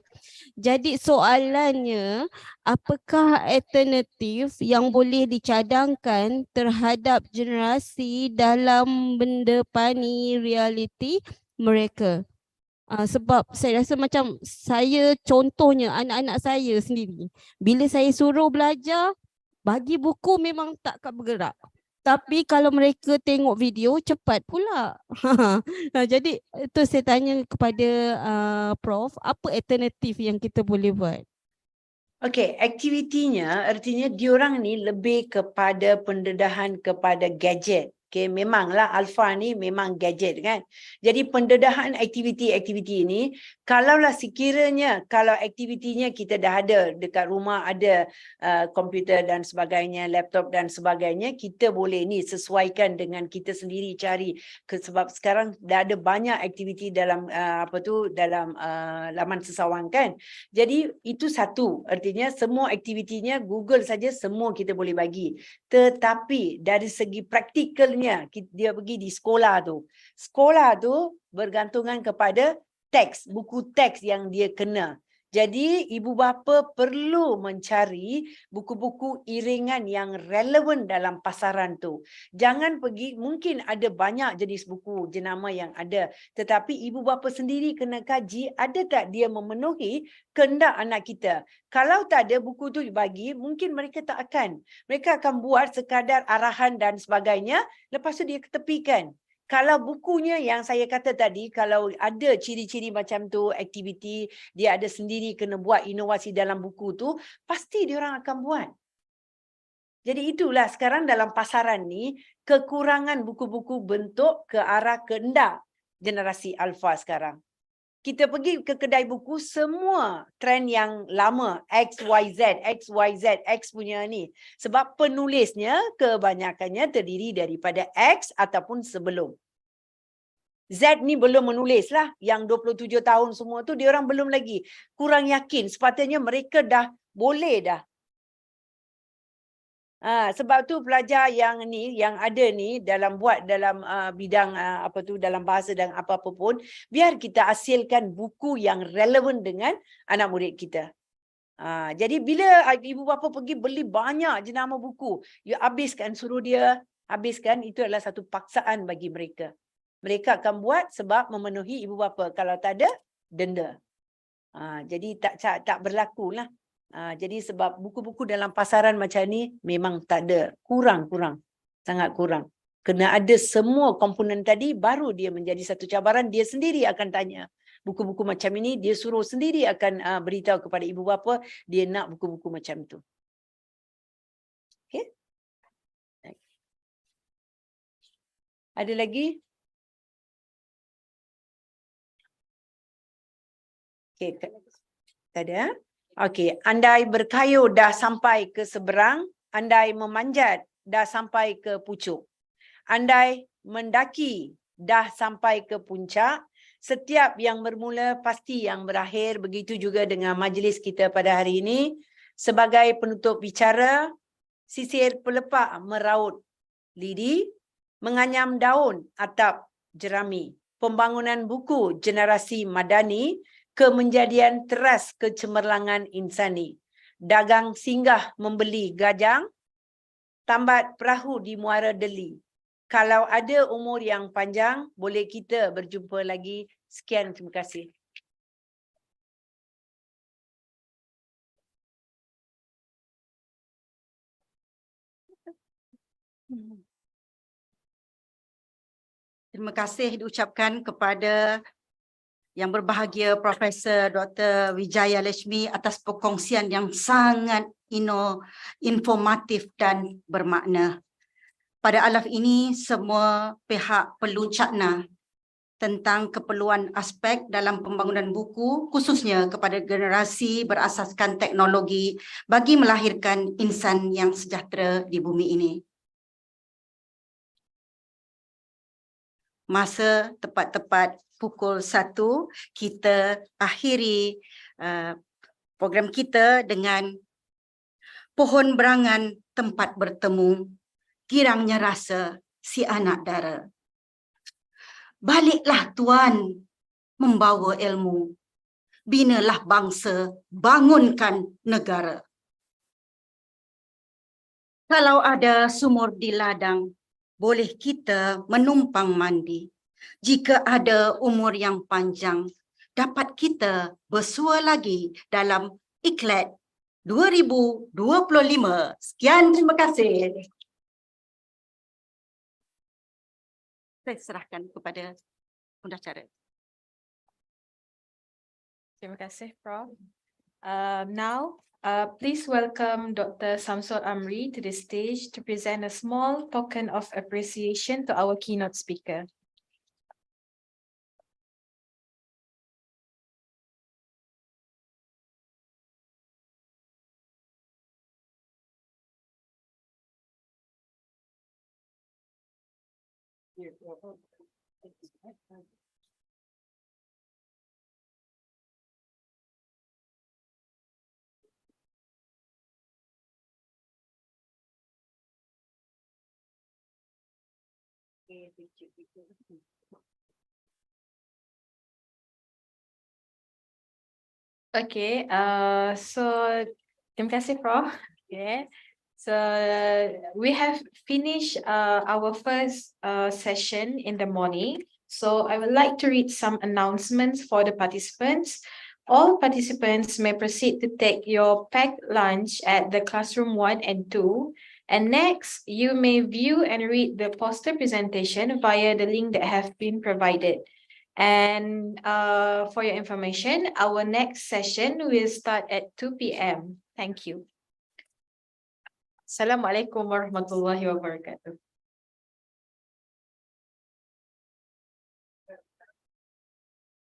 Jadi soalannya, apakah alternatif yang boleh dicadangkan terhadap generasi dalam mendepani realiti mereka? Sebab saya rasa macam saya contohnya anak-anak saya sendiri. Bila saya suruh belajar, bagi buku memang tak akan bergerak. Tapi kalau mereka tengok video, cepat pula. Jadi itu saya tanya kepada Prof, apa alternatif yang kita boleh buat?
Okey, aktivitinya artinya diorang ni lebih kepada pendedahan kepada gadget. Okay, memanglah Alpha ni memang gadget kan. Jadi pendedahan aktiviti-aktiviti ini, kalaulah sekiranya kalau aktivitinya kita dah ada dekat rumah, ada komputer dan sebagainya, laptop dan sebagainya, kita boleh ni sesuaikan dengan kita sendiri cari. Sebab sekarang dah ada banyak aktiviti dalam dalam laman sesawang kan. Jadi itu satu, artinya semua aktivitinya Google saja semua kita boleh bagi. Tetapi dari segi praktikalnya, dia pergi di sekolah tu. Sekolah tu bergantungan kepada teks, buku teks yang dia kena. Jadi ibu bapa perlu mencari buku-buku iringan yang relevan dalam pasaran tu. Jangan pergi, mungkin ada banyak jenis buku jenama yang ada. Tetapi ibu bapa sendiri kena kaji, ada tak dia memenuhi kehendak anak kita. Kalau tak ada buku tu dibagi, mungkin mereka tak akan. Mereka akan buat sekadar arahan dan sebagainya, lepas tu dia ketepikan. Kalau bukunya yang saya kata tadi, kalau ada ciri-ciri macam tu, aktiviti, dia ada sendiri kena buat inovasi dalam buku tu, pasti diorang akan buat. Jadi itulah sekarang dalam pasaran ni, kekurangan buku-buku bentuk ke arah kehendak generasi Alpha sekarang. Kita pergi ke kedai buku, semua trend yang lama, XYZ, X punya ni. Sebab penulisnya kebanyakannya terdiri daripada X ataupun sebelum. Z ni belum menulis lah. Yang 27 tahun semua tu, diorang belum lagi. Kurang yakin, sepatutnya mereka dah boleh dah. Sebab tu pelajar yang ni, yang ada ni dalam buat dalam bidang dalam bahasa dan apa-apa pun, biar kita hasilkan buku yang relevan dengan anak murid kita. Jadi bila ibu bapa pergi beli banyak jenama buku, you habiskan, suruh dia habiskan, itu adalah satu paksaan bagi mereka. Mereka akan buat sebab memenuhi ibu bapa. Kalau tak ada, denda. Jadi tak berlaku lah. Jadi sebab buku-buku dalam pasaran macam ni memang tak ada, kurang, sangat kurang. Kena ada semua komponen tadi, baru dia menjadi satu cabaran. Dia sendiri akan tanya. Buku-buku macam ini, dia suruh sendiri akan beritahu kepada ibu bapa, dia nak buku-buku macam tu. Okay? Ada lagi? Okay, tak ada. Okey, andai berkayuh dah sampai ke seberang, andai memanjat dah sampai ke pucuk. Andai mendaki dah sampai ke puncak, setiap yang bermula pasti yang berakhir. Begitu juga dengan majlis kita pada hari ini. Sebagai penutup bicara, sisir pelepak meraut lidi, menganyam daun atap jerami. Pembangunan buku generasi madani, kemenjadian teras kecemerlangan insani. Dagang singgah membeli gajang, tambat perahu di Muara Deli. Kalau ada umur yang panjang, boleh kita berjumpa lagi. Sekian, terima kasih.
Terima kasih diucapkan kepada yang berbahagia Profesor Dr. Wijaya Leshmi atas perkongsian yang sangat informatif dan bermakna. Pada alaf ini, semua pihak perlu cakna tentang keperluan aspek dalam pembangunan buku, khususnya kepada generasi berasaskan teknologi bagi melahirkan insan yang sejahtera di bumi ini. Masa tepat-tepat pukul 1, kita akhiri program kita dengan pohon berangan tempat bertemu, girangnya rasa si anak dara. Baliklah Tuan membawa ilmu, binalah bangsa, bangunkan negara. Kalau ada sumur di ladang, boleh kita menumpang mandi. Jika ada umur yang panjang, dapat kita bersua lagi dalam Iclet 2025. Sekian, terima kasih. Saya serahkan kepada pengacara.
Terima kasih, Prof. Now, please welcome Dr. Samsul Amri to the stage to present a small token of appreciation to our keynote speaker. Okay, so terima kasih, Prof. Okay, so we have finished our first session in the morning. So I would like to read some announcements for the participants. All participants may proceed to take your packed lunch at the classroom 1 and 2. And next, you may view and read the poster presentation via the link that have been provided. And for your information, our next session will start at 2 p.m. Thank you. Assalamualaikum warahmatullahi wabarakatuh.